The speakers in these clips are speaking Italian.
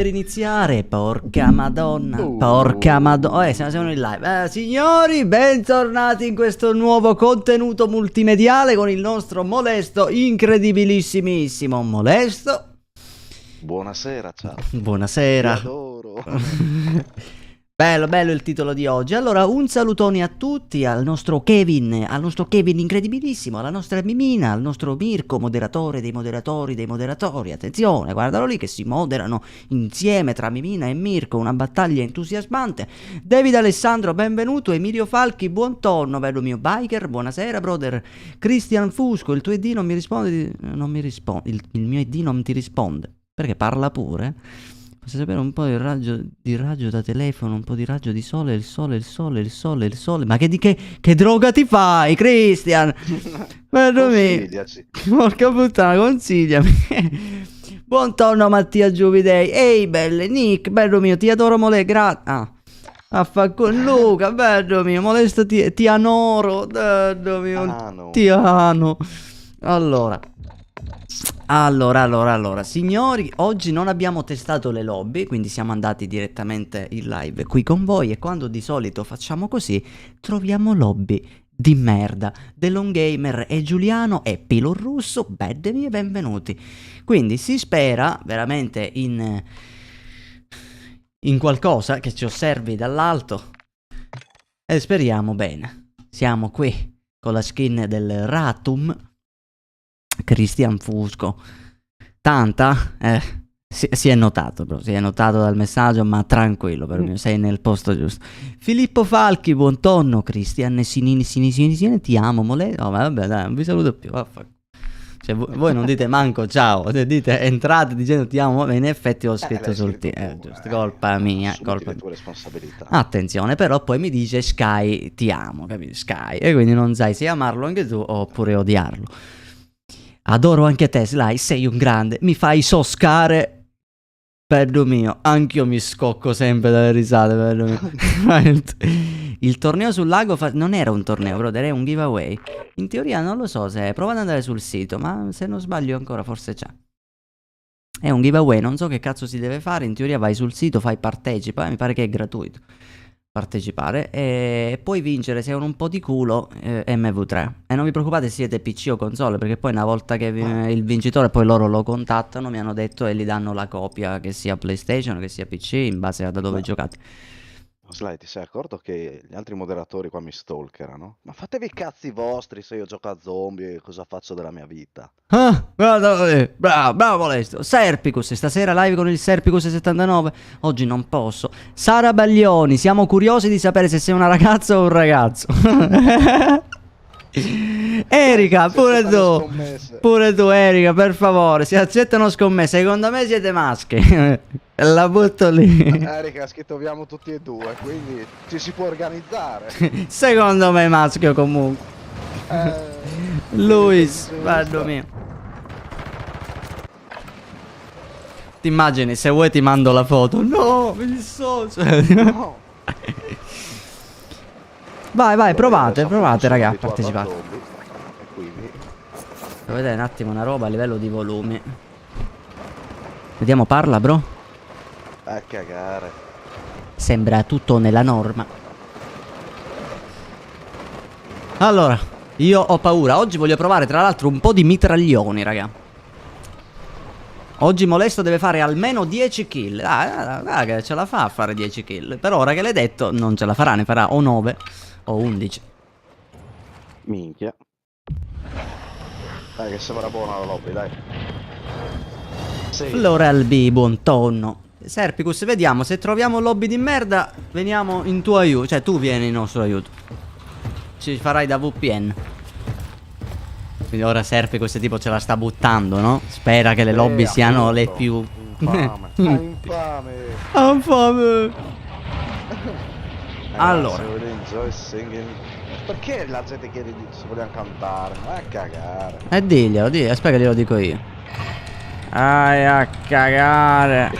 Per iniziare, porca madonna, porca madonna, siamo in live. Signori, bentornati in questo nuovo contenuto multimediale con il nostro Molesto, incredibilissimissimo Molesto. Buonasera, ciao. Buonasera. Ti adoro. Bello il titolo di oggi. Allora, un salutone a tutti, al nostro Kevin incredibilissimo, alla nostra Mimina, al nostro Mirko, moderatore dei moderatori. Attenzione, guardalo lì che si moderano insieme tra Mimina e Mirko, una battaglia entusiasmante. David Alessandro, benvenuto. Emilio Falchi, buon tonno, bello mio biker, buonasera brother. Cristian Fusco, il tuo ID non mi risponde, il mio ID non ti risponde, perché parla pure. Posso sapere un po' di raggio da telefono, un po' di raggio di sole, il sole. Ma che droga ti fai, Christian? Consigliaci. Porca puttana, consigliami. Buon tonno Mattia Giuvidei. Ehi belle, Nick, bello mio, ti adoro mole, affanculo Luca, bello mio, molesto ti anoro, bello mio, ti amo. Allora, signori, oggi non abbiamo testato le lobby, quindi siamo andati direttamente in live qui con voi e quando di solito facciamo così, troviamo lobby di merda. Delon Gamer e Giuliano e Pilo Russo, bedemi e benvenuti. Quindi si spera veramente in qualcosa che ci osservi dall'alto e speriamo bene. Siamo qui con la skin del Ratum. Cristian Fusco, tanta? Si è notato, bro, si è notato dal messaggio, ma tranquillo, per me, sei nel posto giusto. Filippo Falchi, buon tonno. Cristian Sinini, ti amo, mole. Oh, vabbè, dai, non vi saluto più. Cioè, voi non dite manco ciao, dite entrate dicendo ti amo, ma in effetti ho scritto sul giusto, colpa mia, colpa tua responsabilità. Attenzione, però poi mi dice Sky ti amo, capito? Sky, e quindi non sai se amarlo anche tu oppure odiarlo. Adoro anche te, Sly, sei un grande, mi fai soscare, bello mio, anch'io mi scocco sempre dalle risate, bello mio. Il torneo sul lago non era un torneo, brother, era un giveaway. In teoria non lo so se, prova ad andare sul sito, ma se non sbaglio ancora forse c'è. È un giveaway, non so che cazzo si deve fare, in teoria vai sul sito, fai partecipa, mi pare che è gratuito partecipare e puoi vincere se hai un po' di culo MV3 e non vi preoccupate se siete PC o console, perché poi una volta che il vincitore poi loro lo contattano, mi hanno detto, e gli danno la copia che sia PlayStation che sia PC in base a da dove giocate. Sly, ti sei accorto che gli altri moderatori qua mi stalkerano? Ma fatevi i cazzi vostri se io gioco a zombie e cosa faccio della mia vita. Bravo Molesto. Serpicus, stasera live con il Serpicus 79. Oggi non posso. Sara Baglioni, siamo curiosi di sapere se sei una ragazza o un ragazzo. Erika, pure tu Erika, per favore, si accettano scommesse. Secondo me siete maschi. La butto lì. Erika ha scritto abbiamo tutti e due, quindi ci si può organizzare. Secondo me è maschio comunque. Luis, bello mio. Ti immagini, se vuoi ti mando la foto. No, mi dissocio. No. Vai, provate raga, partecipate. Quindi Devo vedere un attimo una roba a livello di volumi. Vediamo, parla bro. a cagare. Sembra tutto nella norma. Allora, io ho paura. Oggi voglio provare tra l'altro un po' di mitraglioni, raga. Oggi Molesto deve fare almeno 10 kill. Raga, ce la fa a fare 10 kill. Per ora che l'hai detto non ce la farà, ne farà o 9 o 11. Minchia. Dai che sembra buona la lobby, dai. Sì. Floral B, buon tonno. Serpicus, vediamo, se troviamo lobby di merda veniamo in tuo aiuto. Cioè tu vieni in nostro aiuto. Ci farai da VPN. Quindi ora Serpicus tipo ce la sta buttando, no? Spera che le lobby siano appunto. le più... Infame. Infame. Allora, perché la gente chiede di se vogliamo cantare? Ma a cagare. diglielo, aspetta che glielo dico io. Vai a cagare.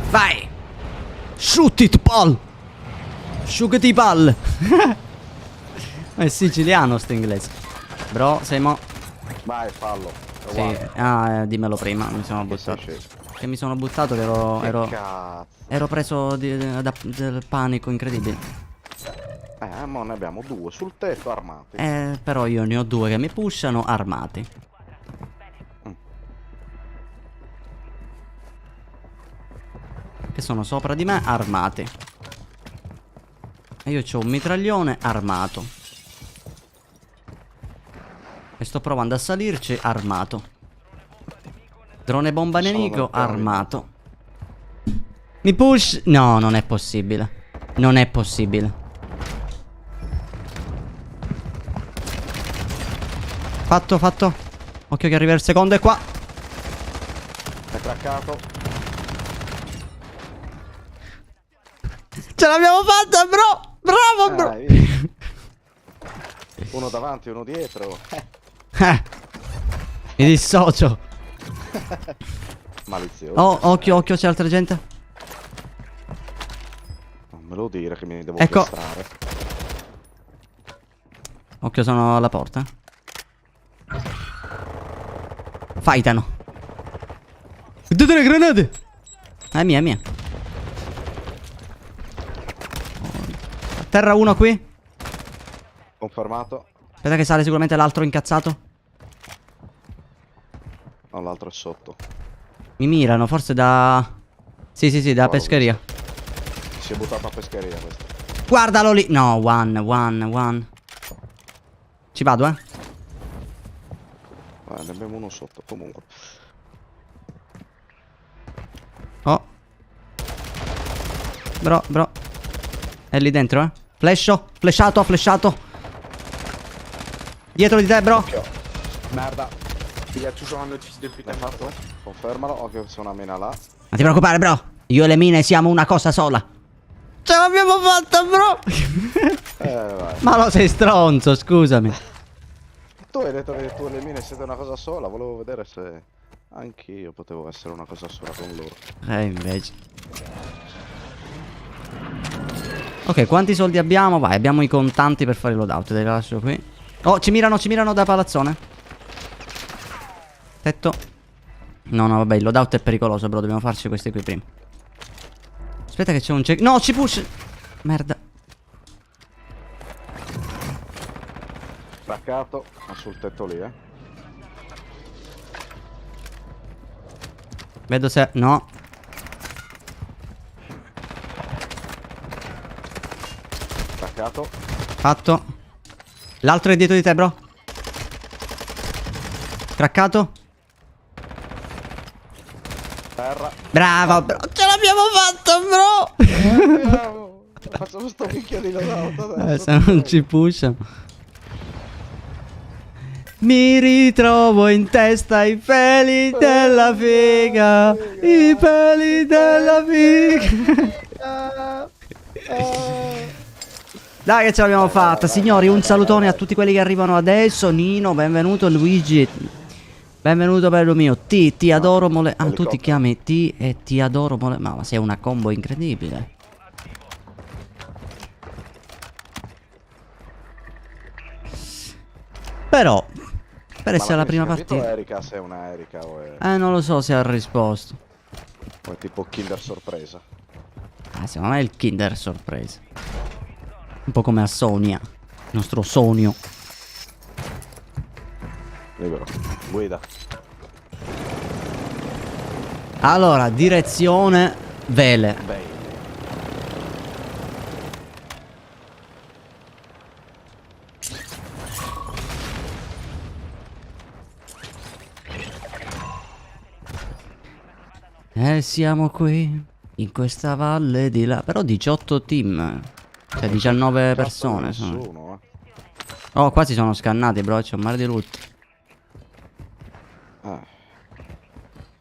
Vai. Shoot it pal. Shoot it pal. È siciliano sto inglese. Bro, sei mo... Vai, fallo. Sì. Dimmelo prima, mi sono buttato. Che mi sono buttato che ero preso dal panico incredibile. Ma ne abbiamo 2 sul tetto armati. Però io ne ho 2 che mi pushano armati. Che sono sopra di me armati. E io c'ho un mitraglione armato. E sto provando a salirci armato. Drone bomba nemico armato. Mi push. No, non è possibile. Non è possibile. Fatto, fatto. Occhio che arriva il secondo, è qua. È craccato. Ce l'abbiamo fatta, bro. Bravo, bro. Uno davanti, uno dietro. Mi dissocio. Malizioso. Oh, occhio, occhio, c'è altra gente. Non me lo dire che mi devo Ecco. piastrare. Occhio, sono alla porta. Fightano. Date le granate. È mia, è mia. A terra uno qui. Confermato. Aspetta che sale sicuramente l'altro incazzato. No, l'altro è sotto. Mi mirano, forse da... Sì, da pescheria. Si è buttato a pescheria questo. Guardalo lì. No, one. Ci vado, eh. Ne abbiamo uno sotto, comunque. Oh. Bro. È lì dentro, eh. Flashato. Dietro di te, bro. Occhio. Merda. Il y a toujours un autre fils de pute. L'hai fatto? Confermalo. Occhio che c'è una mina là. Non ti preoccupare, bro. Io e le mine siamo una cosa sola. Ce l'abbiamo fatta, bro. Vai. Ma lo sei stronzo, scusami. Tu hai detto che tu e le mine siete una cosa sola. Volevo vedere se anch'io potevo essere una cosa sola con loro. Invece. Ok, quanti soldi abbiamo? Vai, abbiamo i contanti per fare il loadout. Te li lascio qui. Oh, ci mirano da palazzone. Tetto. No, vabbè, il loadout è pericoloso, bro. Dobbiamo farci questi qui prima. Aspetta che c'è un check. No, ci push. Merda. Craccato. Ma sul tetto lì, Vedo se... No. Craccato. Fatto. L'altro è dietro di te, bro. Craccato. Terra. Bravo, bro. Ce l'abbiamo fatta, bro. Facciamo sto picchio di loadout adesso. Se non ci pushano. Mi ritrovo in testa i peli della figa. I peli della figa. Dai che ce l'abbiamo fatta. Signori, un salutone a tutti quelli che arrivano adesso. Nino, benvenuto. Luigi, benvenuto bello mio. Ti adoro mole. Ah, tu ti chiami T e ti adoro mole. Ma sei una combo incredibile. Però per essere la prima partita. Erika, se è una Erika o è... Non lo so se ha risposto. o è tipo Kinder sorpresa. Secondo me è il Kinder sorpresa. Un po' come a Sonia. Il nostro Sonio. Libero. Guida. Allora, direzione Vele. Beh. Siamo qui in questa valle di là. Però 18 team. Cioè 19 persone sono. Nessuno, Oh, qua si sono scannati, bro. C'è un mare di loot.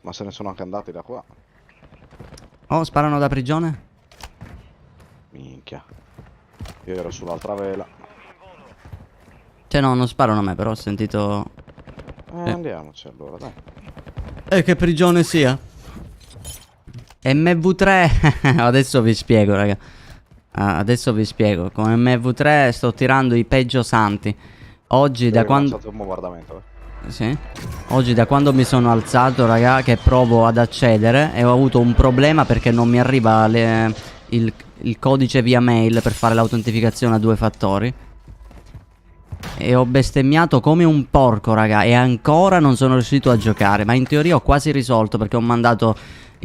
Ma se ne sono anche andati da qua. Oh, sparano da prigione. Minchia. Io ero sull'altra vela. Cioè no, non sparano a me, però ho sentito... Andiamoci allora, dai. E che prigione sia? MV3. Adesso vi spiego, raga. Adesso vi spiego. Con MV3 sto tirando i peggio santi. Oggi da quando... un bombardamento, Sì. Oggi da quando mi sono alzato, raga, che provo ad accedere e ho avuto un problema perché non mi arriva il codice via mail per fare l'autentificazione a 2 fattori. E ho bestemmiato come un porco, raga, e ancora non sono riuscito a giocare. Ma in teoria ho quasi risolto perché ho mandato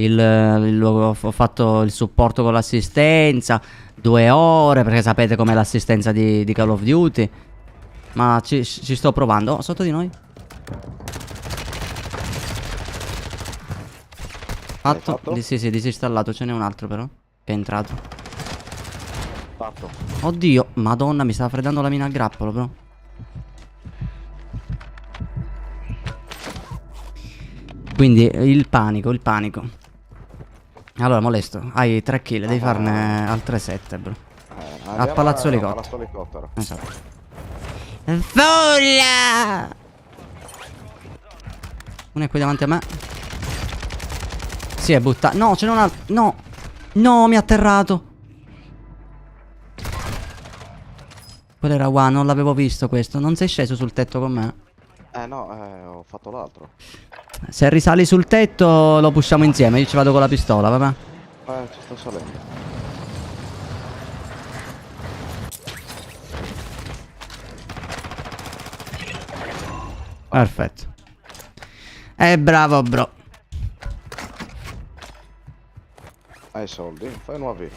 ho fatto il supporto con l'assistenza 2 ore, perché sapete com'è l'assistenza di Call of Duty. Ma ci sto provando. Oh, sotto di noi. Fatto? fatto? Sì, disinstallato. Ce n'è un altro però che è entrato. Fatto. Oddio, madonna, mi stava freddando la mina a grappolo, però. Quindi il panico. Allora, molesto. Hai 3 kill, devi farne altre 7, bro. A Palazzo Elicottero. Palazzo Elicottero. Esatto. Folla! Uno è qui davanti a me. Si è buttato. No, ce n'è un altro. No. No, mi ha atterrato. Quello era one, non l'avevo visto questo. Non sei sceso sul tetto con me? No, ho fatto l'altro. Se risali sul tetto lo pushiamo insieme. Io ci vado con la pistola, vabbè. Ci sto salendo. Perfetto. Bravo, bro. Hai soldi? Fai nuovi.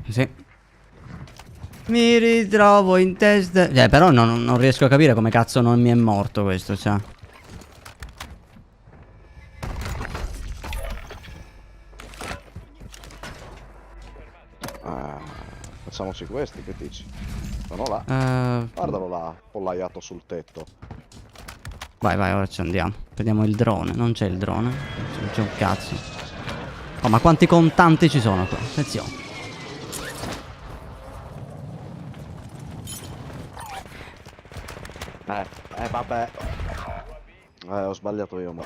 Sì. Mi ritrovo in testa. Però non riesco a capire come cazzo non mi è morto questo, cioè. Facciamoci questi, che dici? Sono là. Guardalo là, pollaiato sul tetto. Vai, ora ci andiamo. Prendiamo il drone. Non c'è il drone. Non c'è un cazzo. Oh, ma quanti contanti ci sono qua? Attenzione. Vabbè. Ho sbagliato io, ma.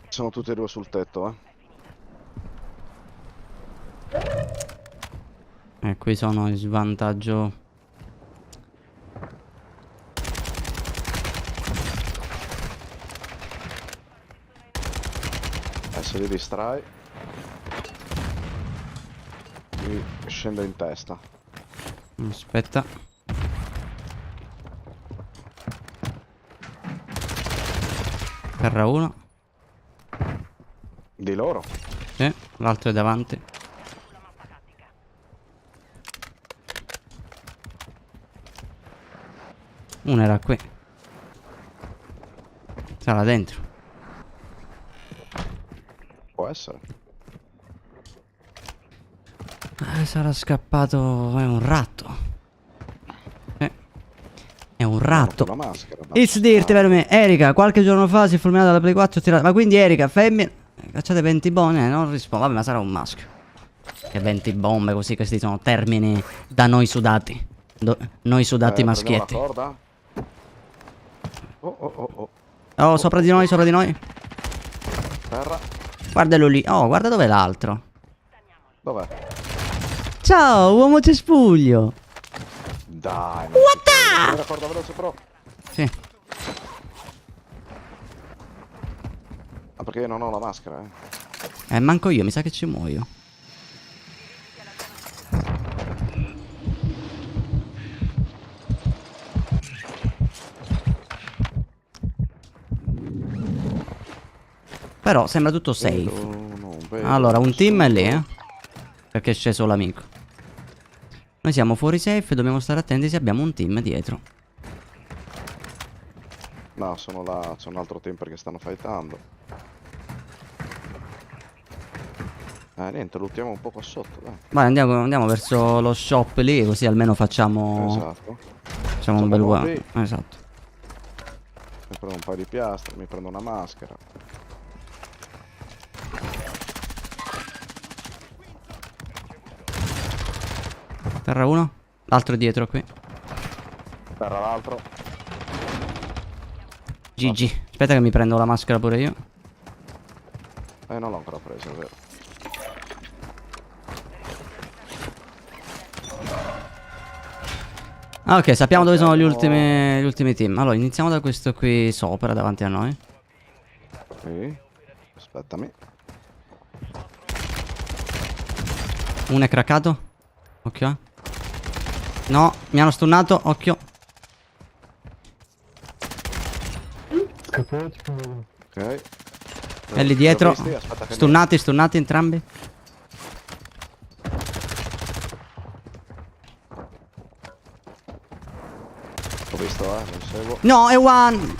Sono tutti e due sul tetto, Qui sono in svantaggio. Se li distrai, mi scende in testa. Aspetta. Terra uno. Di loro? Sì, l'altro è davanti. Uno era qui. Sarà dentro. Può essere. Sarà scappato. È un ratto. È un ratto. La maschera, It's dirti per me. Erika, qualche giorno fa si è fulminata la Play 4 tirata. Ma quindi Erika, femmina. Cacciate 20 bombe? Non rispondo. Vabbè, ma sarà un maschio. Che 20 bombe così, questi sono termini da noi sudati. Noi sudati maschietti. La corda? Oh. Oh, sopra di noi, Terra. Guardalo lì. Oh, guarda dov'è l'altro. Dov'è? Ciao, uomo cespuglio. Dai. What the? La corda veloce però. Sì. Ah, perché io non ho la maschera, Manco io, mi sa che ci muoio. Però sembra tutto safe. Allora, un team è lì, perché è sceso l'amico. Noi siamo fuori safe e dobbiamo stare attenti se abbiamo un team dietro. No, sono là, c'è un altro team perché stanno fightando. Niente, luttiamo un po' qua sotto, dai. Vai, andiamo verso lo shop lì, così almeno facciamo... Esatto. Facciamo un bel one. Esatto. Mi prendo un paio di piastre, mi prendo una maschera. Terra uno. L'altro è dietro qui. Terra l'altro. GG. Aspetta che mi prendo la maschera pure io. Non l'ho ancora presa, è vero. Ah, ok, sappiamo dove sono gli ultimi team. Allora, iniziamo da questo qui sopra, davanti a noi. Sì. Aspettami. Uno è craccato. Occhio. No, mi hanno stunnato, occhio. Scappato, tipo... Ok. È lì dietro. Li ho visti, aspetta che Stunnati entrambi. Ho visto, non seguo. No, è one.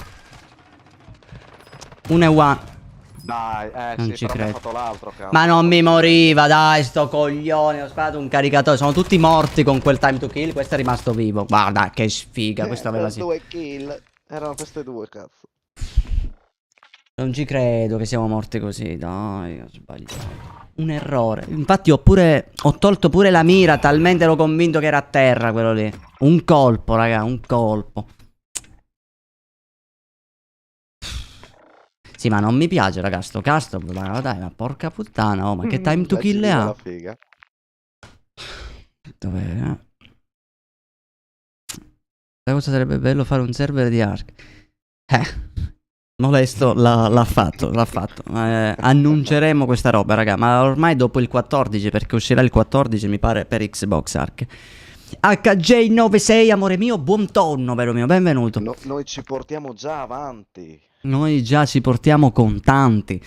Uno è one. Dai, Non sì, ci però mi ha credo. fatto l'altro, cazzo. Ma non mi moriva, dai, sto coglione. Ho sparato un caricatore. Sono tutti morti con quel time to kill. Questo è rimasto vivo. Guarda, che sfiga. Questo aveva sì. 2 kill. Erano queste due, cazzo. Non ci credo che siamo morti così. Dai, ho sbagliato. Un errore. Infatti ho tolto pure la mira. Talmente ero convinto che era a terra quello lì. Un colpo, raga, un colpo. Sì, ma non mi piace, raga, sto castro. Ma dai, ma porca puttana, oh, ma che time to kill ha? La figa. Dov'è? Sai cosa sarebbe bello fare un server di Ark? Molesto l'ha fatto. Annunceremo questa roba, raga. Ma ormai dopo il 14, perché uscirà il 14, mi pare, per Xbox Ark. HJ96, amore mio, buon tonno, vero mio, benvenuto. No, noi ci portiamo già avanti. Noi già ci portiamo contanti.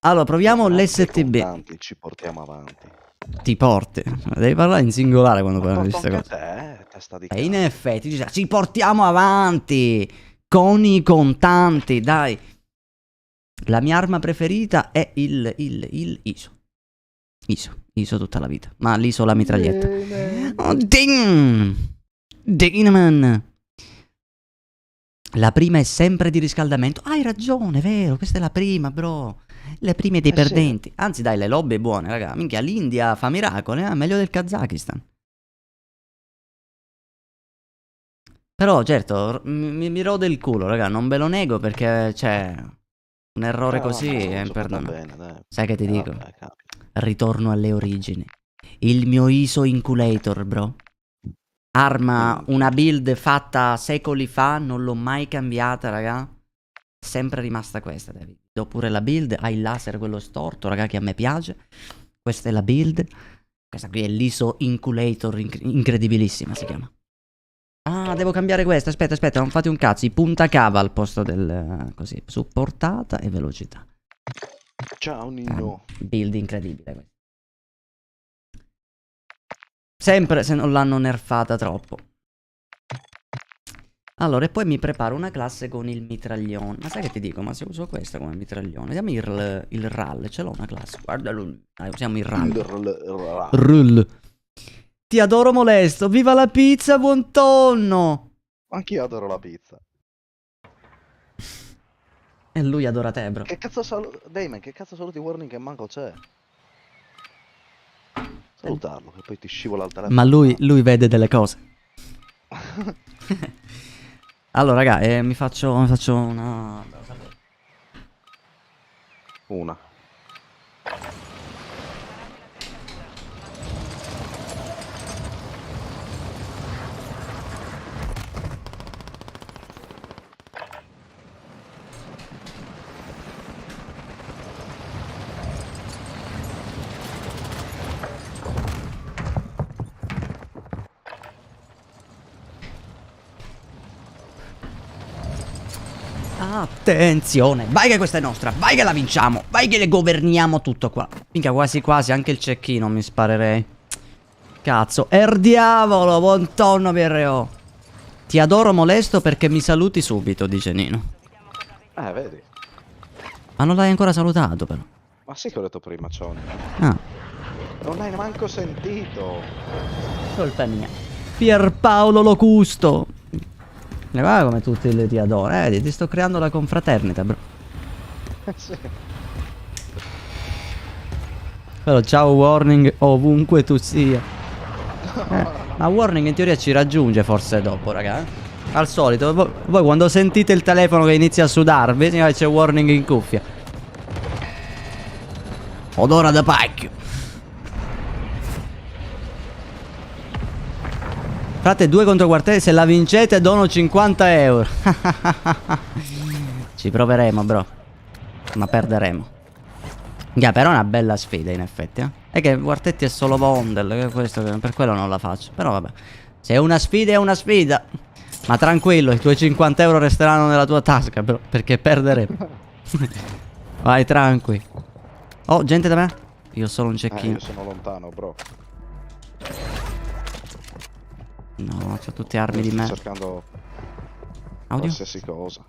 Allora, proviamo l'STB. Contanti, ci portiamo avanti. Ti porti. Devi parlare in singolare quando parli di queste cose. Testa di E in cazzo. effetti ci portiamo avanti con i contanti, dai. La mia arma preferita è il ISO. ISO tutta la vita. Ma l'ISO la mitraglietta. Oh, Dingman. La prima è sempre di riscaldamento. Hai ragione, vero. Questa è la prima, bro. Le prime dei perdenti. Sì. Anzi, dai, le lobby buone, raga. Minchia, l'India fa miracoli, meglio del Kazakistan. Però, certo, mi rode il culo, raga. Non ve lo nego perché c'è un errore così è imperdonabile. Sai che ti dico? Vabbè, Ritorno alle origini. Il mio ISO Inculator, bro. Arma, una build fatta secoli fa, non l'ho mai cambiata, raga. Sempre rimasta questa, David. Do pure la build, hai il laser quello storto, raga, che a me piace. Questa è la build. Questa qui è l'ISO Inculator, incredibilissima si chiama. Ah, devo cambiare questa, aspetta, non fate un cazzo. I punta cava al posto del... così, supportata e velocità. Ciao Nino. Build incredibile questa. Sempre se non l'hanno nerfata troppo. Allora, e poi mi preparo una classe con il mitraglione. Ma sai che ti dico? Ma se uso questa come mitraglione, vediamo il RAL. Ce l'ho una classe. Guardalo. Dai, usiamo il RAL. RAL. Ti adoro molesto. Viva la pizza, buon tonno. Anch'io adoro la pizza. E lui adora te, bro. Che cazzo Damon, che cazzo saluti warning che manco c'è? Salutarlo, che poi ti scivola al telefono. Ma lui vede delle cose. Allora, raga, mi faccio una... Una. Attenzione, vai che questa è nostra, vai che la vinciamo, vai che le governiamo tutto qua. Minchia, quasi quasi anche il cecchino mi sparerei. Cazzo, diavolo, buon tonno PRO. Ti adoro molesto perché mi saluti subito, dice Nino. Vedi. Ma non l'hai ancora salutato però. Ma sì che ho detto prima, Cioni. Ah, Non l'hai manco sentito. colpa mia. Pierpaolo Locusto. E guarda come tutti ti adoro, ti sto creando la confraternita, bro. Sì. Però ciao Warning ovunque tu sia. Ma Warning in teoria ci raggiunge forse dopo, raga. Al solito, voi quando sentite il telefono che inizia a sudarvi, c'è Warning in cuffia. Odora da pacchio. Frate, 2 contro quartiere, se la vincete dono 50 euro. Ci proveremo, bro. Ma perderemo. Però è una bella sfida, in effetti, eh. È che Quartetti è solo Vondel, per quello non la faccio. Però vabbè. Se è una sfida, è una sfida. Ma tranquillo, i tuoi 50 euro resteranno nella tua tasca, bro. Perché perderemo. Vai, tranqui. Oh, gente da me? Io ho solo un cecchino. Io sono lontano, bro. No, c'ho tutte armi di me. Sto cercando Audio? qualsiasi cosa.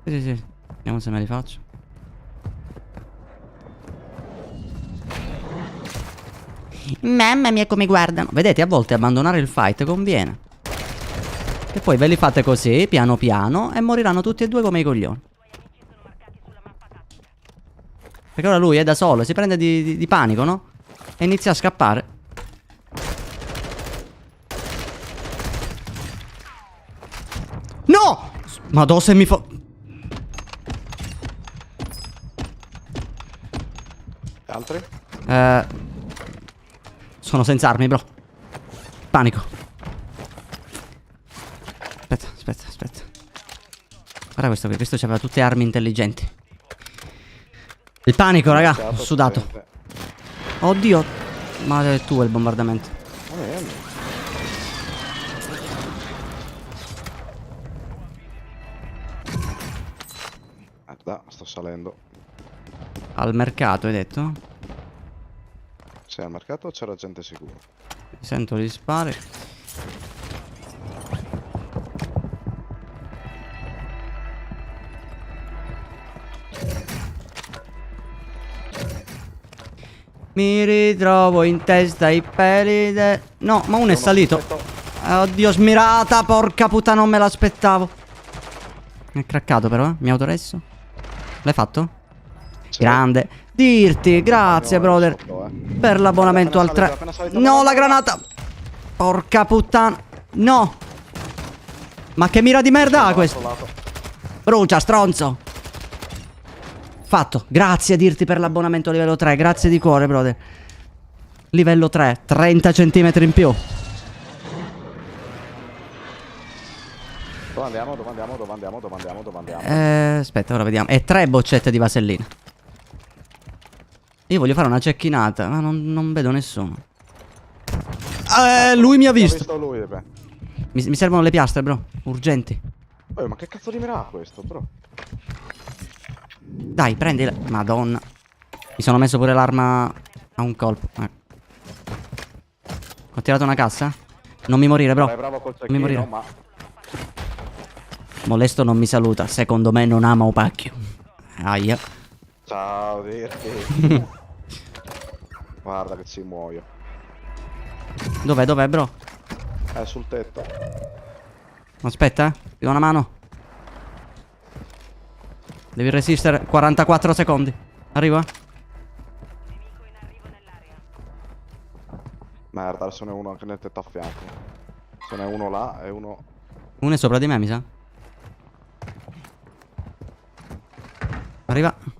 Sì, sì, sì. Vediamo se me li faccio. Mamma mia come guardano. Vedete, a volte abbandonare il fight conviene. E poi ve li fate così, piano piano, e moriranno tutti e due come i coglioni. Perché ora lui è da solo, si prende di panico, no? E inizia a scappare. No! Madò se mi fa... Altri? Sono senza armi, bro. Panico. Aspetta, aspetta, aspetta. Guarda questo qui, questo aveva tutte armi intelligenti. Il panico, raga. Ho sudato. Oddio. Maledetto il bombardamento. Guarda, sto salendo. Al mercato, hai detto? Se al mercato c'era gente sicura. Sento gli spari. Mi ritrovo in testa i peli de... No, ma uno è salito. Oddio, smirata, porca puttana, non me l'aspettavo. Mi è craccato però, Mi ha autoresso. L'hai fatto? Sì. Grande. Dirti, grazie, brother. Per l'abbonamento al 3. No, la granata. Porca puttana. No. Ma che mira di merda ha questo? Brucia, stronzo. Fatto. Grazie a dirti per l'abbonamento a livello 3. Grazie di cuore, brother. Livello 3. 30 centimetri in più. Dove andiamo? Dove andiamo? Dove andiamo? Dove andiamo? Dove andiamo? Aspetta, ora vediamo. E 3 boccette di vasellina. Io voglio fare una cecchinata, ma non vedo nessuno. Lui mi ha visto. Lui, beh. Mi servono le piastre, bro. Urgenti. Ma che cazzo di mira ha questo, bro? Dai, prendila. Madonna. Mi sono messo pure l'arma a un colpo. Ho tirato una cassa? Non mi morire, bro. Vai, bravo col Non mi morire. ma... Molesto non mi saluta. Secondo me non ama Opacchio. Aia. Ciao, dirti. Guarda che ci muoio. Dov'è, dov'è, bro? È sul tetto. Aspetta, ti do una mano. Devi resistere 44 secondi. Arriva? Merda, adesso ne è uno anche nel tetto a fianco. Ce n'è uno là e uno... Uno è sopra di me, mi sa. Arriva.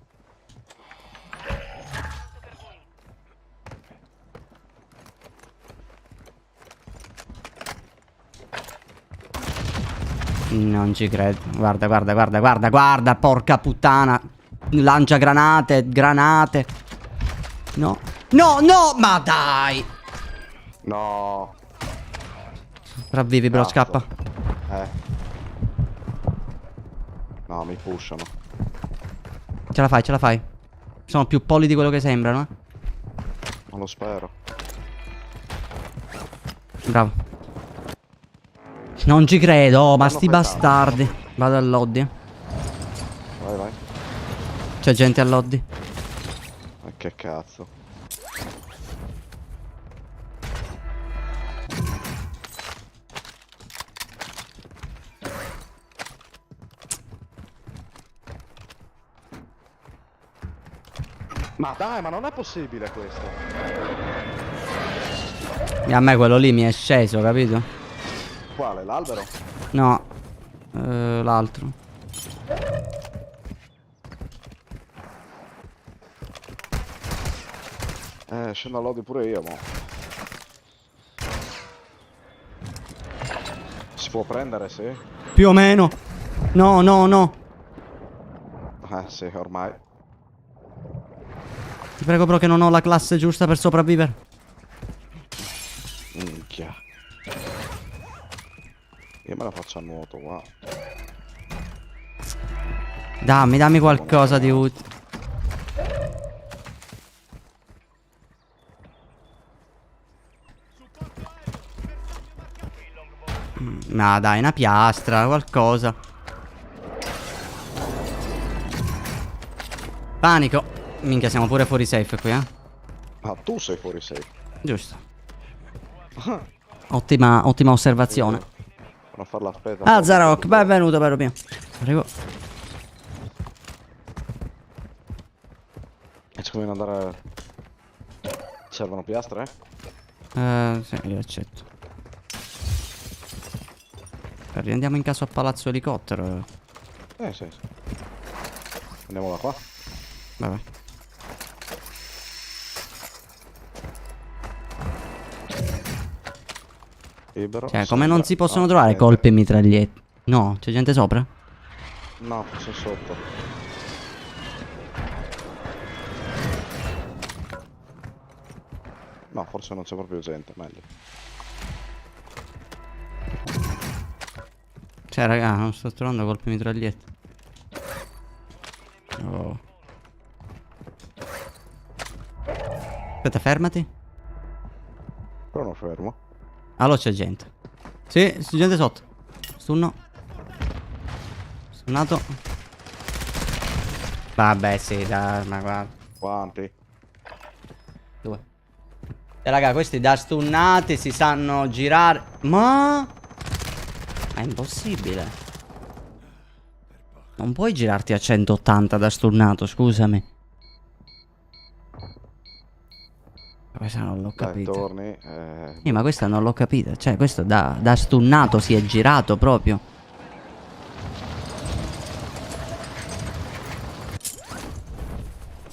Non ci credo. Guarda, guarda, guarda, guarda, guarda, porca puttana. Lancia granate, granate. No. No, no, ma dai. No. Sopravvivi, bro, Cazzo. scappa. No, mi pushano. Ce la fai, ce la fai. Sono più polli di quello che sembrano, Non lo spero. Bravo. Non ci credo, ma Stanno sti fightando. bastardi. Vado al lobby. Vai, vai. C'è gente al lobby. Ma che cazzo. Ma dai, ma non è possibile questo. E a me quello lì mi è sceso, capito? Quale? L'albero? No. L'altro. Scendo a lodi pure io, mo. può prendere, sì? Più o meno. No, no, no. Sì, ormai. Ti prego però che non ho la classe giusta per sopravvivere. Minchia. Io me la faccio a nuoto qua. Dammi qualcosa di utile. Ma dai, una piastra, qualcosa. Panico. Minchia, siamo pure fuori safe qui, eh. Ah, tu sei fuori safe. Giusto. Ottima osservazione. Non farla spesa. Ah, Zarok, benvenuto, caro mio. Prego. E ci conviene andare. Servono piastre? Sì, io accetto. Riandiamo in caso a Palazzo Elicottero. Sì. Andiamo da qua. Vabbè. Libero. Cioè, come non si possono trovare niente. colpi e mitragliette? No, c'è gente sopra? No, sono sotto. No, forse non c'è proprio gente, meglio. Cioè, raga, non sto trovando colpi e mitragliette. Oh. Aspetta, fermati. Però non fermo. Allora c'è gente. Sì, c'è gente sotto. Stunno. Stunnato. Vabbè, sì, dai, ma guarda. Quanti? 2. Raga, questi da stunnati si sanno girare. Ma è impossibile. Non puoi girarti a 180 da stunnato, scusami. Questa non l'ho Dai, capita. torni. Ma questa non l'ho capita. Cioè, questo da stunnato si è girato proprio.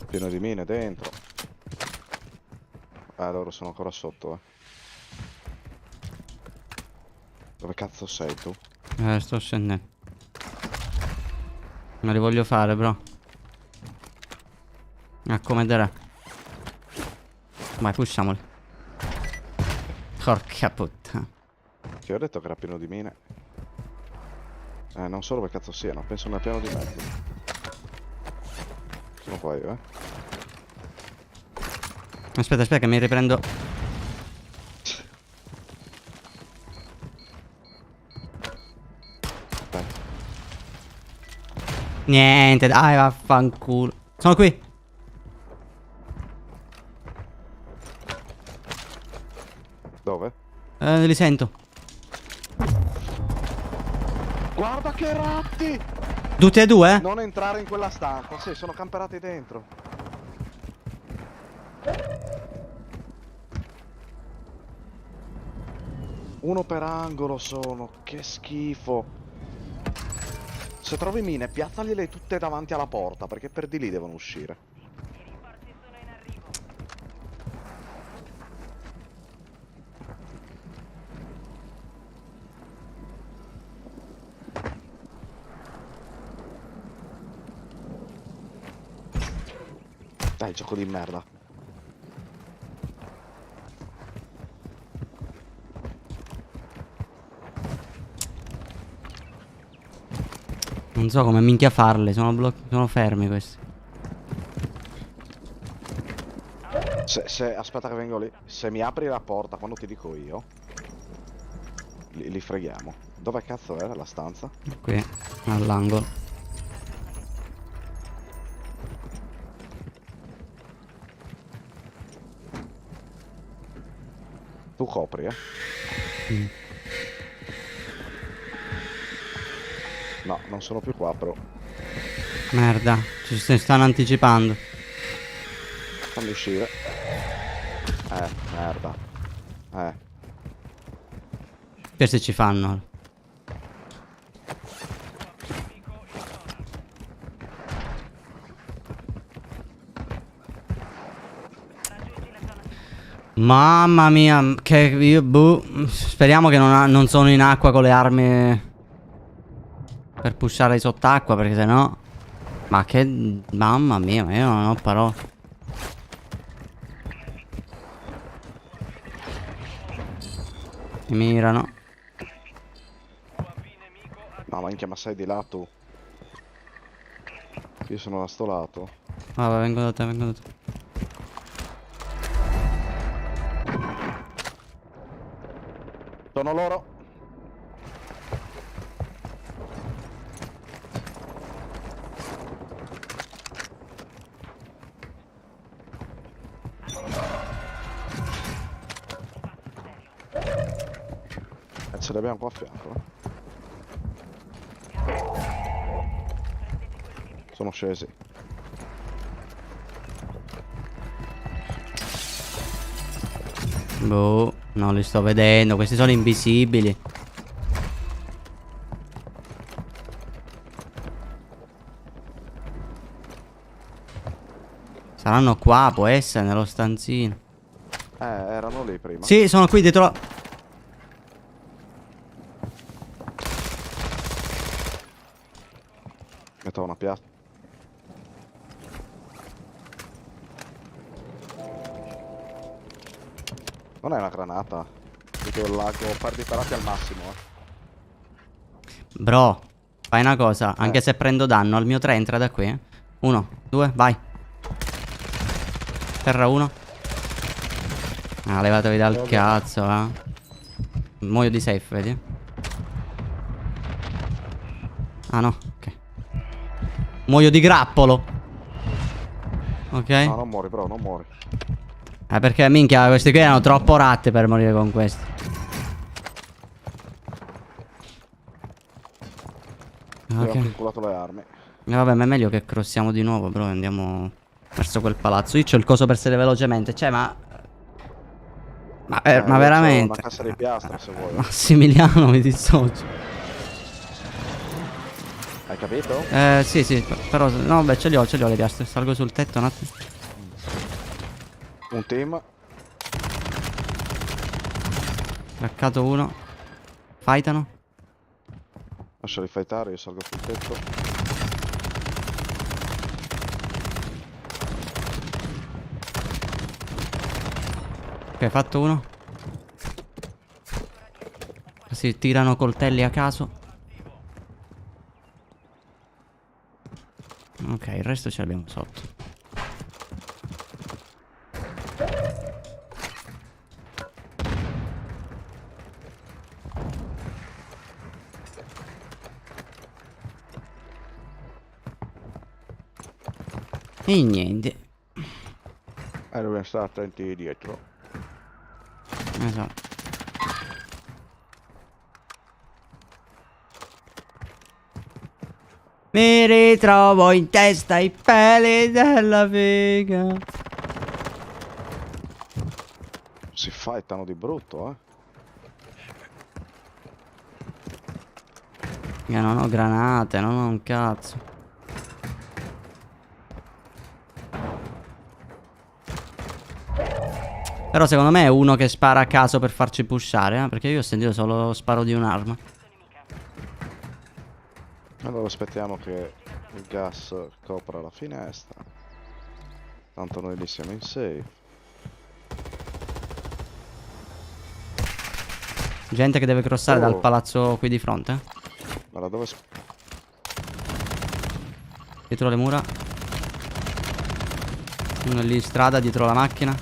Pieno di mine dentro. Loro sono ancora sotto, Dove cazzo sei tu? Sto scendendo. Me li voglio fare, bro. Accomoderà. Vai, pusciamoli. Porca puttana. Ti ho detto che era pieno di mine. Non so dove cazzo siano, penso nel piano di mezzo. Sono qua io, Aspetta che mi riprendo. Dai. Niente, dai, vaffanculo. Sono qui. Dove? Li sento. Guarda che ratti! Tutti e due? Non entrare in quella stanza, sì, sono camperati dentro. Uno per angolo sono, che schifo. Se trovi mine, piazzagliele tutte davanti alla porta, perché per di lì devono uscire. Dai, gioco di merda. Non so come minchia farle, sono fermi questi. Aspetta che vengo lì. Se mi apri la porta quando ti dico io, li freghiamo. Dove cazzo è la stanza? Qui, all'angolo. Tu copri, No, non sono più qua, però. Merda, ci stanno anticipando. Fammi uscire. Merda. Questi ci fanno. Mamma mia, che io, boh, speriamo che non sono in acqua con le armi per pushare sott'acqua, perché sennò... Ma che... Mamma mia, io non ho parole. Mi mirano. No, minchia, ma sei di là tu. Io sono da sto lato. Vabbè, vengo da te, vengo da te. Sono loro. E ce li abbiamo qua a fianco. Sono scesi. Boh, non li sto vedendo, questi sono invisibili. Saranno qua, può essere, nello stanzino. Erano lì prima. Sì, sono qui dietro la... Metto una piazza. Non è una granata. Dico il lago, perdi parati al massimo, Bro, fai una cosa, anche se prendo danno, al mio 3 entra da qui. 1, 2, vai. Terra 1. Ah, levatevi dal cazzo, Muoio di safe, vedi? Ah no, ok. Muoio di grappolo. Ok. No, non muori, bro, non muori. Perché minchia, questi qui erano troppo ratte per morire con questi. Abbiamo Ok. inculato le armi. Vabbè, ma è meglio che crossiamo di nuovo, bro. Andiamo verso quel palazzo. Io c'ho il coso per sedere velocemente. Cioè, ma Io c'ho veramente. una cassa di piastre se vuoi. Massimiliano, mi dissocio. Hai capito? Sì, sì. Però, no, beh, ce li ho le piastre. Salgo sul tetto un attimo. Un team. Craccato uno. Fightano. Lasciali fightare, io salgo sul tetto. Ok, fatto uno. Si tirano coltelli a caso. Ok, il resto ce l'abbiamo sotto. E niente. Dobbiamo stare attenti dietro. Esatto. Mi ritrovo in testa i peli della figa. Si fightano di brutto, Io non ho granate, non ho un cazzo. Però secondo me è uno che spara a caso per farci pushare, perché io ho sentito solo sparo di un'arma. Allora aspettiamo che il gas copra la finestra. Tanto noi lì siamo in safe. Gente che deve crossare dal Oh. palazzo qui di fronte. Guarda dove... Dietro le mura. Uno è lì in strada, dietro la macchina.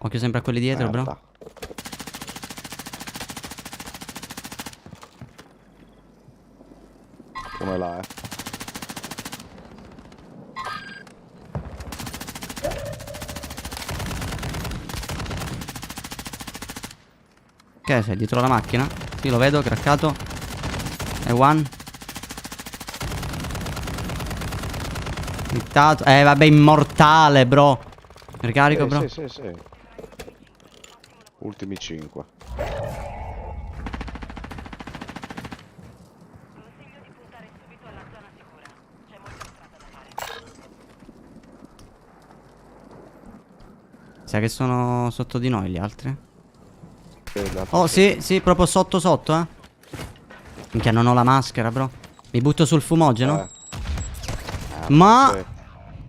Occhio sempre a quelli dietro, bro. Merda. Uno è là, Che sei dietro la macchina? Sì, lo vedo, craccato. E one. Hittato. Vabbè, immortale, bro. Ricarico, bro. Sì, sì, sì. Ultimi 5. Sa che sono sotto di noi gli altri. Gli altri Oh, sì, proprio sotto sotto, eh. Minchia, non ho la maschera, bro. Mi butto sul fumogeno? Ma... sì.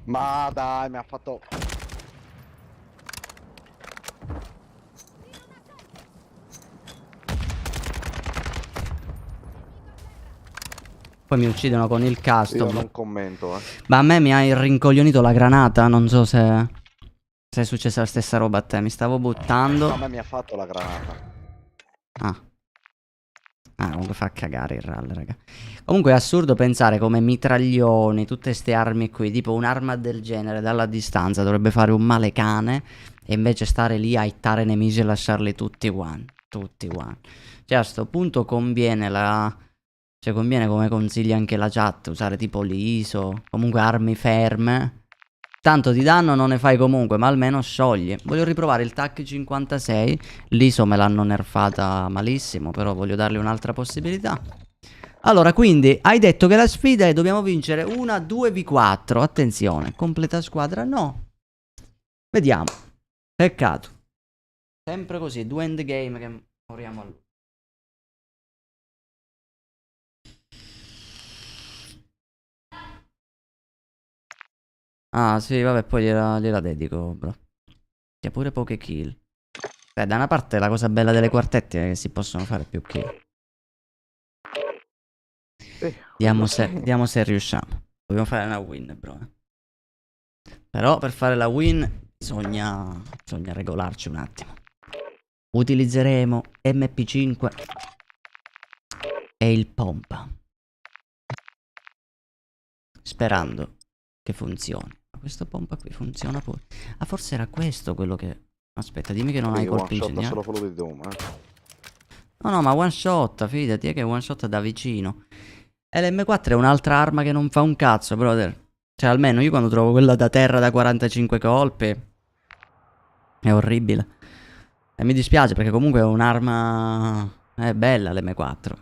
Ma dai, mi ha fatto... Poi mi uccidono con il casto, Io bro. non commento, Ma a me mi ha rincoglionito la granata. Non so se è successa la stessa roba a te. Mi stavo No, buttando. a me mi ha fatto la granata. Ah. Ah, comunque fa cagare il RAL, raga. Comunque è assurdo pensare come mitraglioni, tutte ste armi qui, tipo un'arma del genere dalla distanza dovrebbe fare un male cane e invece stare lì a hittare nemici e lasciarli tutti one. Tutti one. Cioè a sto punto conviene la... Cioè conviene, come consiglia anche la chat, usare tipo l'ISO, comunque armi ferme. Tanto di danno non ne fai comunque, ma almeno sciogli. Voglio riprovare il TAC 56. L'ISO me l'hanno nerfata malissimo, però voglio dargli un'altra possibilità. Allora, quindi, hai detto che la sfida è dobbiamo vincere una 2v4. Attenzione, completa squadra no. Vediamo. Peccato. Sempre così, 2 endgame che moriamo all'ultimo. Ah, sì, vabbè, poi gliela dedico, bro. C'è pure poche kill. Beh, da una parte la cosa bella delle quartette è che si possono fare più kill. Vediamo se riusciamo. Dobbiamo fare una win, bro. Però per fare la win bisogna regolarci un attimo. Utilizzeremo MP5 e il pompa. Sperando che funzioni. Ma questo pompa qui funziona pure. Ah, forse era questo quello che... Aspetta, dimmi che non hai colpi incendiari. Solo quello di Doom, No, ma one shot, fidati, è che one shot da vicino. E l'M4 è un'altra arma che non fa un cazzo, brother. Cioè, almeno io quando trovo quella da terra da 45 colpi è orribile. E mi dispiace perché comunque è un'arma... È bella l'M4.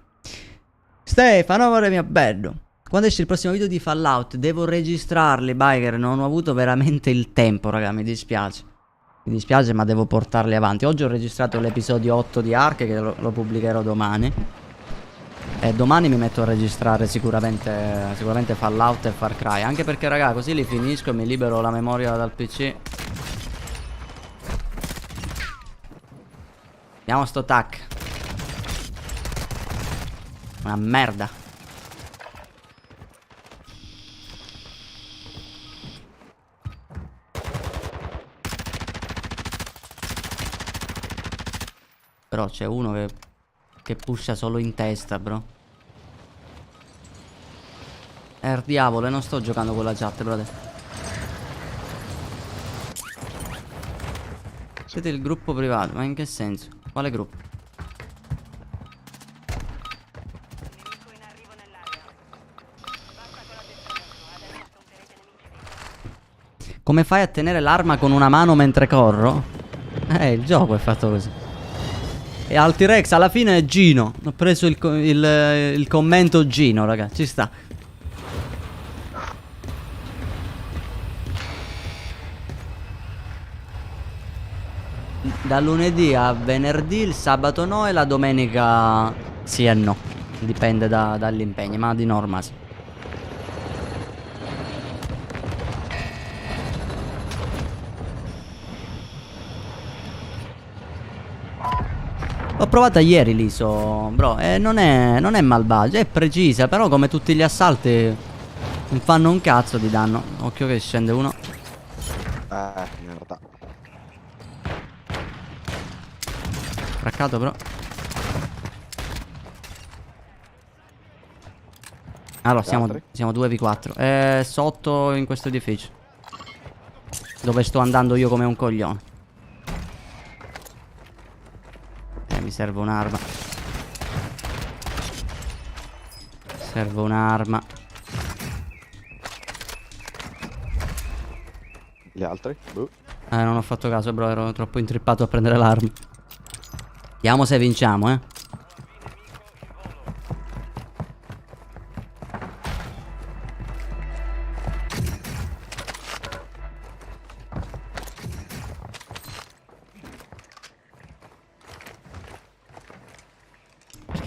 Stefano, amore mio bello. Quando esce il prossimo video di Fallout? Devo registrarli, biker. Non ho avuto veramente il tempo, raga, mi dispiace. Mi dispiace, ma devo portarli avanti. Oggi ho registrato l'episodio 8 di Ark, che lo pubblicherò domani. E domani mi metto a registrare sicuramente Fallout e Far Cry. Anche perché, raga, così li finisco e mi libero la memoria dal PC. Vediamo sto tac. Una merda. Però c'è uno che pusha solo in testa, bro. Diavolo, e non sto giocando con la chat, brother. Siete il gruppo privato, ma in che senso? Quale gruppo? Come fai a tenere l'arma con una mano mentre corro? Il gioco è fatto così. E Altirex alla fine è Gino. Ho preso il commento Gino, raga. Ci sta. Da lunedì a venerdì, il sabato no e la domenica sì e no. Dipende dagli impegni, ma di norma sì. L'ho provata ieri l'ISO, bro, e non è malvagia, è precisa, però come tutti gli assalti non fanno un cazzo di danno. Occhio che scende uno. merda. Fraccato però. Allora, siamo 2v4. Sotto in questo edificio. Dove sto andando io come un coglione. Mi serve un'arma. Serve un'arma. Gli altri? Non ho fatto caso, bro, ero troppo intrippato a prendere l'arma. Vediamo se vinciamo, eh.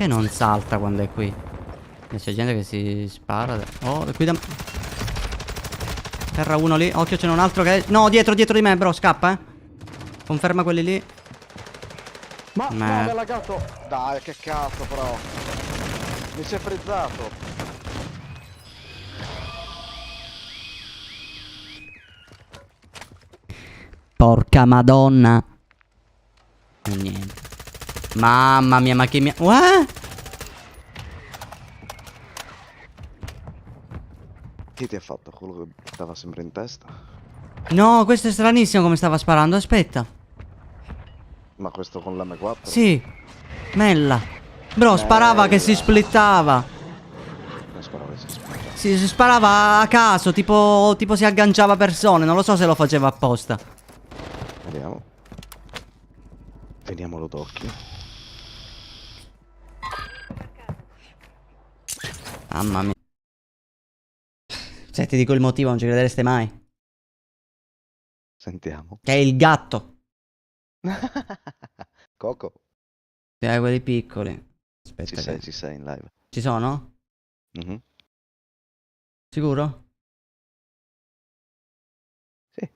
Perché non salta quando è qui? C'è gente che si spara. Oh, è qui da... Terra uno lì. Occhio, ce n'è un altro che... No, dietro di me, bro. Scappa, Conferma quelli lì. Ma no, mi ha laggato. Dai, che cazzo però. Mi si è frizzato. Porca madonna. E niente. Mamma mia, ma che mi... What? Chi ti ha fatto? Quello che stava sempre in testa? No, questo è stranissimo come stava sparando. Aspetta. Ma questo con l'M4? Sì. Mella. Bro, sparava che si splittava. Non sparava, si spara. Si sparava a caso, tipo si agganciava persone. Non lo so se lo faceva apposta. Vediamo. Teniamolo d'occhio. Mamma mia. Se ti dico il motivo non ci credereste mai. Sentiamo. Che è il gatto. Coco. Quelli piccoli. Aspetta che... Ci sei in live. Ci sono? Mhm. Sicuro? Sì,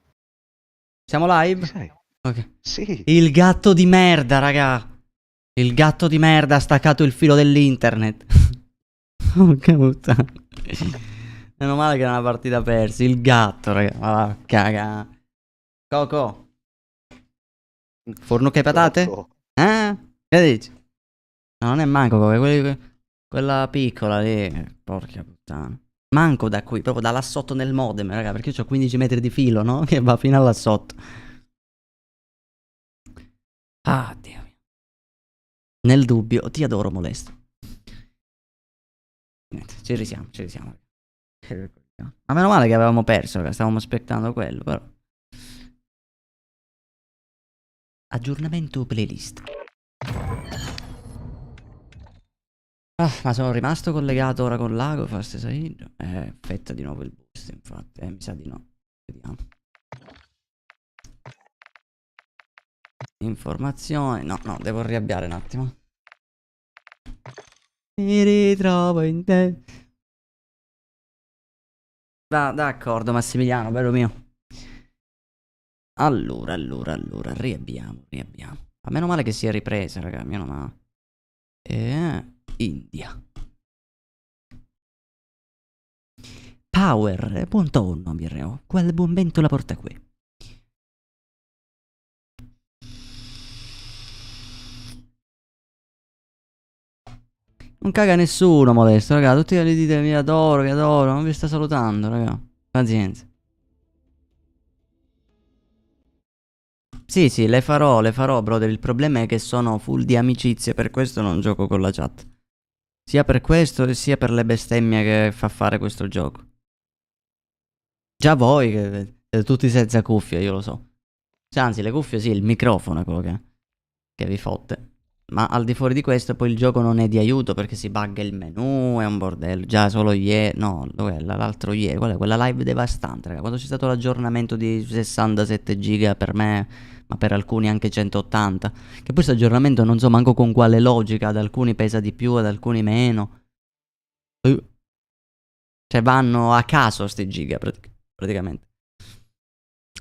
Siamo ci live? sei. Ok. Sì. Il gatto di merda, raga. Il gatto di merda ha staccato il filo dell'internet. Oh, che puttana. Meno male che era una partita persa. Il gatto, raga. Ah, caga. Coco. Forno che patate? Coco. Che dici? No, non è manco Coco, è quella piccola lì. Porca puttana. Manco da qui, proprio da là sotto nel modem, raga. Perché io ho 15 metri di filo, no? Che va fino a là sotto. Ah, Dio mio. Nel dubbio, ti adoro molesto. Niente, ci risiamo, ci risiamo. Ma meno male che avevamo perso, raga. Stavamo aspettando quello, però. Aggiornamento playlist. Ah, ma sono rimasto collegato ora con l'ago, forse sai? Fetta di nuovo il boost, infatti. Mi sa di no. Vediamo. Informazioni. No, no, devo riavviare un attimo. Mi ritrovo in te. D'accordo, Massimiliano, bello mio. Allora, riabbiamo. Ma meno male che si è ripresa, raga, meno male. India. Power, buon tonno, Birreo. Quel buon vento la porta qui. Non caga nessuno, modesto, raga. Tutti li dite vi adoro, non vi sta salutando, raga. Pazienza. Sì, le farò, brother. Il problema è che sono full di amicizie, per questo non gioco con la chat. Sia per questo, sia per le bestemmie che fa fare questo gioco. Già voi, che siete tutti senza cuffie, io lo so. Cioè, anzi, le cuffie sì, il microfono è quello che vi fotte. Ma al di fuori di questo poi il gioco non è di aiuto perché si bugga il menu, è un bordello. Già solo ieri, no, l'altro ieri, qual è? Quella live devastante, raga. Quando c'è stato l'aggiornamento di 67 giga per me, ma per alcuni anche 180. Che poi questo aggiornamento non so manco con quale logica, ad alcuni pesa di più, ad alcuni meno. Cioè vanno a caso sti giga praticamente.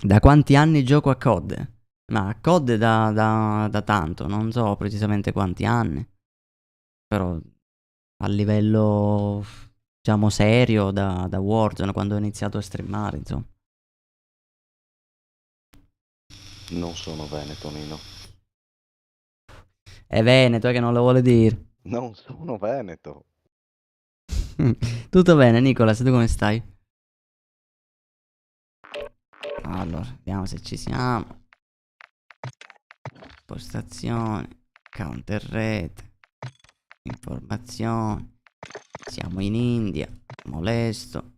Da quanti anni gioco a COD? Ma a COD da tanto, non so precisamente quanti anni. Però a livello, diciamo, serio da Warzone, quando ho iniziato a streamare, insomma. Non sono veneto, Nino. È Veneto, che non lo vuole dire. Non sono veneto. Tutto bene, Nicolas, tu come stai? Allora, vediamo se ci siamo. Postazioni, counter rete, informazioni. Siamo in India, molesto,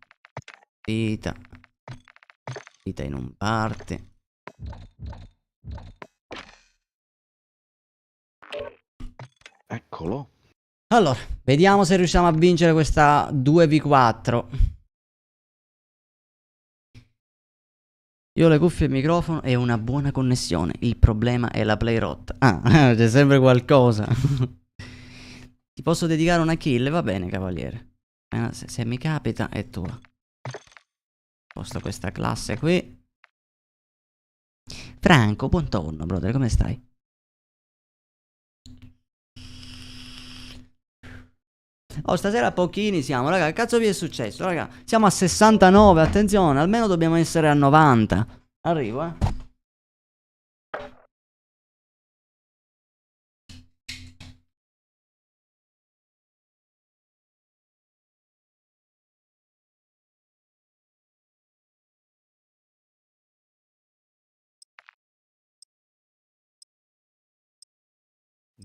vita in un party. Eccolo. Allora, vediamo se riusciamo a vincere questa 2v4. Io ho le cuffie e il microfono e una buona connessione. Il problema è la play rotta. Ah, c'è sempre qualcosa. Ti posso dedicare una kill? Va bene, cavaliere. Se mi capita è tua. Posto questa classe qui. Franco, buongiorno, brother, come stai? Oh, stasera pochini siamo, raga. Che cazzo vi è successo, raga? Siamo a 69, attenzione, almeno dobbiamo essere a 90. Arrivo, eh.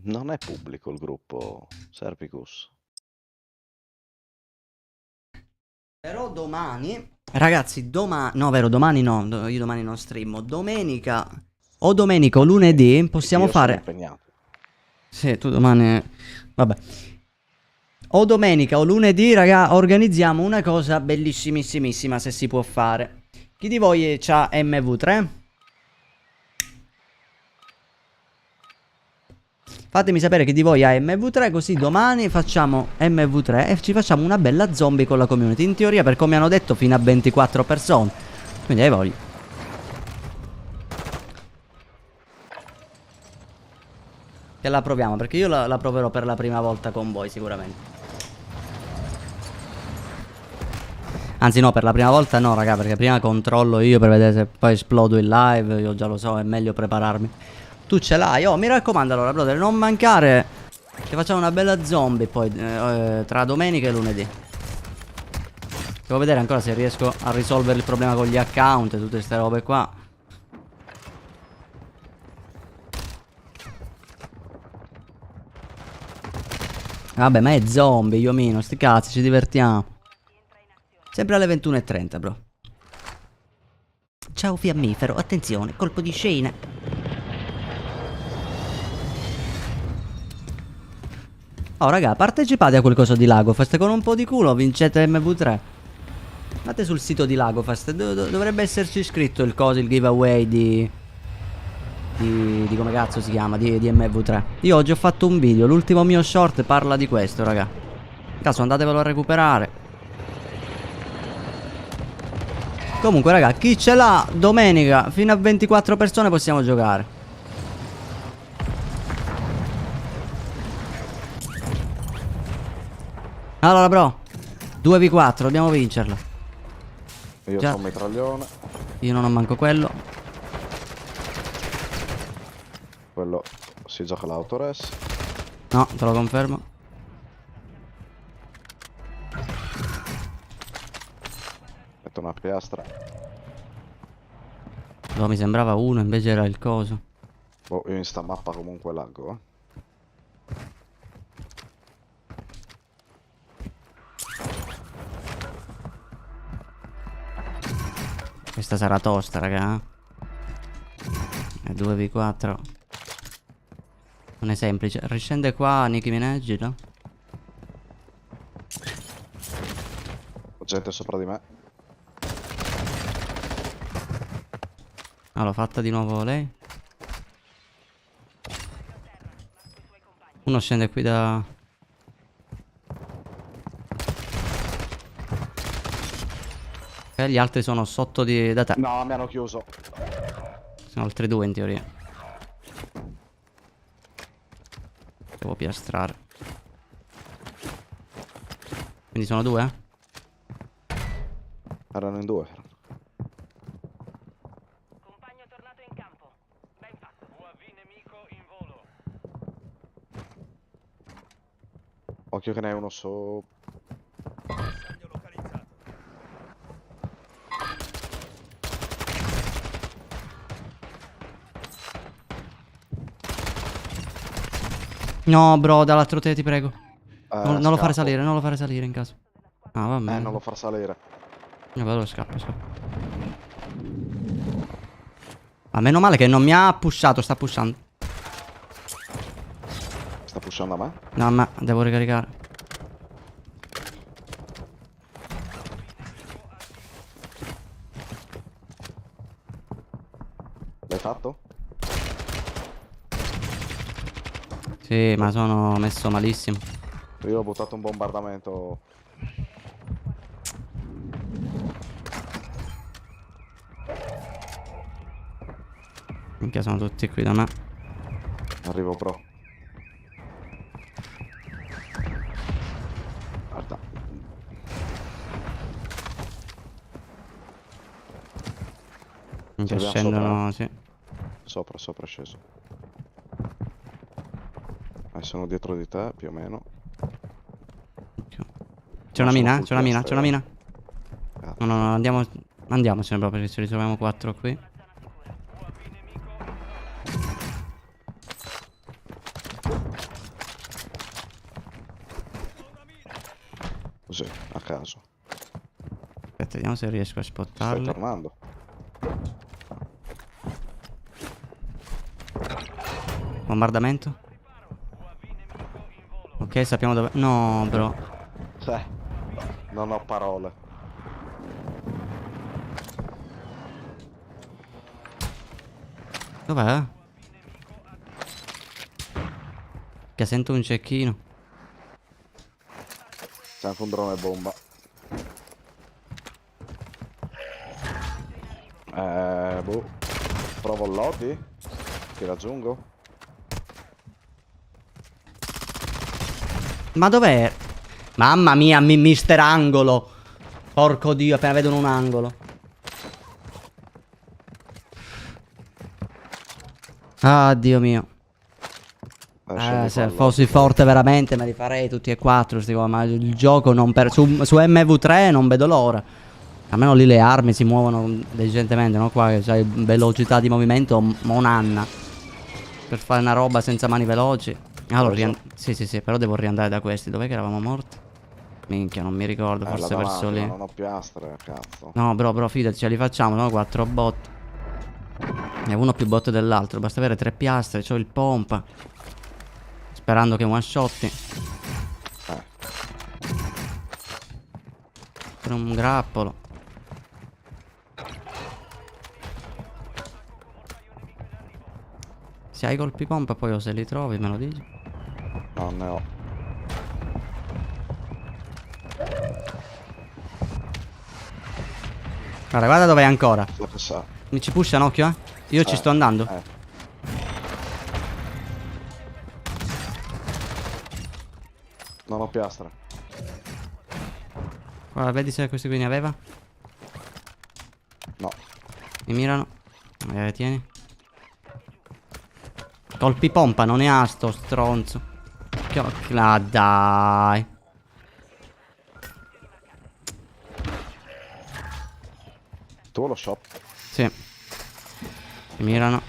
Non è pubblico il gruppo Serpicus. Però domani, ragazzi, domani, no, vero, domani no, io domani non streamo. Domenica o lunedì possiamo Io sono fare. impegnato. Sì, tu domani. Vabbè. O domenica o lunedì, raga, organizziamo una cosa bellissimissimissima se si può fare. Chi di voi c'ha MV3? Fatemi sapere chi di voi ha MV3, così domani facciamo MV3 e ci facciamo una bella zombie con la community. In teoria, per come hanno detto, fino a 24 persone. Quindi hai voglia. Che la proviamo, perché io la proverò per la prima volta con voi sicuramente. Anzi no, per la prima volta no, raga, perché prima controllo io per vedere se poi esplodo in live. Io già lo so, è meglio prepararmi. Tu ce l'hai, oh, mi raccomando allora, brother, non mancare. Che facciamo una bella zombie poi tra domenica e lunedì. Devo vedere ancora se riesco a risolvere il problema con gli account e tutte queste robe qua. Vabbè, ma è zombie, io meno, sti cazzi, ci divertiamo. Sempre alle 21:30, bro. Ciao fiammifero, attenzione, colpo di scena. Oh raga, partecipate a quel coso di Lagofest, con un po' di culo vincete MV3. Andate sul sito di Lagofest, dovrebbe esserci scritto il coso, il giveaway di come cazzo si chiama, di MV3. Io oggi ho fatto un video, l'ultimo mio short parla di questo, raga. Caso andatevelo a recuperare. Comunque raga, chi ce l'ha domenica fino a 24 persone possiamo giocare. Allora bro, 2v4, dobbiamo vincerlo. Io Già. sono un mitraglione. Io non ho manco quello. Quello si gioca l'autores. No, te lo confermo. Metto una piastra. No, mi sembrava uno, invece era il coso. Boh, io in sta mappa comunque laggo, Questa sarà tosta, raga. È 2v4. Non è semplice. Riscende qua Nicki Minaj, no? Ho gente sopra di me. Ah, l'ho fatta di nuovo lei. Uno scende qui da... Ok, gli altri sono sotto da te. No, mi hanno chiuso. Sono altri due in teoria. Devo piastrare. Quindi sono due, eh? Erano in due. Compagno tornato in campo. Ben fatto. UAV nemico in volo. Occhio che ne hai uno sopra. Bersaglio localizzato. No, bro, dall'altro te ti prego. Non lo fare scappo. salire, non lo fare salire in caso. Ah, va bene. Non lo far salire. Vabbè, lo scappo. Ma meno male che non mi ha pushato, sta pushando. Sta pushando a me? No, ma devo ricaricare. L'hai fatto? Sì, ma sono messo malissimo. Io ho buttato un bombardamento. Minchia, sono tutti qui da me. Arrivo, bro. Guarda. Minchia, Ci abbiamo scendono, sì. Sopra è sceso. Sono dietro di te, più o meno. C'è una sono mina, full c'è una mina, piastre, c'è una mina. Cazzo. No, no, no, andiamo. Andiamocene proprio, che ci ritroviamo 4 qui. Così, a caso. Aspetta, vediamo se riesco a Stai spottarli. tornando. Bombardamento. Ok, sappiamo dove. No, bro. Non ho parole. Dov'è? Che sento un cecchino. C'è anche un drone bomba. Boh. Provo il lobby. Ti raggiungo. Ma dov'è? Mamma mia, mister angolo. Porco dio, appena vedono un angolo. Ah, Dio mio. Scendi Se qua, fossi lobby. forte veramente me li farei tutti e 4 sti qua, ma il gioco non per... su MV3 non vedo l'ora. Almeno lì le armi si muovono decentemente, no? Qua che c'hai velocità di movimento monanna. Per fare una roba senza mani veloci. Allora, sì, però devo riandare da questi. Dov'è che eravamo morti? Minchia, non mi ricordo, Là forse davanti, verso ma lì. non ho piastre, cazzo. No, bro, fidati, ce li facciamo, no? 4 bot. E uno più bot dell'altro. Basta avere 3 piastre, c'ho il pompa. Sperando che one shotti. Per un grappolo. Se hai colpi pompa poi o se li trovi me lo dici. Non ne ho. Guarda dove è ancora. Lo che sa. Mi ci pushano, occhio, eh. Io ci sto andando. Non ho piastre. Guarda, vedi se questi qui ne aveva. No. Mi mirano. Tieni. Colpi pompa, non ne ha sto stronzo. Ah, dai. Tu lo shop. Sì. Mi mirano.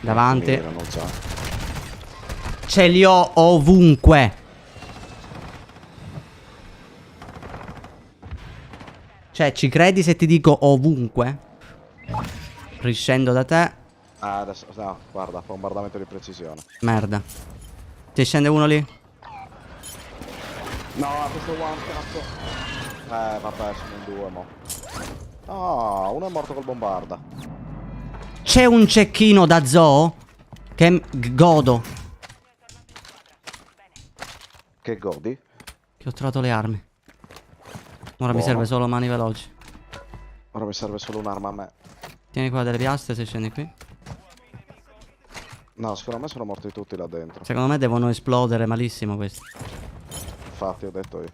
Davanti. Mi mirano già. Ce li ho ovunque. Cioè, ci credi se ti dico ovunque? Riscendo da te. Ah, adesso, no, guarda, bombardamento di precisione. Merda. Ti scende uno lì? No, questo one, cazzo. Vabbè, sono in due, mo. Ah, uno è morto col bombarda. C'è un cecchino da zoo? Che godo. Che godi? Che ho trovato le armi. Ora mi Buono. serve solo mani veloci. Ora mi serve solo un'arma a me. Tieni qua delle piastre se scendi qui. No, secondo me sono morti tutti là dentro. Secondo me devono esplodere malissimo questi. Infatti, ho detto io.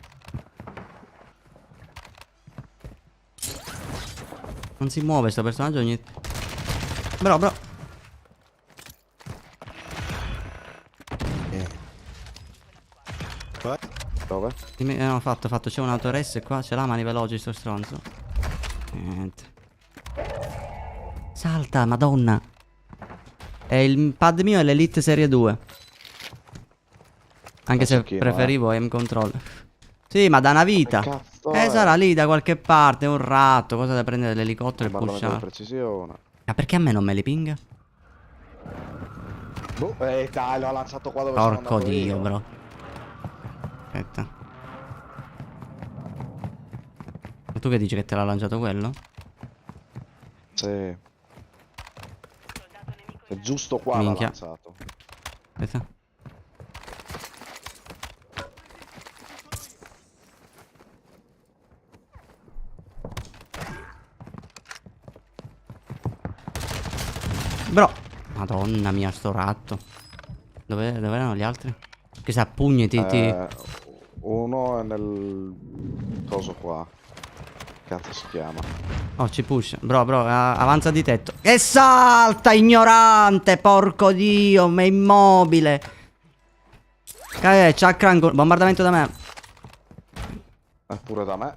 Non si muove sto personaggio ogni... Bro. Dove? No, fatto. C'è un auto-RS qua. Ce l'ha mani veloci sto stronzo. Niente. Salta, madonna. E il pad mio è l'Elite Serie 2. Anche se cecchino, preferivo aim control. Sì, ma da una vita. Che cazzo è? Sarà lì da qualche parte, un ratto. Cosa da prendere l'elicottero e Bombardamento di pushare. precisione. Ma perché a me non me li pinga? Boh, dai, l'ho lanciato qua dove Porco sono andato dio, io. bro. Aspetta. Ma tu che dici che te l'ha lanciato quello? Sì. È giusto qua l'ha Minchia. lanciato. Aspetta. Bro. Madonna mia, sto ratto. Dove erano gli altri? Che sa pugni Uno è nel coso qua. Cazzo si chiama? Oh, ci push. Bro, avanza di tetto. E salta, ignorante, porco dio, ma è immobile. C'ha cranco. Bombardamento da me. Pure da me.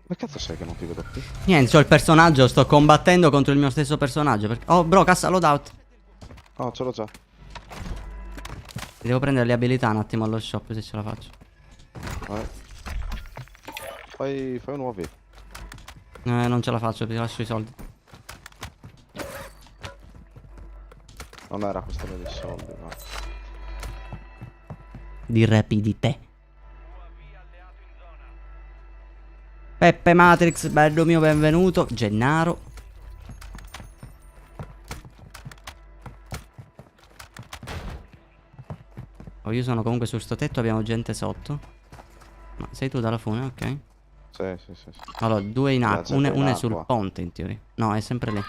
Ma cazzo sei che non ti vedo più? Niente, c'ho il personaggio, sto combattendo contro il mio stesso personaggio. Oh, bro, cassa loadout. Oh, ce l'ho già. Devo prendere le abilità un attimo allo shop se ce la faccio. Fai nuovi. Non ce la faccio, ti lascio i soldi. Non era questione di soldi, no. Di rapidità. Peppe Matrix, bello mio, benvenuto. Gennaro. Oh, io sono comunque su sto tetto, abbiamo gente sotto. Ma sei tu dalla fune, ok. Sì. Allora, due in acqua, gente una in è sul acqua. ponte in teoria. No, è sempre lì.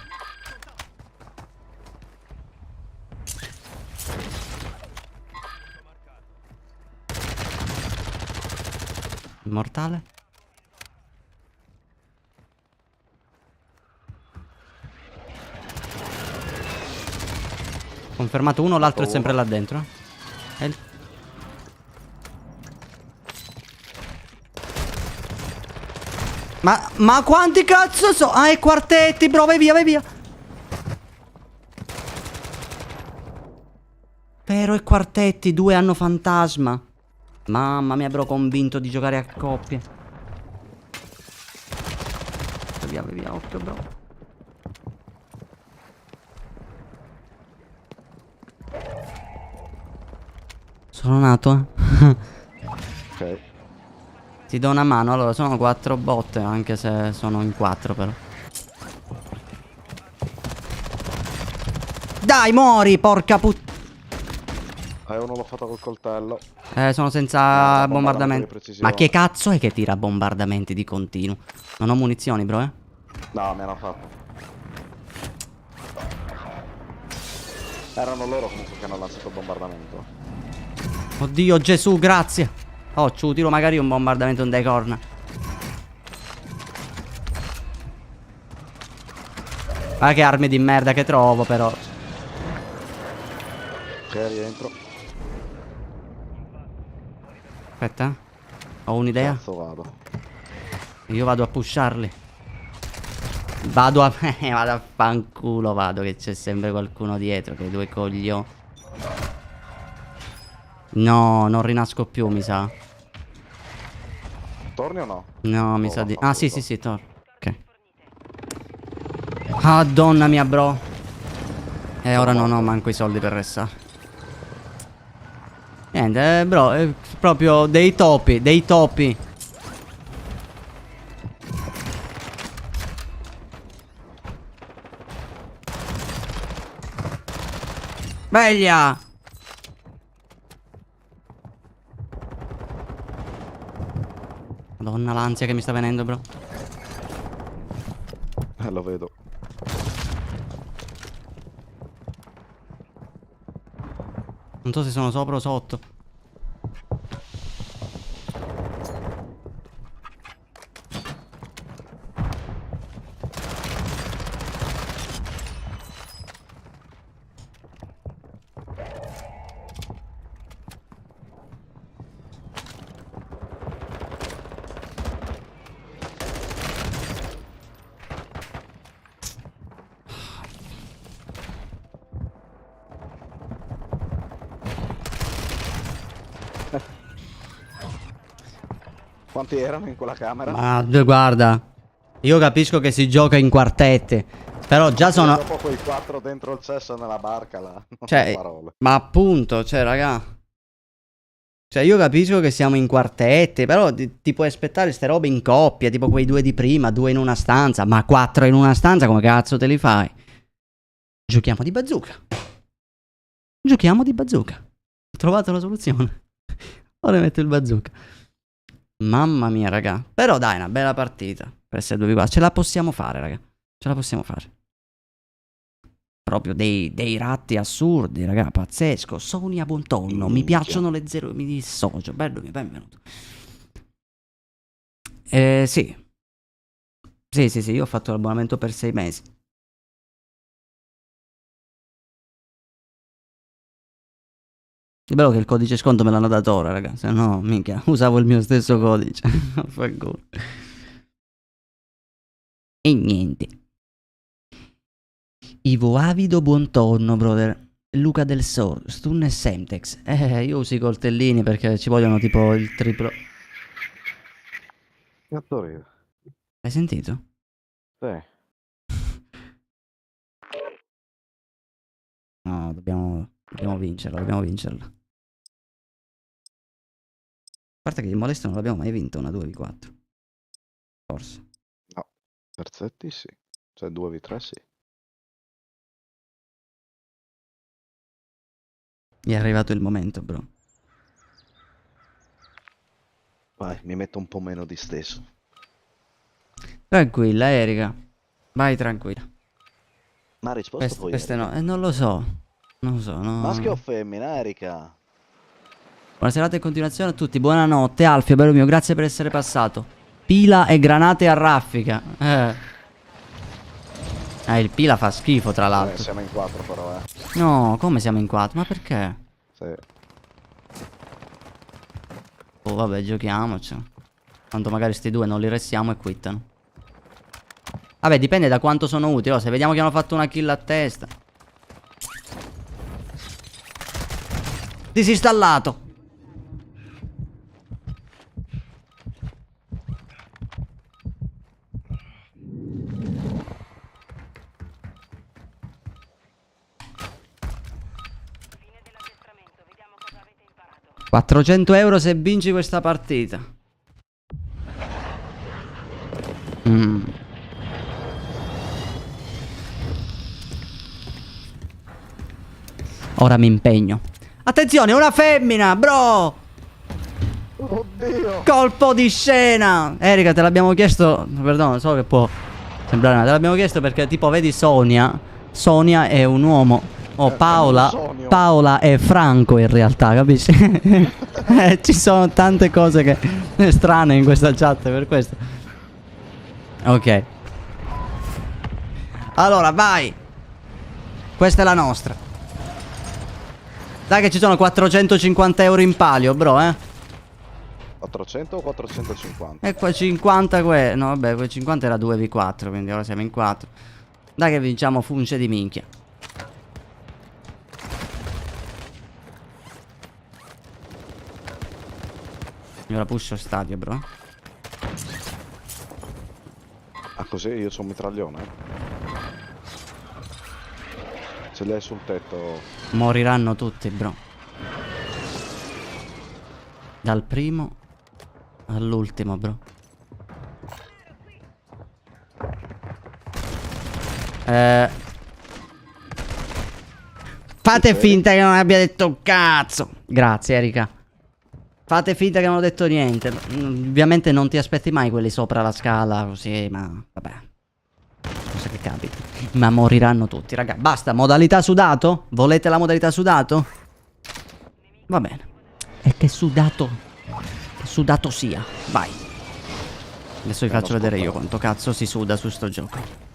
Immortale. Confermato uno, l'altro è sempre là dentro. Ma quanti cazzo so? Ah, è quartetti, bro, vai via, vai via. Però è quartetti, due hanno fantasma. Mamma mia, bro, convinto di giocare a coppie. Vai via, occhio, bro. Sono nato, Ok. Ti do una mano. Allora, sono 4 bot, anche se sono in 4 però. Dai, muori, porca puttana. Uno l'ho fatto col coltello. Sono senza bombardamento bombardamenti. di precisione. Ma che cazzo è che tira bombardamenti di continuo? Non ho munizioni, bro, No, mi hanno fatto. Erano loro comunque che hanno lanciato il bombardamento. Oddio, Gesù, grazie. Oh, ci tiro magari un bombardamento in dei corna. Ma che armi di merda che trovo, però. Ok, rientro. Aspetta. Ho un'idea. Cazzo vado. Io vado a pusharli. Vado a fanculo, vado, che c'è sempre qualcuno dietro, che due coglioni. No, non rinasco più, mi sa. Torni o no? No, mi Oh, sa di... vaffanculo. Ah, sì, torno. Ok. Ah, donna mia, bro. E ora non ho manco i soldi per restare. Niente, bro, è proprio dei topi, dei topi. Veglia! Madonna, l'ansia che mi sta venendo, bro. Lo vedo. Non so se sono sopra o sotto. Quanti erano in quella camera? Ma guarda, io capisco che si gioca in quartette, però già sono... Dopo quei 4 dentro il cesso nella barca là. Non Cioè, ho parole. ma appunto, cioè, raga. Cioè, io capisco che siamo in quartette, però ti puoi aspettare ste robe in coppia, tipo quei due di prima, 2 in una stanza, ma 4 in una stanza, come cazzo te li fai? Giochiamo di bazooka. Giochiamo di bazooka. Ho trovato la soluzione. Ora metto il bazooka. Mamma mia, raga. Però dai, una bella partita. Per essere 2v4. Ce la possiamo fare, raga. Ce la possiamo fare. Proprio dei ratti assurdi, raga. Pazzesco. Sonia buon tonno. Mi Minchia. piacciono le zero. Mi dissocio. Bello mio, benvenuto. Sì. Sì, io ho fatto l'abbonamento per 6 mesi. È bello che il codice sconto me l'hanno dato ora, raga. Se no, minchia, usavo il mio stesso codice. Fanculo. E niente. Ivo Avido buon tonno, brother. Luca del Sor, Stun e Semtex. Io uso i coltellini perché ci vogliono tipo il triplo. Cazzo ride. Hai sentito? Sì. No, dobbiamo vincerla, dobbiamo vincerla. A parte che il molesto non l'abbiamo mai vinto una 2v4. Forse. No. Terzetti sì. Cioè 2v3 sì. Mi è arrivato il momento, bro. Vai, mi metto un po' meno di stesso. Tranquilla, Erika. Vai tranquilla. Ma ha risposto poi Queste Erika? no, non lo so. Non lo so, no. Maschio o femmina, Erika? Buona serata in continuazione a tutti, buonanotte. Alfio, bello mio, grazie per essere passato. Pila e granate a raffica. Il pila fa schifo, tra l'altro. Siamo in 4 però, No, come siamo in 4? Ma perché? Sì. Oh, vabbè, giochiamoci. Tanto magari sti due non li restiamo e quittano. Vabbè, dipende da quanto sono utili. Oh, se vediamo che hanno fatto una kill a testa. Disinstallato. Fine dell'addestramento, vediamo cosa avete imparato. 400 euro se vinci questa partita. Ora mi impegno. Attenzione, una femmina, bro! Oddio! Colpo di scena! Erika, te l'abbiamo chiesto. Perdono, so che può sembrare, ma te l'abbiamo chiesto perché, tipo, vedi Sonia. Sonia è un uomo. Oh, Paola. Sonio. Paola è Franco in realtà, capisci? Ci sono tante cose che strane in questa chat per questo. Ok. Allora, vai. Questa è la nostra. Dai che ci sono 450 euro in palio, bro, 400 o 450? E qua 50 no vabbè, quel 50 era 2v4, quindi ora siamo in 4. Dai che vinciamo funce di minchia. Io la pusho stadio, bro. Ah, così io c'ho un mitraglione. Ce l'hai sul tetto. Moriranno tutti, bro. Dal primo all'ultimo, bro. Fate finta che non abbia detto un cazzo. Grazie, Erika. Fate finta che non ho detto niente. Ovviamente non ti aspetti mai quelli sopra la scala così, ma vabbè. Cosa che capita. Ma moriranno tutti, raga. Basta, modalità sudato? Volete la modalità sudato? Va bene. E che sudato. Che sudato sia. Vai. Adesso vi faccio vedere io quanto cazzo si suda su sto gioco.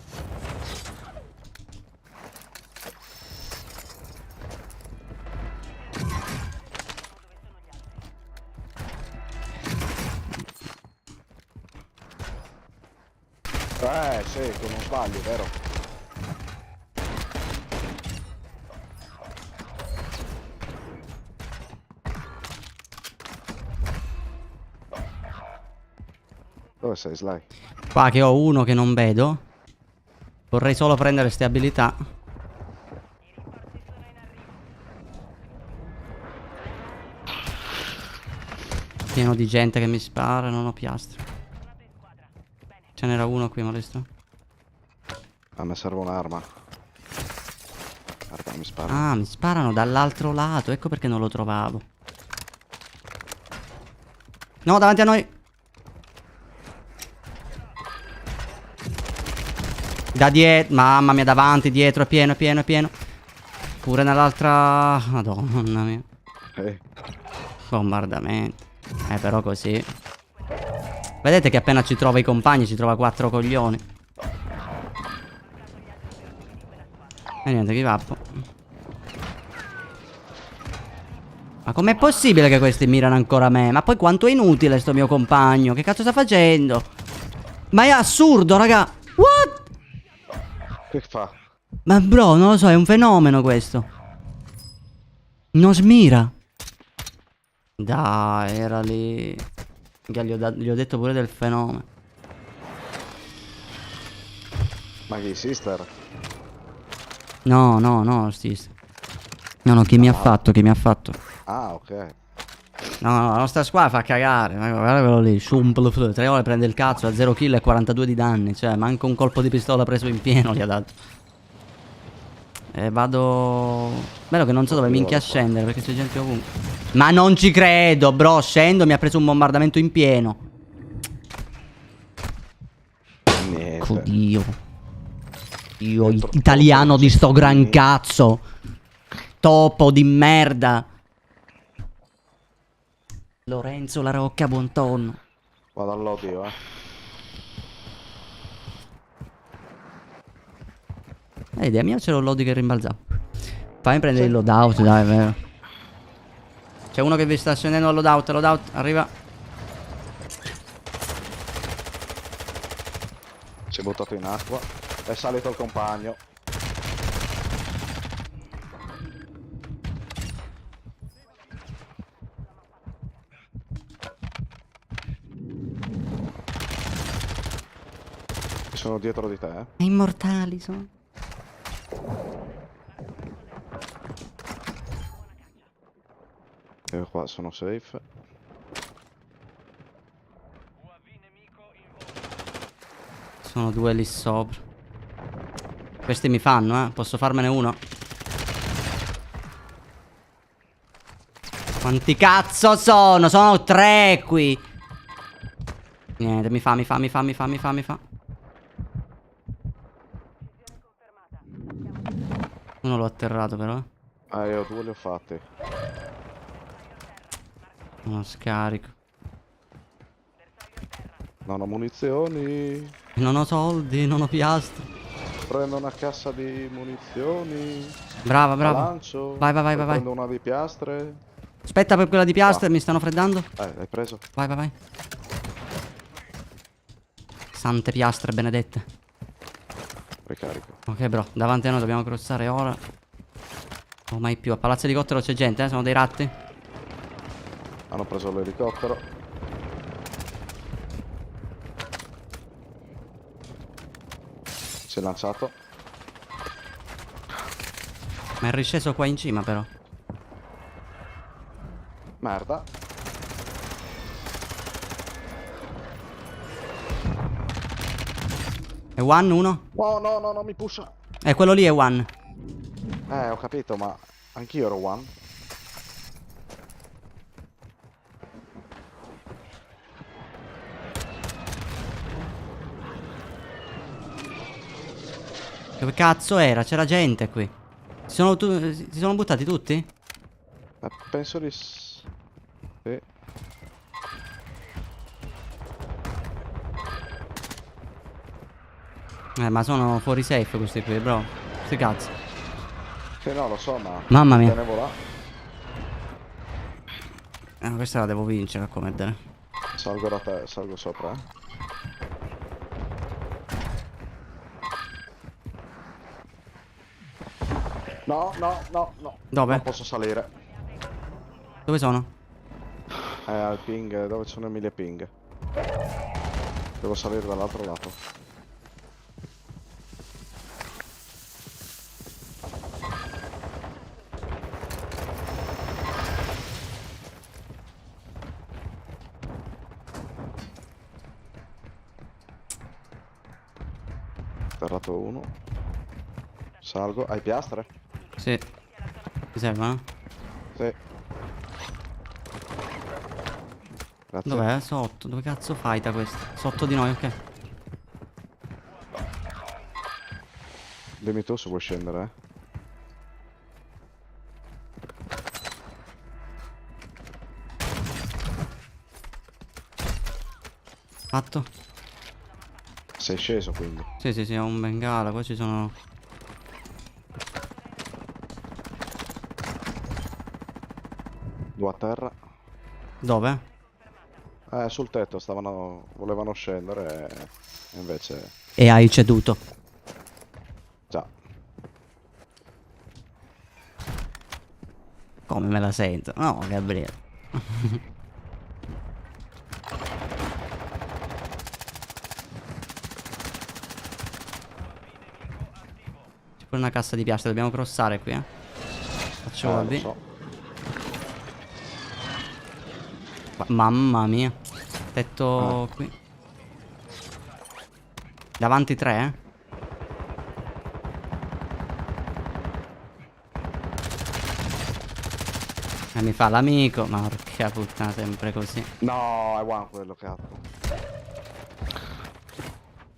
Sì, che non sbaglio, vero? Dove sei, Sly? Qua che ho uno che non vedo. Vorrei solo prendere ste abilità. Pieno di gente che mi spara, non ho piastre. Ce n'era uno qui, molesto. A me serve un'arma. Guarda, mi spara. Ah, mi sparano dall'altro lato. Ecco perché non lo trovavo. No, davanti a noi. Da dietro. Mamma mia, davanti, dietro. È pieno, è pieno, è pieno. Pure nell'altra. Madonna mia. Bombardamento. Però così. Vedete che appena ci trova i compagni ci trova 4 coglioni. E niente, give up. Ma com'è possibile che questi mirano ancora me? Ma poi quanto è inutile sto mio compagno. Che cazzo sta facendo? Ma è assurdo, raga. What? Che fa? Ma bro, non lo so, è un fenomeno questo. Non smira. Dai, era lì. Gli ho detto pure del fenomeno. Ma che sister? No, no, no, Stis. No, no, chi mi ha fatto, chi mi ha fatto. Ah, ok. No, no, la nostra squadra fa cagare. Guarda quello lì, 3 ore prende il cazzo, a 0 kill e 42 di danni. Cioè, manco un colpo di pistola preso in pieno gli ha dato. E vado... Bello che non so dove minchia scendere, perché c'è gente ovunque. Ma non ci credo, bro, scendo, mi ha preso un bombardamento in pieno. Niente. Dio. Io, italiano di sto gran cazzo. Topo di merda. Lorenzo La Rocca, buon tonno. Vado all'odio, Idea mia, c'era un lodi che rimbalzava. Fammi prendere il loadout, dai, è vero. C'è uno che vi sta scendendo al loadout, arriva. Si è buttato in acqua. È salito il compagno. Sono dietro di te, Immortali sono. Io qua sono safe. Sono 2 lì sopra. Questi mi fanno, posso farmene uno. Quanti cazzo sono? Sono 3 qui. Niente, mi fa. Uno l'ho atterrato però. Io 2 li ho fatti. Uno scarico. Non ho munizioni. Non ho soldi, non ho piastre. Prendo una cassa di munizioni. Brava, La brava. lancio. Vai. Prendo una di piastre. Aspetta per quella di piastre, mi stanno freddando. L'hai preso? Vai. Sante piastre benedette. Ricarico. Ok, bro, davanti a noi dobbiamo crossare ora. Oh, mai più. A Palazzo Elicottero c'è gente, sono dei ratti. Hanno preso l'elicottero. Si è lanciato. Ma è risceso qua in cima però. Merda. È one uno? No, mi pusha. Quello lì è one. Ho capito, ma anch'io ero one. Dove cazzo era? C'era gente qui. Si sono buttati tutti? Penso di sì. Ma sono fuori safe questi qui, bro. Sti cazzo. Sì, no, lo so, ma... Mamma mia. Tenevo là. Questa la devo vincere a commettere. Salgo da te, salgo sopra, No. Dove? Non posso salire. Dove sono? Al ping, dove sono i 1000 ping. Devo salire dall'altro lato. Atterrato uno. Salgo. Hai piastre? Sì. Ti servono? Sì. Grazie. Dov'è? Sotto. Dove cazzo fai da questo? Sotto di noi, ok. Dimmi tu se vuoi scendere, eh. Fatto? Sei sceso quindi. Sì, sì, sì, ho un bengala. Qua ci sono... Due a terra. Dove? Sul tetto volevano scendere e invece... E hai ceduto. Già. Come me la sento? No, Gabriele. C'è pure una cassa di piastre, dobbiamo crossare qui, Faccio Lo vabbè. so. Mamma mia. Tetto qui. Davanti 3, E mi fa l'amico. Ma porca puttana, sempre così. No, è one quello, cazzo.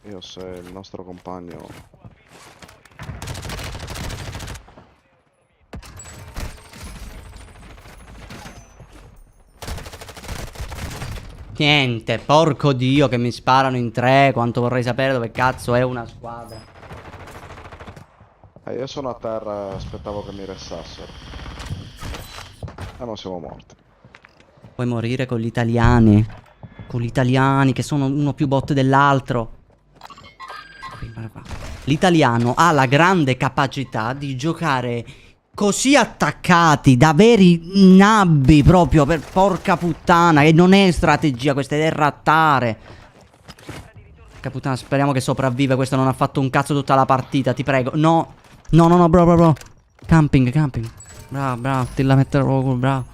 Io se il nostro compagno... Niente, porco dio che mi sparano in 3. Quanto vorrei sapere dove cazzo è una squadra. Io sono a terra, aspettavo che mi ressassero. E non siamo morti. Puoi morire con gli italiani. Con gli italiani che sono uno più bot dell'altro. Guarda qua. L'italiano ha la grande capacità di giocare così attaccati, da veri nabbi proprio, per porca puttana. E non è strategia, questa è rattare. Porca puttana, speriamo che sopravvive. Questo non ha fatto un cazzo tutta la partita, ti prego. No, no, no, no, bro. Camping, camping. Bravo, bravo, ti la metterò proprio, bravo.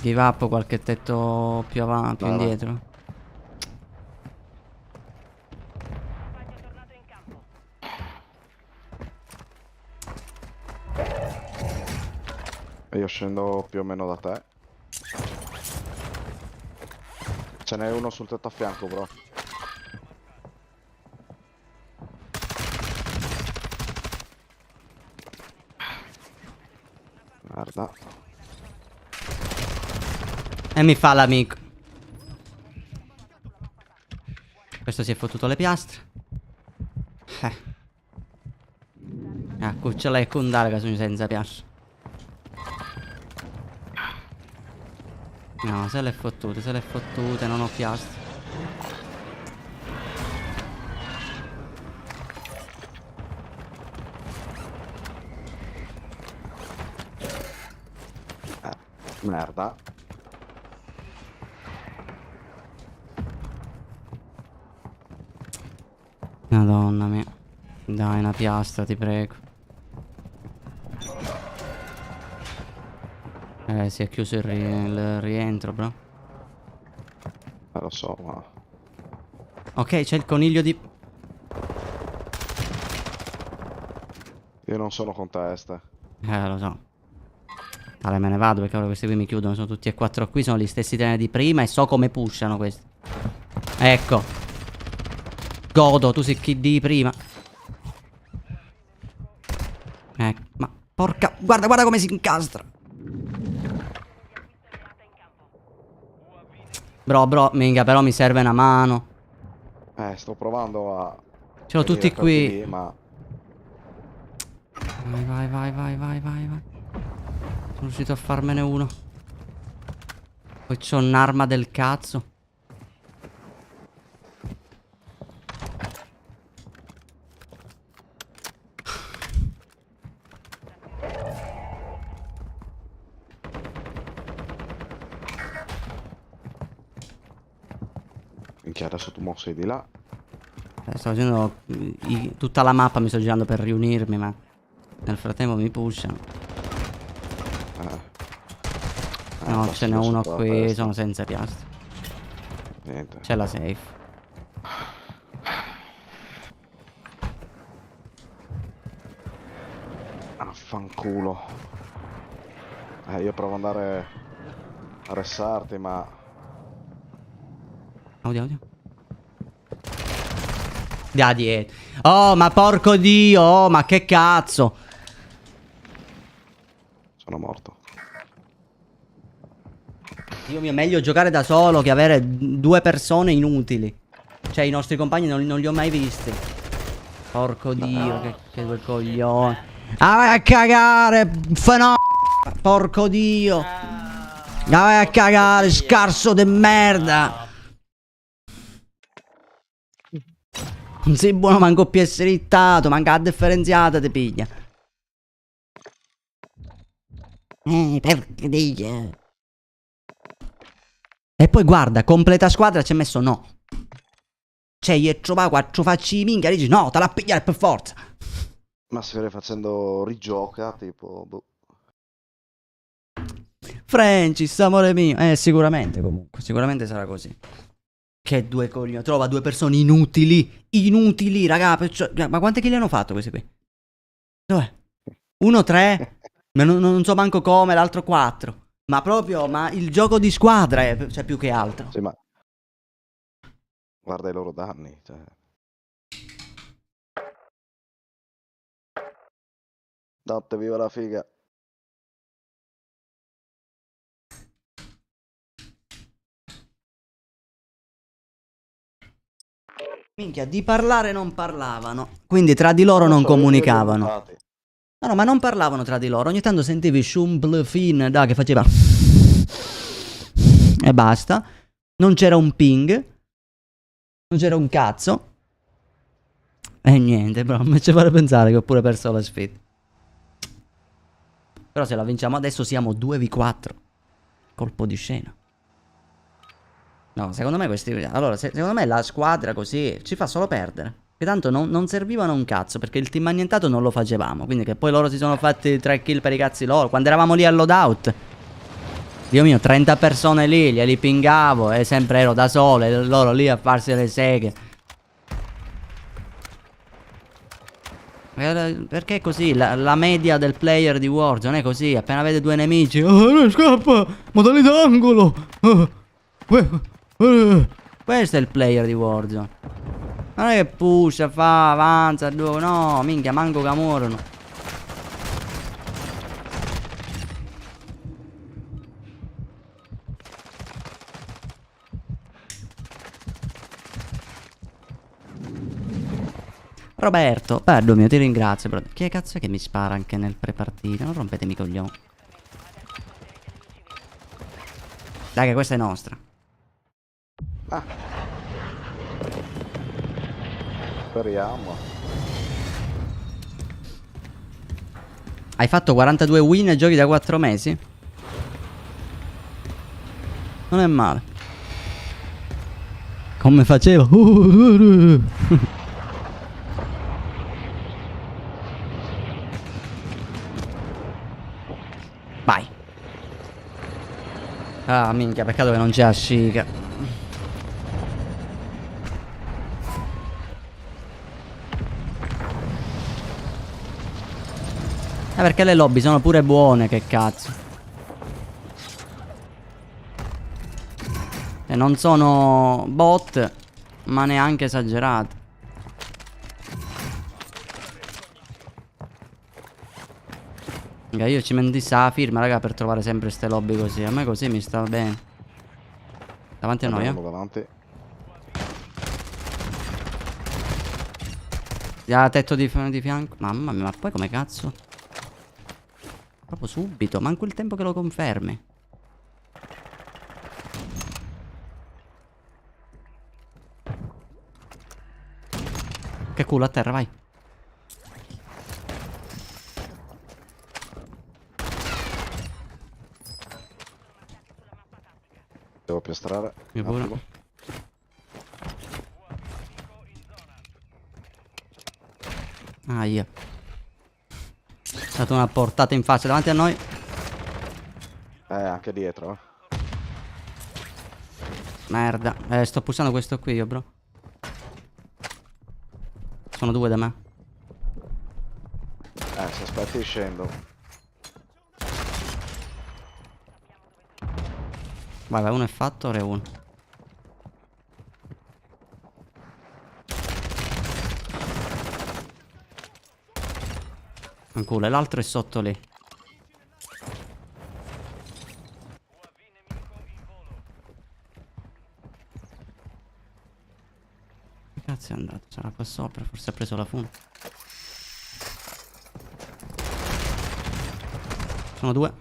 Give up qualche tetto più avanti, più No, no. indietro. Compagno tornato in campo. E io scendo più o meno da te. Ce n'è uno sul tetto a fianco, bro. Guarda. E mi fa l'amico. Questo si è fottuto le piastre. Cucciola e condare che sono senza piastre. No, se le fottute, non ho piastre. Merda. Madonna mia. Dai, una piastra, ti prego. Si è chiuso il rientro, bro. Lo so, ma... Ok, c'è il coniglio di... Io non sono con te, Este. Lo so. Tale, me ne vado perché ora questi qui mi chiudono. Sono tutti e 4 qui, sono gli stessi treni di prima e so come pushano questi. Ecco. Godo, tu sei chi di prima. Ma porca... Guarda come si incastra. Bro, minchia, però mi serve una mano. Sto provando a... Ce l'ho tutti venire per qui. lì, ma... Vai. Sono riuscito a farmene uno. Poi c'ho un'arma del cazzo. Minchia, adesso tu mo sei di là. Sto facendo tutta la mappa, mi sto girando per riunirmi, ma nel frattempo mi pushano. No, ce n'è uno qui, sono senza piastre. Niente. C'è la safe. Affanculo. Io provo ad andare a ressarti, ma... Audio. Da dietro. Oh, ma porco dio, oh, ma che cazzo. Sono morto. Dio mio, meglio giocare da solo che avere due persone inutili. Cioè, i nostri compagni non li ho mai visti. Porco dio, che due coglioni. Ah, vai a cagare, fenomeno. Porco dio. Ah, vai a cagare, scarso de merda. Non sei buono manco PS rittato, manca la differenziata te piglia. Perché dice? E poi guarda, completa squadra ci ha messo no. Cioè, gli trova quattro facci di minchia, dici no, te la pigliare per forza. Ma se facendo rigioca, tipo... Boh. Francis, amore mio. Sicuramente comunque, sicuramente sarà così. Che due coglioni, trova due persone inutili. Inutili, raga. Ma quante kill hanno fatto questi qui? Dov'è? Uno 3. Ma non so manco come, l'altro 4. Ma proprio, ma il gioco di squadra è, cioè, più che altro. Sì, ma... Guarda i loro danni, cioè... Notte, viva la figa. Minchia, di parlare non parlavano. Quindi tra di loro non comunicavano. No, ma non parlavano tra di loro. Ogni tanto sentivi Shumblefin da che faceva e basta. Non c'era un ping. Non c'era un cazzo. E niente, però mi ci pare pensare che ho pure perso la sfida. Però se la vinciamo adesso siamo 2v4. Colpo di scena. No, secondo me questi... Allora, secondo me la squadra così ci fa solo perdere. Che tanto non servivano un cazzo, perché il team annientato non lo facevamo. Quindi che poi loro si sono fatti 3 kill per i cazzi loro. Quando eravamo lì al loadout, Dio mio, 30 persone lì, glieli pingavo e sempre ero da solo e loro lì a farsi le seghe. Perché è così? La media del player di Warzone è così. Appena vede due nemici, oh, scappa, modalità angolo. Questo è il player di Warzone. Non è che pusha, fa, avanza, no, minchia, manco che morono. Roberto, bello mio, ti ringrazio, bro. Che cazzo è che mi spara anche nel pre-partita? Non rompetemi i coglioni. Dai che questa è nostra. Speriamo. Hai fatto 42 win e giochi da 4 mesi? Non è male. Come facevo? Vai. Ah minchia, peccato che non c'è Ashika. Perché le lobby sono pure buone, che cazzo. E non sono bot, ma neanche esagerate. Io ci mentissa la firma, raga, per trovare sempre ste lobby così. A me così mi sta bene. Davanti a noi, Davanti. Ya, tetto di fianco. Mamma mia, ma poi come cazzo? Proprio subito, manco il tempo che lo confermi. Che culo a terra, vai. Devo piastrare. Io pure. Ah, io. È stata una portata in faccia davanti a noi. Anche dietro. Merda. Sto pushando questo qui io, bro. Sono due da me. Se aspetti scendo. Vai, vai, uno è fatto, ora è uno. Un culo, e l'altro è sotto lì. Che cazzo è andato? Sarà qua sopra, forse ha preso la fune. Sono due.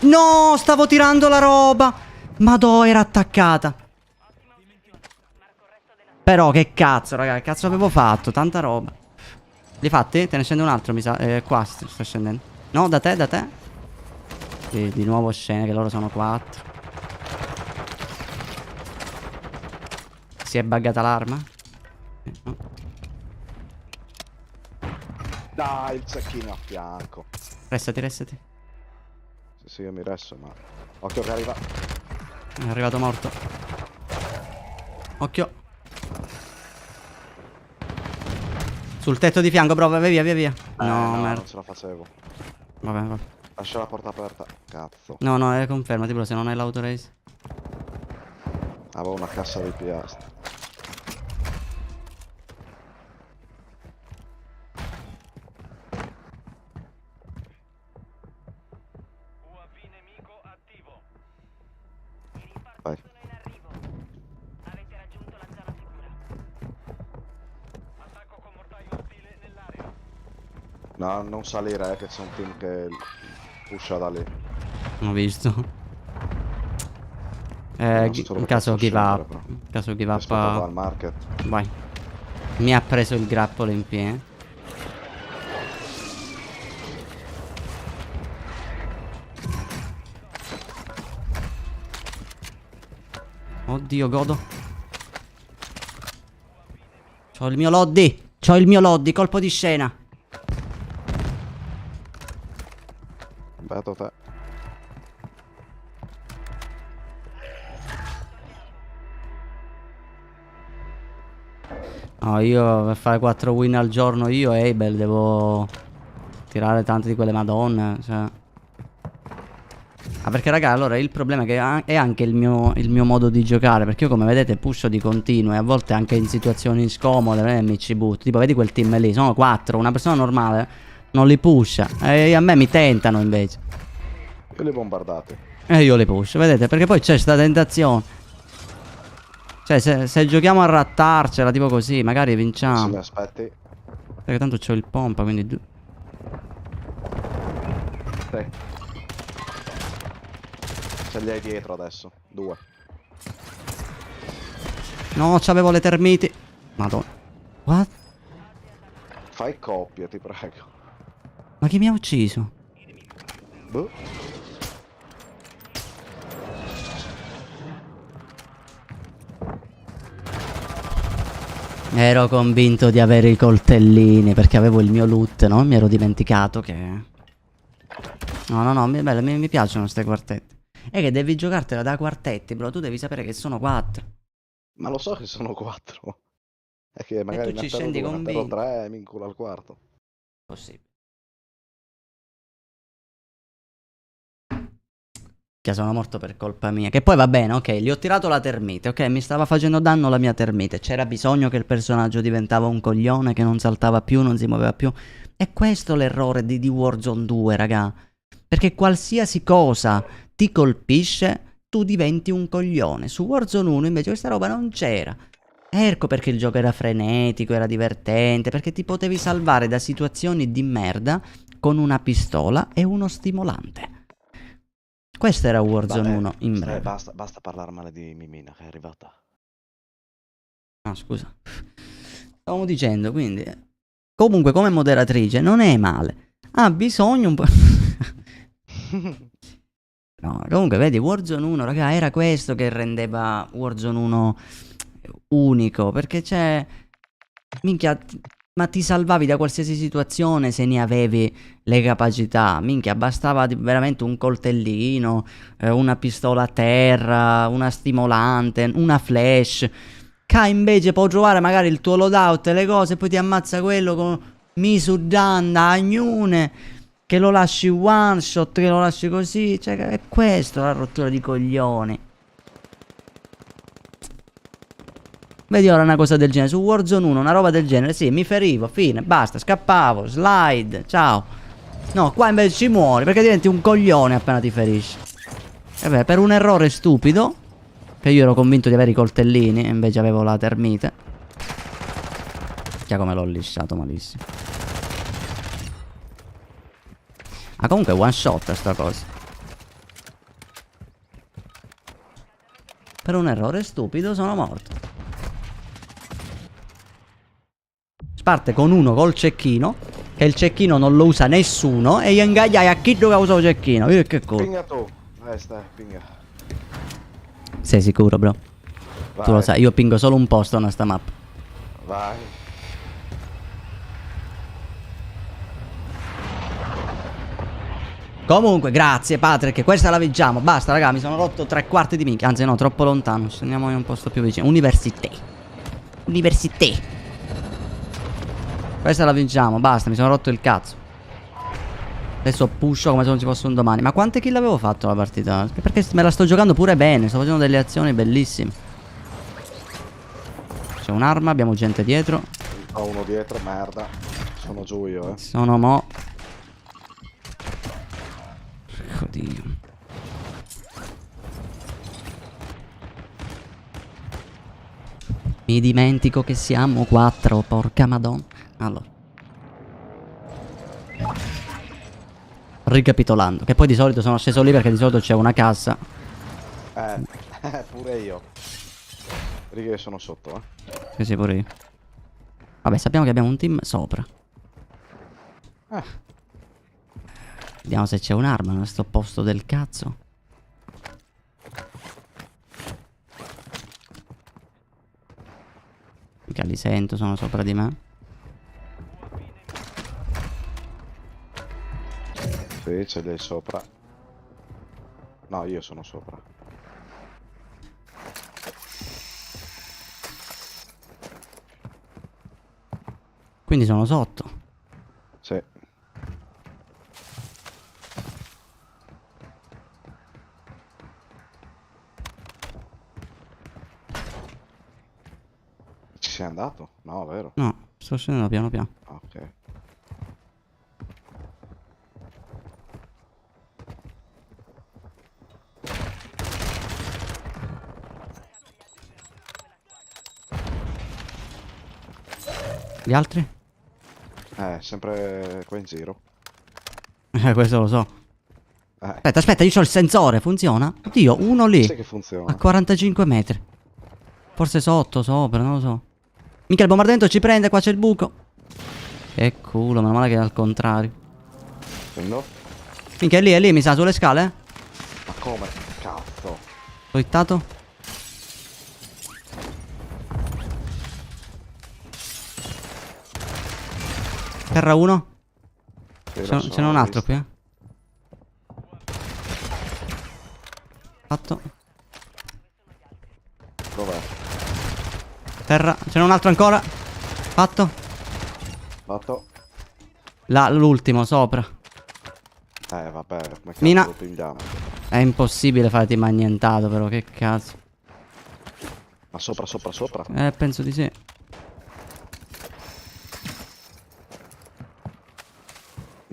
No, stavo tirando la roba. Madò, era attaccata. Però che cazzo, raga, che cazzo avevo fatto? Tanta roba. Li fatti? Te ne scende un altro, mi sa. Qua sta scendendo. No, da te, da te. Sì, di nuovo scene, che loro sono 4. Si è buggata l'arma? No. Dai, il cecchino a fianco. Restati, restati. Sì, io mi resto, ma... Occhio che arriva. È arrivato morto. Occhio. Sul tetto di fianco, bro, vai via, via, via. No, merda. Non ce la facevo. Vabbè, vabbè. Lascia la porta aperta. Cazzo. No, no, confermati, bro, se non hai l'autorace. Avevo una cassa di piastre. UAV nemico attivo. Vai. Sono in arrivo. Avete raggiunto la zona sicura. Attacco con mortaio ostile nell'area. No, non salire, che c'è un team che pusha da lì. Ho visto. Solo In che caso posso give scendere, up. però. In caso give up. Aspetta al market. Vai. Mi ha preso il grappolo in piedi. Oddio, godo. C'ho il mio loddy. C'ho il mio loddy, colpo di scena. Beato te. No, io per fare 4 win al giorno io e Abel devo tirare tante di quelle madonne, cioè. Ah, perché raga, allora il problema è che è anche il mio modo di giocare, perché io come vedete pusho di continuo e a volte anche in situazioni scomode mi ci butto. Tipo vedi quel team lì, sono 4, una persona normale non li pusha e a me mi tentano invece. Io li ho bombardati. E io li pusho, vedete, perché poi c'è sta tentazione. Cioè se giochiamo a rattarcela tipo così, magari Se vinciamo. mi aspetti. Perché tanto c'ho il pompa, quindi... Sì. Ce li hai dietro adesso. 2. No, c'avevo le termiti. Madonna. What? Fai coppia, ti prego. Ma chi mi ha ucciso? Boh. Ero convinto di avere i coltellini perché avevo il mio loot, no? Mi ero dimenticato che... No, no, no, mi piacciono ste quartette. È che devi giocartela da quartetti, bro. Tu devi sapere che sono 4. Ma lo so che sono 4. È che magari tu ci ne atterro scendi 2, ne atterro convinto. 3 e mi inculo al quarto. Possibile. Che sono morto per colpa mia. Che poi va bene, ok, gli ho tirato la termite, ok, mi stava facendo danno la mia termite. C'era bisogno che il personaggio diventava un coglione, che non saltava più, non si muoveva più. E questo è l'errore di Warzone 2, raga. Perché qualsiasi cosa ti colpisce, tu diventi un coglione. Su Warzone 1 invece questa roba non c'era. Ecco perché il gioco era frenetico, era divertente, perché ti potevi salvare da situazioni di merda con una pistola e uno stimolante. Questo era Warzone 1 in breve. Basta parlare male di Mimina che è arrivata. Ah, scusa. Stavamo dicendo, quindi... Comunque, come moderatrice, non è male. Ha bisogno un po'... No, comunque, vedi, Warzone 1, raga, era questo che rendeva Warzone 1 unico. Perché c'è... Minchia... Ma ti salvavi da qualsiasi situazione se ne avevi le capacità. Minchia, bastava veramente un coltellino, una pistola a terra, una stimolante, una flash. K invece può trovare magari il tuo loadout e le cose, poi ti ammazza quello con Misudanna, Agnune, che lo lasci one shot, che lo lasci così. Cioè, è questo la rottura di coglioni. Vedi ora una cosa del genere, su Warzone 1 una roba del genere, sì, mi ferivo, fine, basta, scappavo, slide, ciao. No, qua invece ci muori perché diventi un coglione appena ti ferisci. E beh, per un errore stupido, che io ero convinto di avere i coltellini e invece avevo la termite. Chia come l'ho lisciato malissimo. Ah, comunque one shot sta cosa. Per un errore stupido sono morto. Parte con uno col cecchino, che il cecchino non lo usa nessuno, e io ingagliai a chi che usa il cecchino. Io che culo. Pinga tu. Stai, pinga. Sei sicuro, bro? Vai. Tu lo sai, io pingo solo un posto a sta mappa. Vai. Comunque, grazie Patrick, questa la vinciamo. Basta, raga, mi sono rotto 3/4 di minchia. Anzi, no, troppo lontano. Scendiamo in un posto più vicino. Università. Università. Questa la vinciamo, basta, mi sono rotto il cazzo. Adesso pusho come se non ci fosse un domani. Ma quante kill avevo fatto la partita? Perché me la sto giocando pure bene, sto facendo delle azioni bellissime. C'è un'arma, abbiamo gente dietro. Ho uno dietro, merda. Sono giù io, Sono mo. Oddio. Mi dimentico che siamo 4, porca madonna. Allora, ricapitolando, che poi di solito sono sceso lì perché di solito c'è una cassa. Pure io. Riga, sono sotto, Che sì, pure io. Vabbè, sappiamo che abbiamo un team sopra. Vediamo se c'è un'arma in sto posto del cazzo. Mica li sento, sono sopra di me. Sì, c'è lei sopra. No, io sono sopra. Quindi sono sotto. Sì. Ci sei andato? No, vero? No, sto scendendo piano piano. Ok. Gli altri? Sempre qua in giro. Questo lo so. Eh, Aspetta, io ho il sensore, funziona? Oddio, uno lì. sai che funziona. A 45 metri. Forse sotto, sopra, non lo so. Mica il bombardamento ci prende, qua c'è il buco. Che culo, meno male che è al contrario. Prendo? Minchia, è lì, mi sa, sulle scale? Ma come? Cazzo. L'ho hittato? Terra uno. Sì, lo so, Ce n'è un l'ho altro visto. qui, Fatto. Dov'è? Terra. Ce n'è un altro ancora. Fatto. Fatto. Là, l'ultimo, sopra. Vabbè, come cazzo Mina. lo prendiamo? È impossibile farti magnettato, però, che cazzo. Ma sopra? Penso di sì.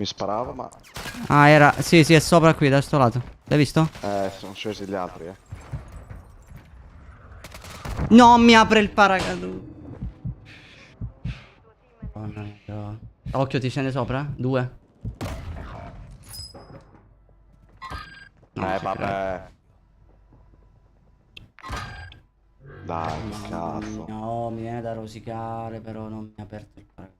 Mi sparava, ma... Ah, era... Sì, è sopra qui, da sto lato. L'hai visto? sono scesi gli altri, No, mi apre il paracadute. Oh no. Occhio, ti scende sopra? 2. No, ci credo. vabbè. Dai, che cazzo. No, mi viene da rosicare, però non mi ha aperto il paracadute.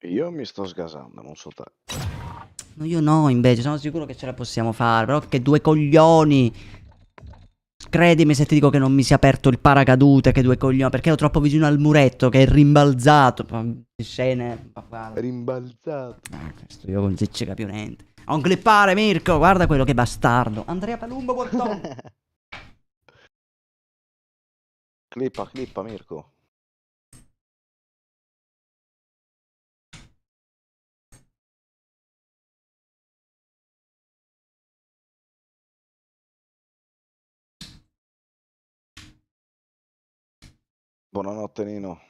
Io mi sto sgasando, non so te. No, io no, invece, sono sicuro che ce la possiamo fare. Però che due coglioni. Credimi se ti dico che non mi si è aperto il paracadute, che due coglioni, perché ero troppo vicino al muretto, che è rimbalzato. Scene... guarda. Rimbalzato. Questo io non si ci capivo niente. Non clippare, Mirko, guarda quello che bastardo. Andrea Palumbo, portone. Clippa, Mirko. Buonanotte, Nino.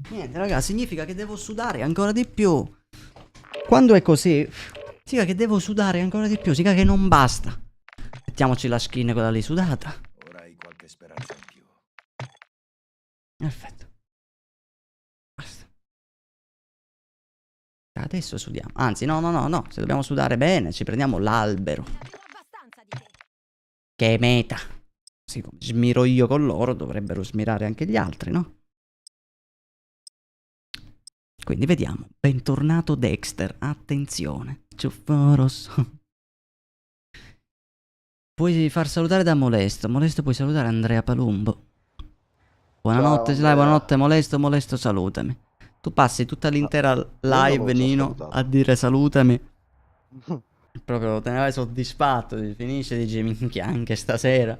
Niente, raga, significa che devo sudare ancora di più. Quando è così, significa che devo sudare ancora di più, significa che non basta. Mettiamoci la skin quella lì sudata. Ora hai qualche speranza in più. Perfetto. Basta. Adesso sudiamo. Anzi, no. Se dobbiamo sudare bene, ci prendiamo l'albero. Che è meta. Sì, come smiro io con loro, dovrebbero smirare anche gli altri, no? Quindi vediamo. Bentornato Dexter. Attenzione. Ciuffo rosso. Puoi far salutare da Molesto. Molesto puoi salutare Andrea Palumbo. Buonanotte, Ciao, Sly, Andrea. buonanotte Molesto, salutami. Tu passi tutta l'intera live, l'ho già Nino, salutato. a dire salutami. Proprio te ne vai soddisfatto, ti finisce e dici minchia anche stasera.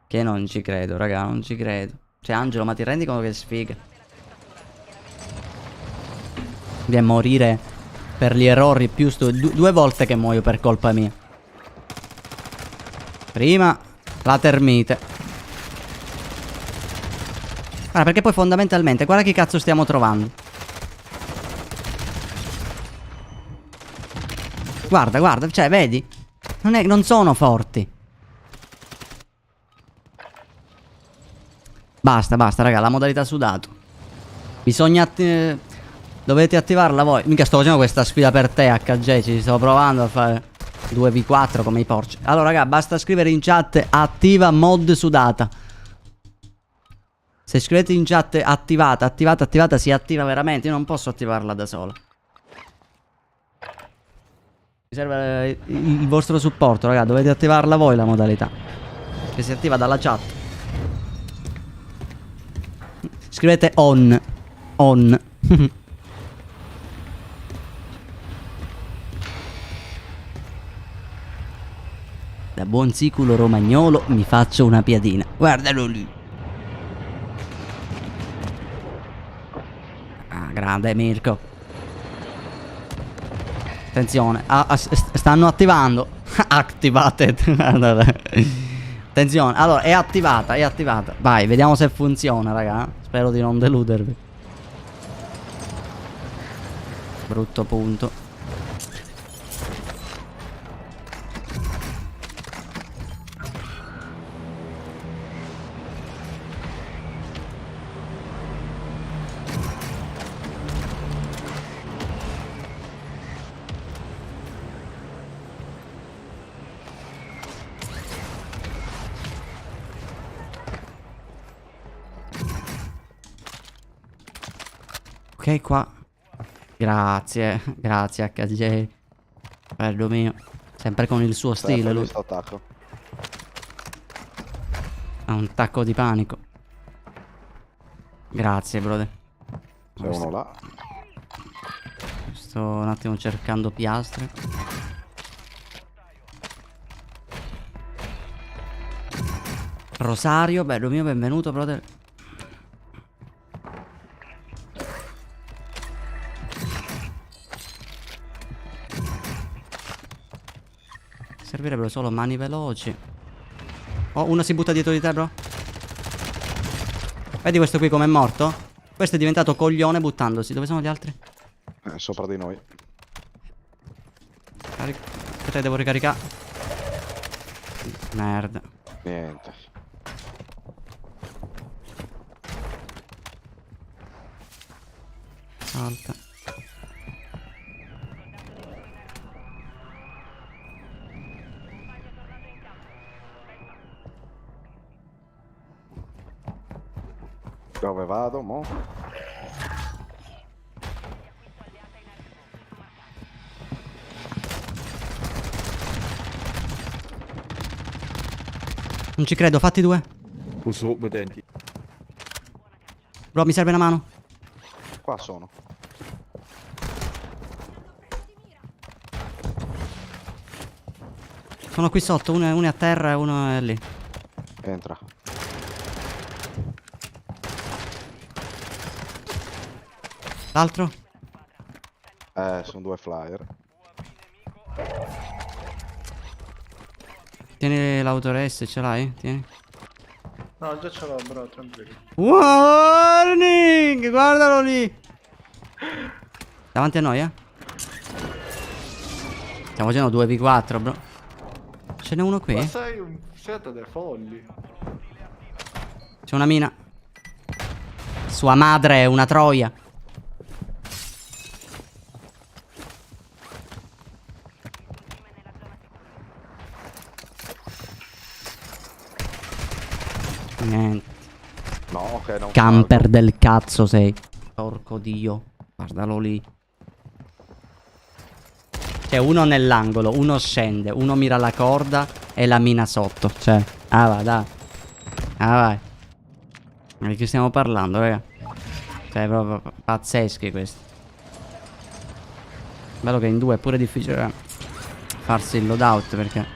Che non ci credo, raga, non ci credo. Cioè Angelo, ma ti rendi conto che sfiga? Devi morire per gli errori più due volte che muoio per colpa mia. Prima la termite. Guarda, perché poi fondamentalmente guarda chi cazzo stiamo trovando. Guarda, cioè vedi? Non sono forti. Basta, raga, la modalità sudato. Bisogna dovete attivarla voi. Mica sto facendo questa sfida per te, HG. Ci sto provando a fare 2v4 come i porci. Allora, raga, basta scrivere in chat attiva mod sudata. Se scrivete in chat attivata, si attiva veramente. Io non posso attivarla da sola. Mi serve il vostro supporto, raga. Dovete attivarla voi la modalità. Che si attiva dalla chat. Scrivete on. Da buon siculo romagnolo mi faccio una piadina. Guardalo lì. Ah, grande Mirko. Attenzione. Stanno attivando. Attivate. Attenzione. Allora, è attivata. Vai, vediamo se funziona, raga. Spero di non deludervi. Brutto punto. Ok, qua. Grazie HJ. Bello mio. Sempre con il suo stile lui. Sto attacco. Ha un tacco di panico. Grazie, brother. C'è uno là. Sto un attimo cercando piastre. Rosario, bello mio, benvenuto, brother. Servirebbero solo mani veloci. Oh, uno si butta dietro di te, bro. Vedi questo qui come è morto? Questo è diventato coglione buttandosi. Dove sono gli altri? Sopra di noi. Aspetta, devo ricaricare. Merda. Niente. Salta. Dove vado, mo? Non ci credo, fatti due. Uso potenti. Bro, mi serve una mano. Qua sono. Sono qui sotto, uno è a terra e uno è lì. Entra. L'altro? Sono due flyer. Tieni l'autoress, ce l'hai? Tieni. No, già ce l'ho, bro, tranquillo. Warning! Guardalo lì! Davanti a noi, eh? Stiamo facendo 2v4, bro. Ce n'è uno Ma qui? siete dei folli. C'è una mina. Sua madre è una troia. Niente. No, ok, non Camper del cazzo sei. Porco dio. Guardalo lì. C'è uno nell'angolo, uno scende, uno mira la corda e la mina sotto. Cioè, ah va, dai. Ah vai. Ma di che stiamo parlando, raga? Cioè, proprio pazzeschi questi. Bello che in due è pure difficile farsi il loadout perché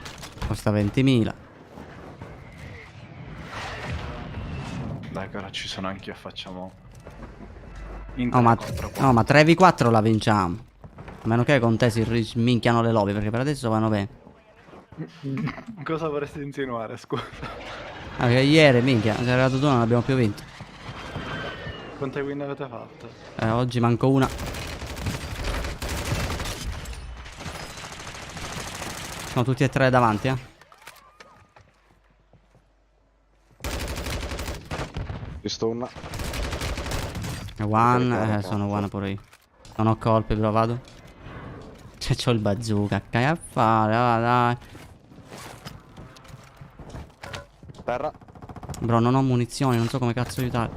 costa 20.000. Dai, che ora ci sono anch'io, facciamo... No, ma 3v4 la vinciamo. A meno che con te si risminchiano le lobby, perché per adesso vanno bene. Cosa vorresti insinuare, scusa? Ah, perché ieri, minchia, sei arrivato tu, non abbiamo più vinto. Quante win avete fatte? Oggi manco una. Sono tutti e tre davanti, eh. Visto una. One, sono one pure io. Non ho colpi, però vado. Cioè, c'ho il bazooka, che a fare, va, dai. Terra. Bro, non ho munizioni, non so come cazzo aiutare.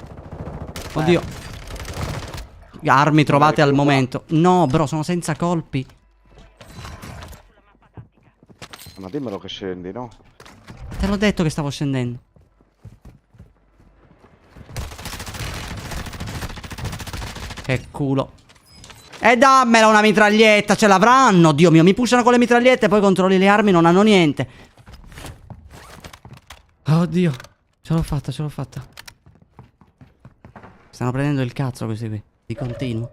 Oddio. Armi trovate al momento. No, bro, sono senza colpi. Ma dimmelo che scendi, no? Te l'ho detto che stavo scendendo. Che culo. E dammela una mitraglietta, ce l'avranno. Dio mio, mi pushano con le mitragliette e poi controlli le armi, non hanno niente. Oddio. Ce l'ho fatta, ce l'ho fatta. Stanno prendendo il cazzo questi qui. Di continuo.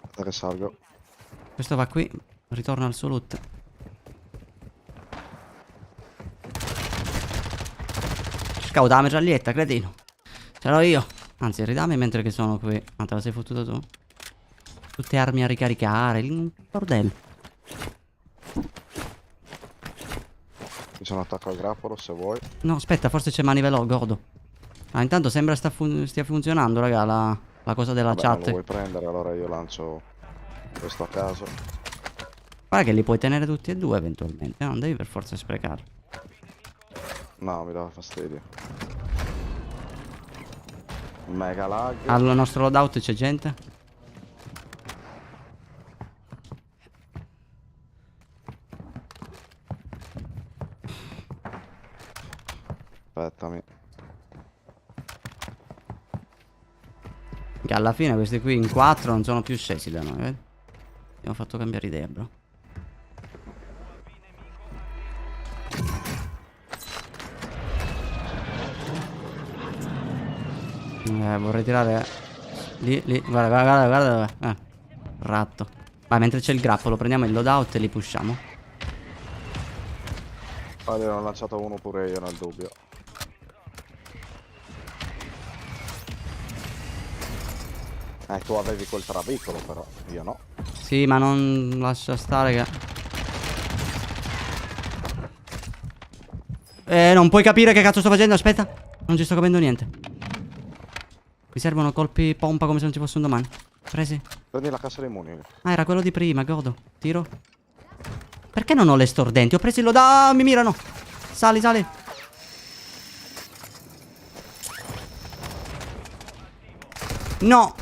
Aspetta che salgo. Questo va qui. Ritorna al suo loot. Scavo la mitraglietta, cretino. Ce l'ho io. Anzi, ridammi mentre che sono qui. Ma te la sei fottuta tu? Tutte armi a ricaricare. Il bordello. Mi sono attaccato al grappolo se vuoi. No, aspetta, forse c'è manivelo, godo. Ah, intanto sembra stia funzionando, raga, la cosa della Vabbè, non chat. lo vuoi prendere, allora io lancio questo a caso. Guarda che li puoi tenere tutti e due eventualmente. Non devi per forza sprecare. No, mi dava fastidio. Mega lag. Al nostro loadout c'è gente? Aspettami. Che alla fine questi qui in 4 non sono più scesi da noi, vedi? Abbiamo fatto cambiare idea, bro. Vorrei tirare lì, guarda, guarda, guarda, guarda. Ratto. Vai, mentre c'è il grappolo prendiamo il loadout e li pushiamo. Allora, ne ho lanciato uno pure io nel dubbio. Tu avevi quel trabicolo però, io no. Sì, ma non lascia stare che... non puoi capire che cazzo sto facendo, aspetta. Non ci sto capendo niente. Mi servono colpi pompa come se non ci fosse un domani. Presi. Prendi la cassa dei muni. Ah, era quello di prima, godo. Tiro. Perché non ho le stordenti? Ho preso il loadout. Mi mirano. Sali, sali. No!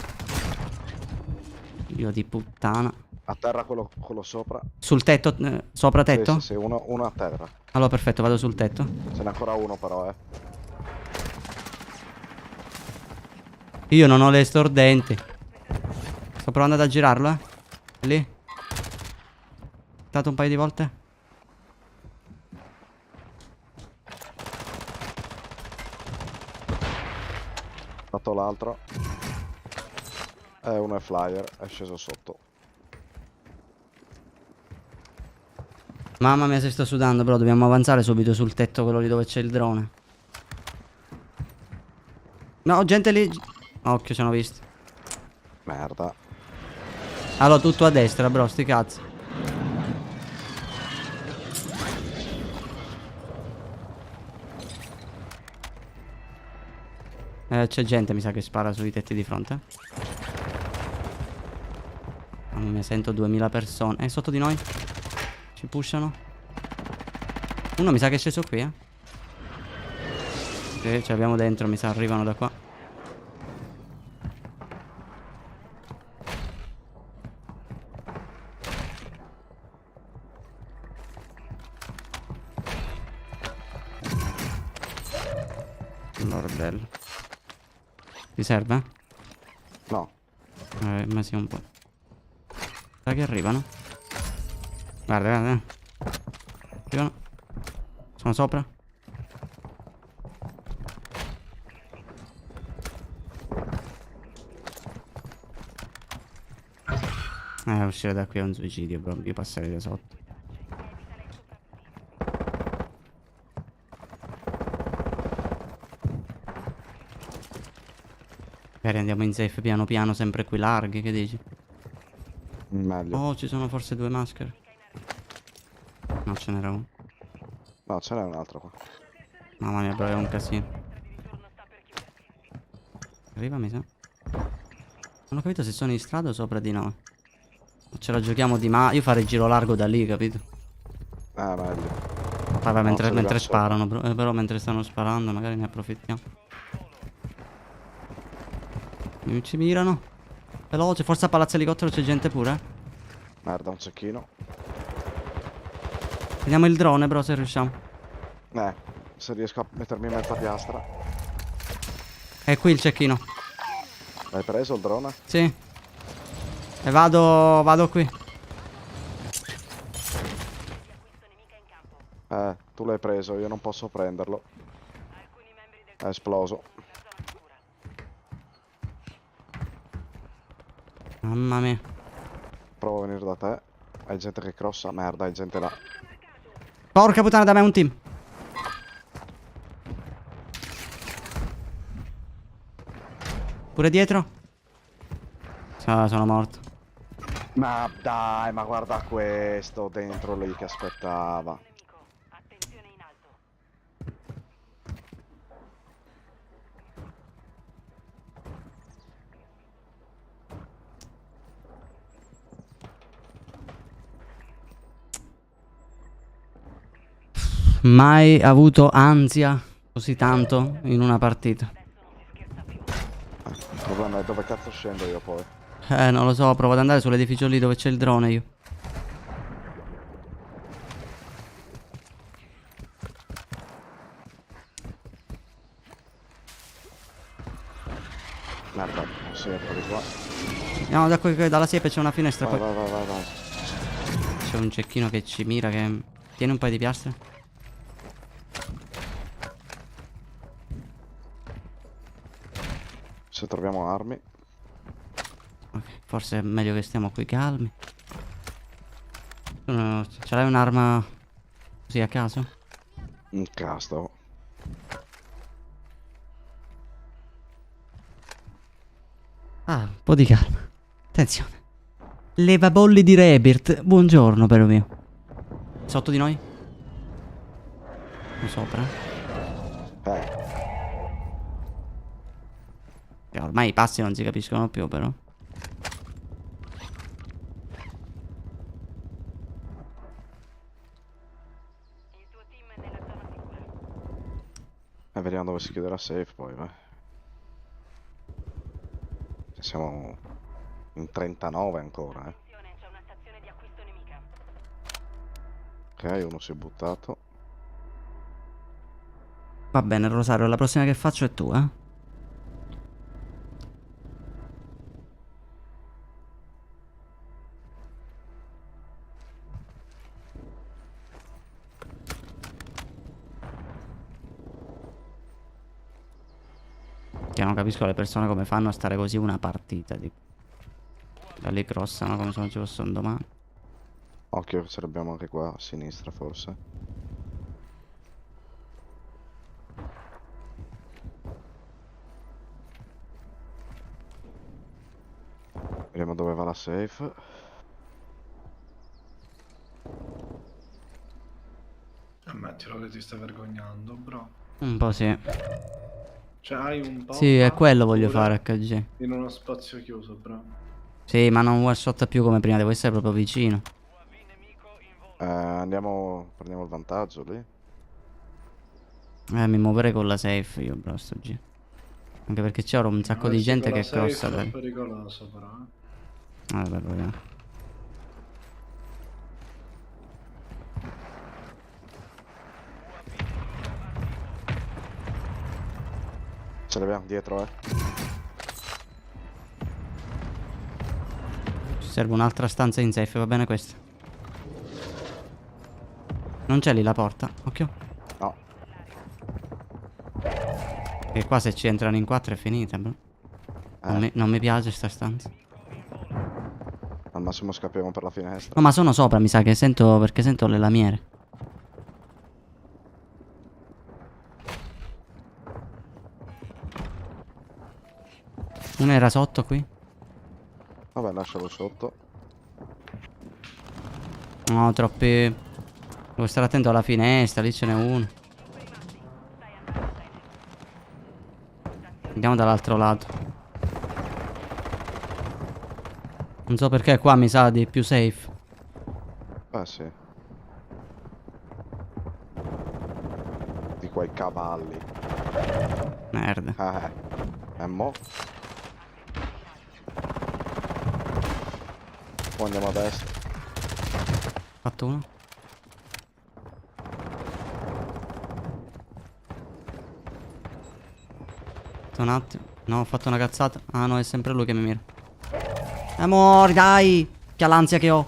Dio di puttana. A terra quello sopra. Sul tetto? Sopra tetto? Sì, sì, sì, uno a terra. Allora perfetto, vado sul tetto. Ce n'è ancora uno però, Io non ho le stordenti. Sto provando ad aggirarlo, Lì. Dato un paio di volte. Fatto l'altro. Uno è flyer, è sceso sotto. Mamma mia se sto sudando, però dobbiamo avanzare subito sul tetto, quello lì dove c'è il drone. No, gente lì. Occhio, ci hanno visto. Merda. Allora, tutto a destra, bro, sti cazzi. C'è gente, mi sa, che spara sui tetti di fronte. Mamma mia, sento 2000 persone. Sotto di noi. Ci pushano. Uno mi sa che è sceso qui, Sì, ce l'abbiamo dentro, mi sa, arrivano da qua. Bordello. Ti serve? No. Ma sì, un po'. Sai che arrivano? Guarda, guarda. Arrivano. Sono sopra. Uscire da qui è un suicidio, bro. Io passerei da sotto. Magari andiamo in safe piano piano, sempre qui larghi, che dici? Meglio. Oh, ci sono forse due maschere. No, ce n'era uno. No, ce n'è un altro qua. Mamma mia, bro, è un casino. Arriva, mi sa. Non ho capito se sono in strada o sopra di noi. Ce la giochiamo di io farei il giro largo da lì, capito? Meglio. Vabbè, mentre se sparano, però mentre stanno sparando magari ne approfittiamo. Ci mirano. Veloce, forza palazzo elicottero, c'è gente pure. Merda, un cecchino. Vediamo il drone, bro, se riusciamo. Se riesco a mettermi in mezzo a piastra. È qui il cecchino. L'hai preso il drone? Sì. E vado qui. Tu l'hai preso, io non posso prenderlo. È esploso. Mamma mia. Provo a venire da te. Hai gente che crossa? Merda, hai gente là. Porca puttana, da me un team. Pure dietro. Sono morto. Ma dai, ma guarda questo dentro lì che aspettava. Attenzione in alto. Mai avuto ansia così tanto in una partita. Il problema è dove cazzo scendo io poi. Non lo so, provo ad andare sull'edificio lì dove c'è il drone io. Merda, sì, eccoli qua. No, da qui, dalla siepe c'è una finestra Vai, qua. vai. C'è un cecchino che ci mira che... Tieni un paio di piastre. Se troviamo armi. Ok, forse è meglio che stiamo qui calmi. Ce l'hai un'arma così a caso? Un casto. Un po' di calma. Attenzione. Levabolli di Rebirth. Buongiorno, però mio. Sotto di noi? O sopra? Ormai i passi non si capiscono più, però. Il tuo team è nella zona sicura. Vediamo dove si chiude la safe poi, vai. Siamo in 39 ancora, eh. C'è una stazione di acquisto nemica. Ok, uno si è buttato. Va bene, Rosario, la prossima che faccio è tu, eh? Che non capisco le persone come fanno a stare così una partita. Tipo. Da lì crossano come se non ci fosse un domani. Occhio che ce l'abbiamo anche qua a sinistra forse. Vediamo dove va la safe. Ammettilo che ti stai vergognando, bro. Un po' sì. Cioè hai un po'. Sì, è quello voglio pure fare HG. In uno spazio chiuso, bro. Sì, ma non one shot più come prima, devo essere proprio vicino. Andiamo, prendiamo il vantaggio lì. Mi muoverei con la safe io, bro, sto giro. Anche perché c'è ora un sacco di gente che crossa. È pericoloso, però. Vabbè, proviamo. Ce l'abbiamo dietro, eh. Ci serve un'altra stanza in safe, va bene questa. Non c'è lì la porta, occhio. No. E qua se ci entrano in 4 è finita, bro. Non mi piace sta stanza. Al massimo scappiamo per la finestra. No, ma sono sopra, mi sa che sento, perché sento le lamiere. Uno era sotto qui. Vabbè, lascialo sotto. No, troppi. Devo stare attento alla finestra, lì ce n'è uno. Andiamo dall'altro lato. Non so perché qua mi sa di più safe. Sì. Di quei cavalli. Merda. Mo. Poi andiamo a destra. Fatto uno. Aspetta un attimo. No, ho fatto una cazzata. Ah no, è sempre lui che mi mira. Amore, dai. Che ha l'ansia che ho.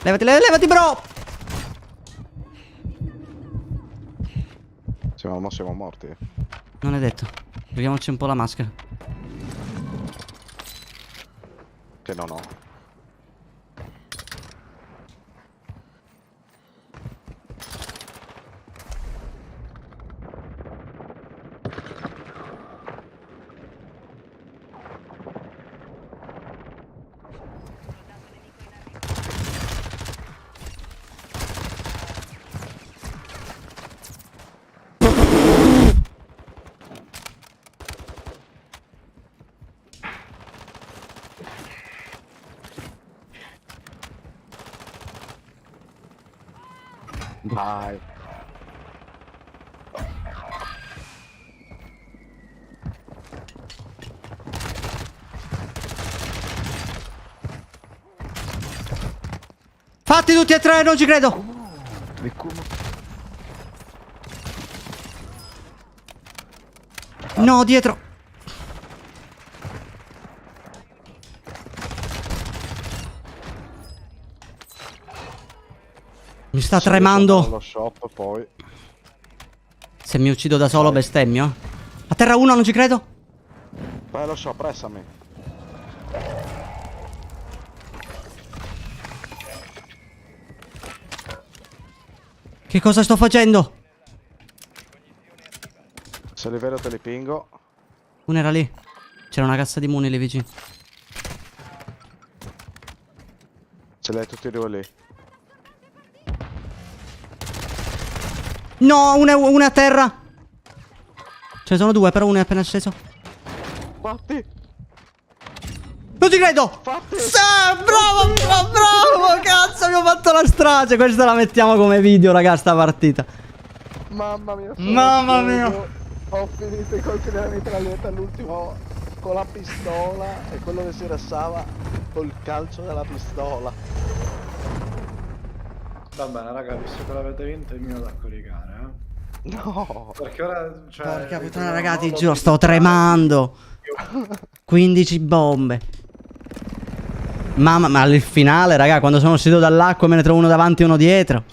Levati, levati, bro. Siamo morti. Non è detto. Togliamoci un po' la maschera. Che non ho. Vai. Fatti tutti e tre, non ci credo. No, dietro. Mi sta tremando. Lo shop poi. Se mi uccido da solo bestemmio. A terra uno, non ci credo. Vai lo shop, pressami. Che cosa sto facendo? Se li vedo te li pingo. Uno era lì. C'era una cassa di muni lì vicino. Ce li hai tutti e due lì. No, uno è a terra. Ce ne sono due, però uno è appena sceso. Fatti. Non ci credo. Fatti. Sì, bravo, bravo. Cazzo, abbiamo fatto la strage. Questa la mettiamo come video, raga, sta partita. Mamma mia. Mamma mia. Ho finito i colpi della mitraglietta all'ultimo con la pistola e quello che si restava col calcio della pistola. Va bene, raga, visto che l'avete vinto, il mio da coricare, No, Perché ora, cioè... Porca puttana, no, ragazzi, non l'ho giuro, sto visto. tremando. 15 bombe. Mamma, ma il finale, raga, quando sono uscito dall'acqua me ne trovo uno davanti e uno dietro.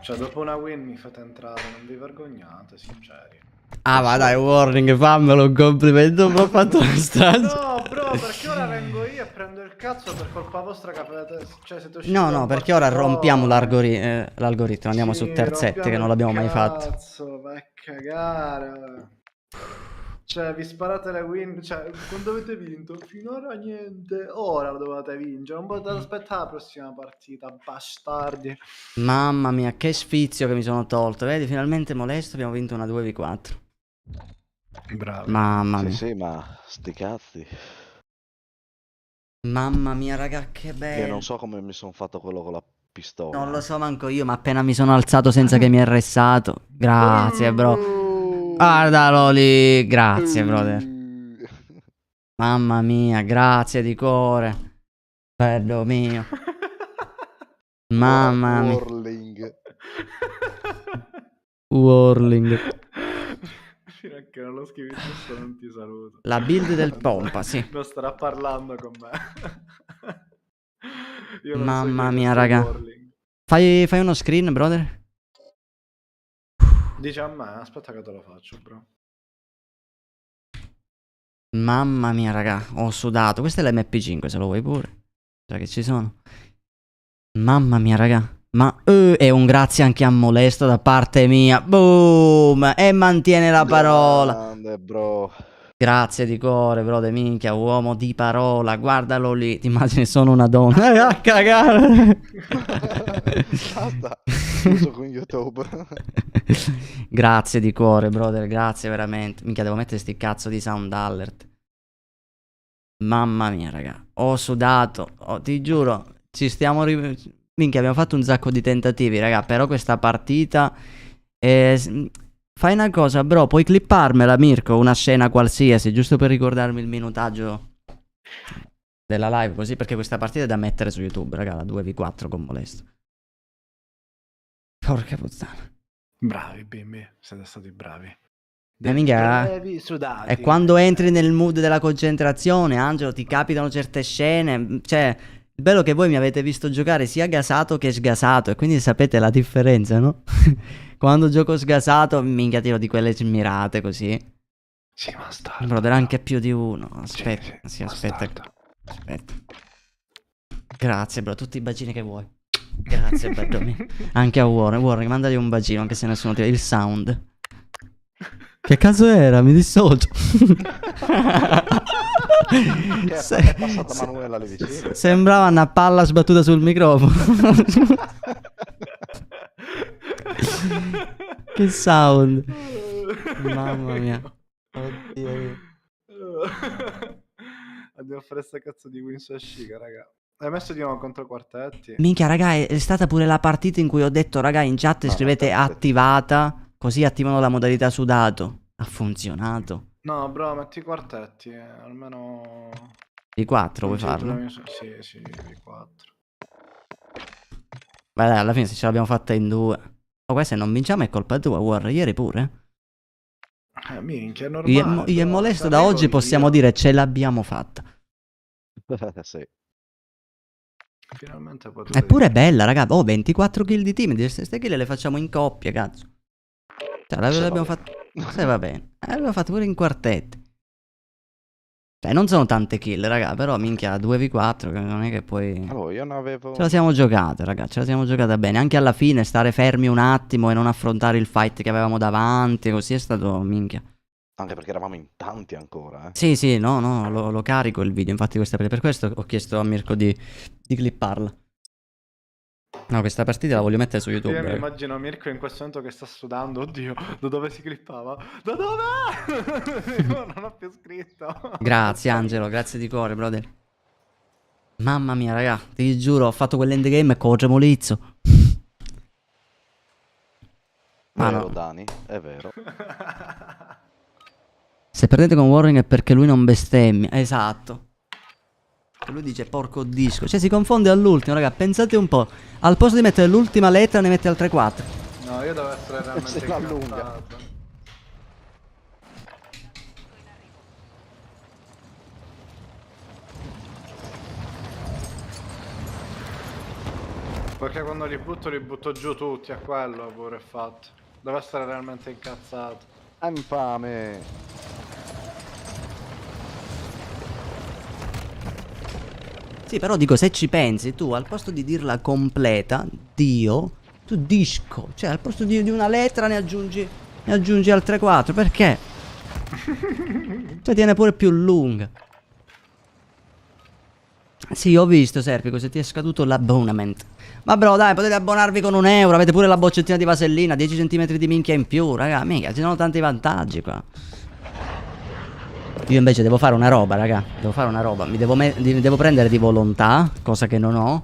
Cioè, dopo una win mi fate entrare, non vi vergognate, sinceri. Ah, ma dai, Warning, fammelo un complimento, mi ha fatto una strage. No, bro, perché ora vengo io e prendo il cazzo per colpa vostra che avete... Cioè, siete usciti No, da no, un perché ora partitone. rompiamo l'algoritmo, andiamo Sì, su terzette rompiamo che non il l'abbiamo mai fatto. Cazzo, vai a cagare. Cioè, vi sparate le win, cioè, quando avete vinto? Finora niente, ora lo dovete vincere, non potete aspettare la prossima partita, bastardi. Mamma mia, che sfizio che mi sono tolto. Vedi, finalmente Molesto, abbiamo vinto una 2v4. Bravi. Mamma sì mia. sì, ma sti cazzi. Mamma mia, raga, che Che bello. non so come mi sono fatto quello con la pistola. Non lo so manco io, ma appena mi sono alzato senza che mi è ressato. Grazie, bro. Guardalo lì. Grazie, brother. Mamma mia, grazie di cuore. Bello mio. Mamma mia. Whirling. Whirling. Fino a che non lo scrivi giusto non ti saluto. La build del pompa, sì. Non starà parlando con me. Io non so Mamma chi è mia, questo raga. Warling. Fai uno screen, brother? Dici a me, aspetta che te lo faccio, bro. Mamma mia, raga, ho sudato. Questo è l'MP5, se lo vuoi pure. Già che ci sono. Mamma mia, raga. Ma e un grazie anche a Molesto da parte mia. Boom! E mantiene la parola. Grande, bro. Grazie di cuore, brother, minchia, uomo di parola. Guardalo lì. Ti immagini, sono una donna. A cagare. Basta. Chiuso con YouTube. Grazie di cuore, brother, grazie veramente. Minchia, devo mettere sti cazzo di sound alert. Mamma mia, raga. Ho sudato. Ti giuro, ci stiamo... Minchia, abbiamo fatto un sacco di tentativi, raga. Però questa partita... Fai una cosa, bro. Puoi clipparmela, Mirko, una scena qualsiasi, giusto per ricordarmi il minutaggio della live, così, perché questa partita è da mettere su YouTube, raga, la 2v4 con Molesto. Porca puttana. Bravi, bimbi, siete stati bravi. Minchia, Brevi, sudati. e quando entri nel mood della concentrazione, Angelo, ti capitano certe scene. Cioè, il bello è che voi mi avete visto giocare sia gasato che sgasato, e quindi sapete la differenza, no? Quando gioco sgasato, minchia, tiro di quelle smirate così. Sì, bastardo. Brother, anche più di uno. Aspetta, Sì, sì, aspetta. bastardo. Aspetta. Grazie, bro, tutti i bacini che vuoi. Grazie, bello mio. Anche a Warren, mandagli un bacino, anche se nessuno ti... Il sound. Che cazzo era? Mi dissocio. Che è passata Manuela lì vicino. Sembrava una palla sbattuta sul microfono. Che sound. Mamma mia. Oddio mio. Andiamo a fare sta cazzo di win su Ashiga, raga. Hai messo di nuovo contro quartetti? Minchia, raga, è stata pure la partita in cui ho detto, raga, in chat No, scrivete aspetta. attivata, così attivano la modalità sudato. Ha funzionato. No, bro, metti i quartetti, almeno... Di 4 vuoi Sì, farlo? Sì, sì, di 4. Beh, dai, alla fine se ce l'abbiamo fatta in 2. Oh, qua se non vinciamo è colpa tua, War, ieri pure. Minchia, è Io normale. e bro, Molesto ci da arrivo oggi possiamo io. dire ce l'abbiamo fatta. Sì. Finalmente potete Eppure è dire. bella, raga. Oh, 24 kill di team. Queste kill le facciamo in coppia, cazzo. Cioè, l'abbiamo va fatto... Se va bene. L'abbiamo fatto pure in quartetti. Cioè, non sono tante kill, raga. Però, minchia, 2v4, che non è che poi... Allora, io ne avevo... Ce la siamo giocate, raga. Ce la siamo giocata bene. Anche alla fine, stare fermi un attimo e non affrontare il fight che avevamo davanti. Così è stato, minchia. Anche perché eravamo in tanti ancora, eh. Sì, sì, no, lo carico il video. Infatti, per questo ho chiesto a Mirko di clipparla. No, questa partita la voglio mettere su YouTube. Io mi raga. immagino Mirko in questo momento che sta sudando. Oddio, da dove si clippava? Da dove? Non ho più scritto. Grazie, Angelo, grazie di cuore, brother. Mamma mia, raga, ti giuro, ho fatto quell'endgame con Gemolizzo. vero, no. Dani, è vero. Se perdete con Warring è perché lui non bestemmia. Esatto. Che lui dice porco disco. Cioè si confonde all'ultimo, raga. Pensate un po'. Al posto di mettere l'ultima lettera ne mette altre 4. No, io devo essere realmente Se la allunga. incazzato. Perché quando li butto giù tutti, a quello pure è fatto. Devo essere realmente incazzato. Infame. Sì, però dico, se ci pensi, tu al posto di dirla completa, Dio, tu disco. Cioè, al posto di una lettera ne aggiungi altre 4. Perché? Cioè, tiene pure più lunga. Sì, ho visto, Serpico, se ti è scaduto l'abbonament. Ma bro, dai, potete abbonarvi con €1. Avete pure la boccettina di vasellina, 10 cm di minchia in più, raga. Mica, ci sono tanti vantaggi qua. Io invece devo fare una roba, raga. Devo fare una roba. Mi devo prendere di volontà, cosa che non ho,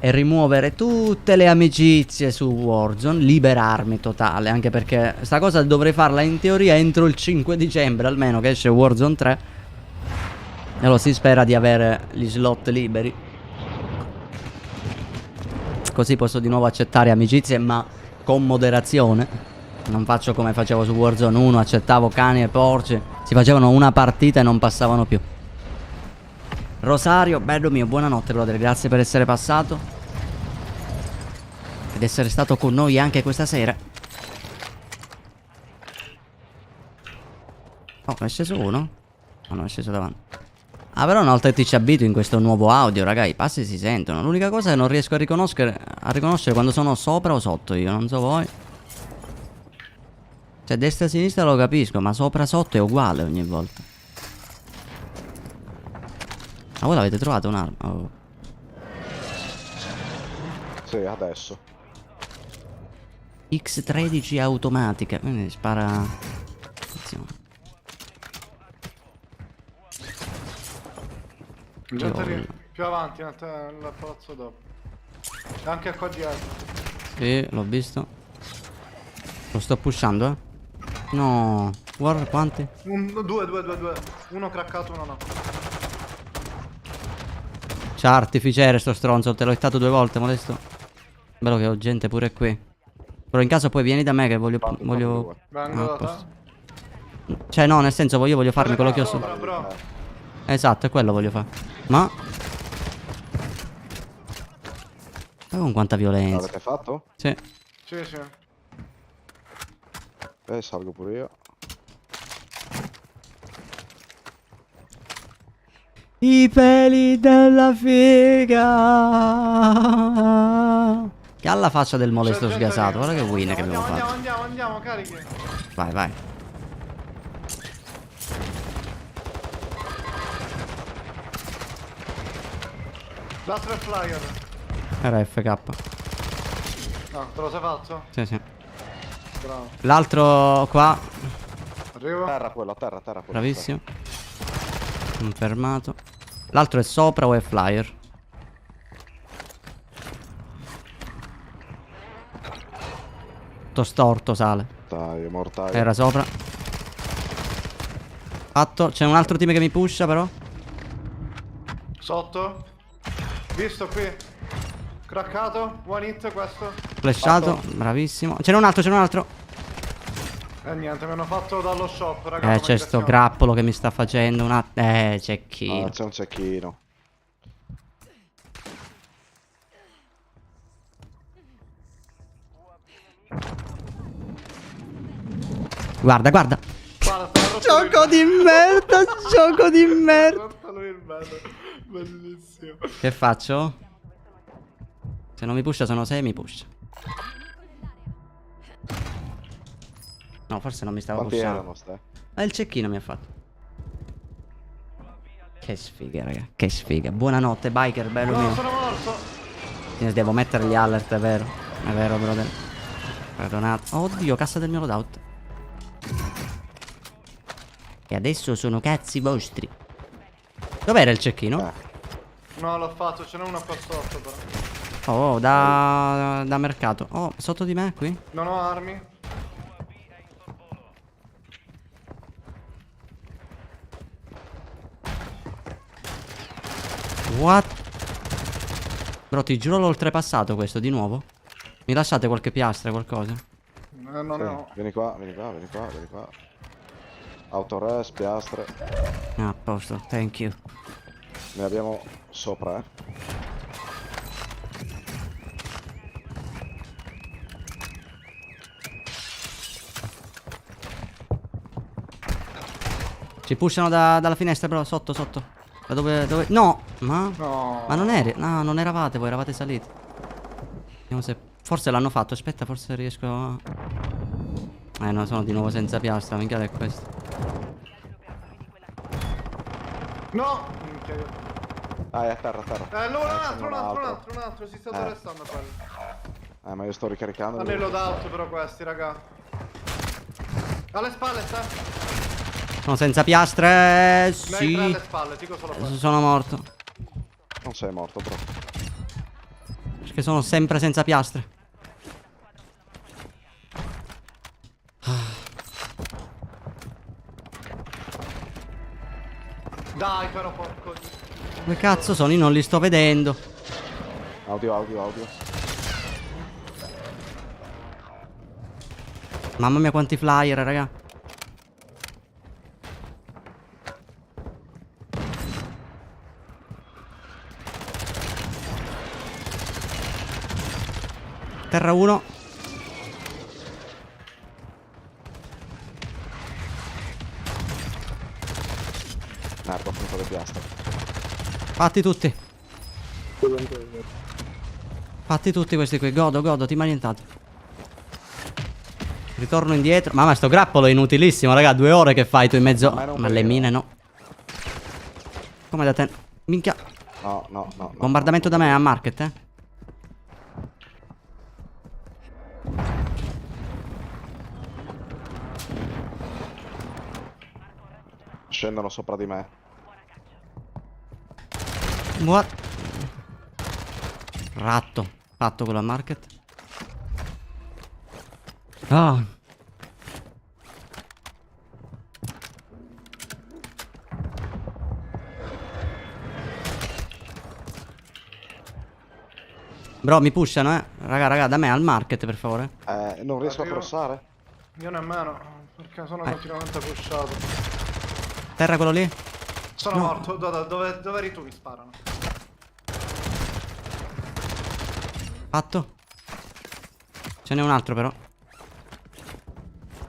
e rimuovere tutte le amicizie su Warzone. Liberarmi totale. Anche perché sta cosa dovrei farla in teoria entro il 5 dicembre, almeno, che esce Warzone 3. E allora si spera di avere gli slot liberi. Così posso di nuovo accettare amicizie, ma con moderazione. Non faccio come facevo su Warzone 1, accettavo cani e porci. Si facevano una partita e non passavano più. Rosario, bello mio, buonanotte brother, grazie per essere passato ed essere stato con noi anche questa sera. Oh, è sceso uno? Oh no, è sceso davanti. Ah, però una volta che ti ci abitui in questo nuovo audio, raga, i passi si sentono. L'unica cosa è che non riesco a riconoscere quando sono sopra o sotto io, non so voi. Cioè, destra e sinistra lo capisco, ma sopra sotto è uguale ogni volta. Ma voi l'avete trovata un'arma? Oh. Sì, adesso. X13 automatica, quindi spara. Attenzione. Gente più avanti, nel palazzo dopo. E anche qua dietro. Sì, l'ho visto. Lo sto pushando, eh. No. Guarda quanti. Due. Uno craccato, uno no. C'ha artificiere sto stronzo, te l'ho hittato 2 volte, molesto. Bello che ho gente pure qui. Però in caso poi vieni da me che voglio. Vengo da posto. te. Cioè no, nel senso voglio farmi quello che ho sopra, sopra. bro. Esatto, è quello voglio fare. Ma con quanta violenza. L'avete fatto? Sì. Sì. Salgo pure io. I peli della figa. Che ha la faccia del molesto C'è gente sgasato. lì. Guarda che win che abbiamo fatto. Andiamo, carichi. Vai. L'altro è flyer. Era FK. No, te lo sei fatto? Sì. Bravo. L'altro qua. Arrivo. Terra quello, terra quello. Bravissimo. Confermato. L'altro è sopra o è flyer? Tutto storto sale. Dai, mortaio. Era sopra. Fatto. C'è un altro team che mi pusha però. Sotto. Visto qui. Craccato. One hit questo. Flashato. Bravissimo. Ce n'è un altro. Niente, mi hanno fatto dallo shop, ragazzi. C'è sto grappolo che mi sta facendo una. Cecchino. Ah, c'è un cecchino. Guarda. Guarda, Gioco di merda, gioco di merda. Bellissimo. Che faccio? Se non mi pusha sono 6 mi pusha. No, forse non mi stava Quanti pushando. erano ste? Il cecchino mi ha fatto. Che sfiga, raga. Che sfiga. Buonanotte, biker, bello No, mio. sono morto. Devo mettere gli alert, è vero. È vero, brother. Perdonato. Oddio, cassa del mio loadout. E adesso sono cazzi vostri. Dov'era il cecchino? No, l'ho fatto, ce n'è uno qua sotto però. Oh, da mercato. Oh, sotto di me qui? Non ho armi. What? Bro, ti giuro l'ho oltrepassato questo di nuovo. Mi lasciate qualche piastra, qualcosa? No, Sì, no. vieni qua, vieni qua, vieni qua, vieni qua. Autores, piastre. Ah, a posto, thank you. Ne abbiamo sopra, Ci pushano dalla finestra, però, sotto, sotto. Da dove... No! Ma... No. Ma non eri... No, non eravate voi, eravate saliti. Vediamo se... Forse l'hanno fatto, aspetta, forse riesco a... no, sono di nuovo senza piastra, minchia è questo. No! Minchia. Ah, è a terra, a terra. No, Ce n'è un altro, si sta restando quello. Ma io sto ricaricando. Hanno il loadout però questi, raga. Alle spalle, sta. Sono senza piastre, Lei sì. alle spalle, dico solo questo. Sono morto. Non sei morto, bro. Perché sono sempre senza piastre. Dai però, porco. Dove cazzo sono? Io non li sto vedendo. Audio, audio, audio. Mamma mia quanti flyer, raga. Terra 1. Merda, ho finito le piastre. Fatti tutti. Fatti tutti questi qui. Godo, godo, ti manientato. Ritorno indietro. Mamma, sto grappolo è inutilissimo, raga. 2 ore che fai tu in mezzo. Ma le mine no. Come da te? Minchia. No, no, no. Bombardamento da me a market, eh. Scendono sopra di me. What? Ratto. Fatto quello a market. Ah. Bro, mi pushano, eh. Raga, da me al market, per favore. Non riesco a Arrivo. crossare. Io nemmeno, perché sono continuamente pushato. Terra quello lì. Sono No. morto, dove eri tu mi sparano? Fatto. Ce n'è un altro però.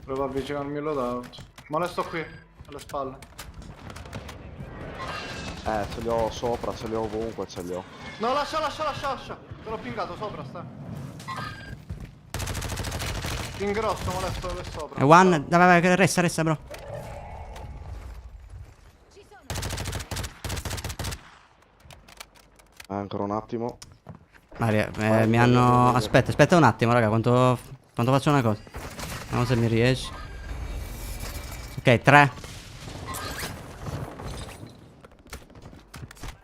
Provo a avvicinarmi il loadout. Ma le sto qui, alle spalle. Ce li ho sopra, ce li ho ovunque, ce li ho. No, lascia. Te l'ho pingato sopra, sta. In grosso, molesto dove è sopra. E one. Vai, resta, bro. Ancora un attimo. Maria, mi hanno... Aspetta un attimo, raga, quanto faccio una cosa. Vediamo se mi riesci. Ok, 3.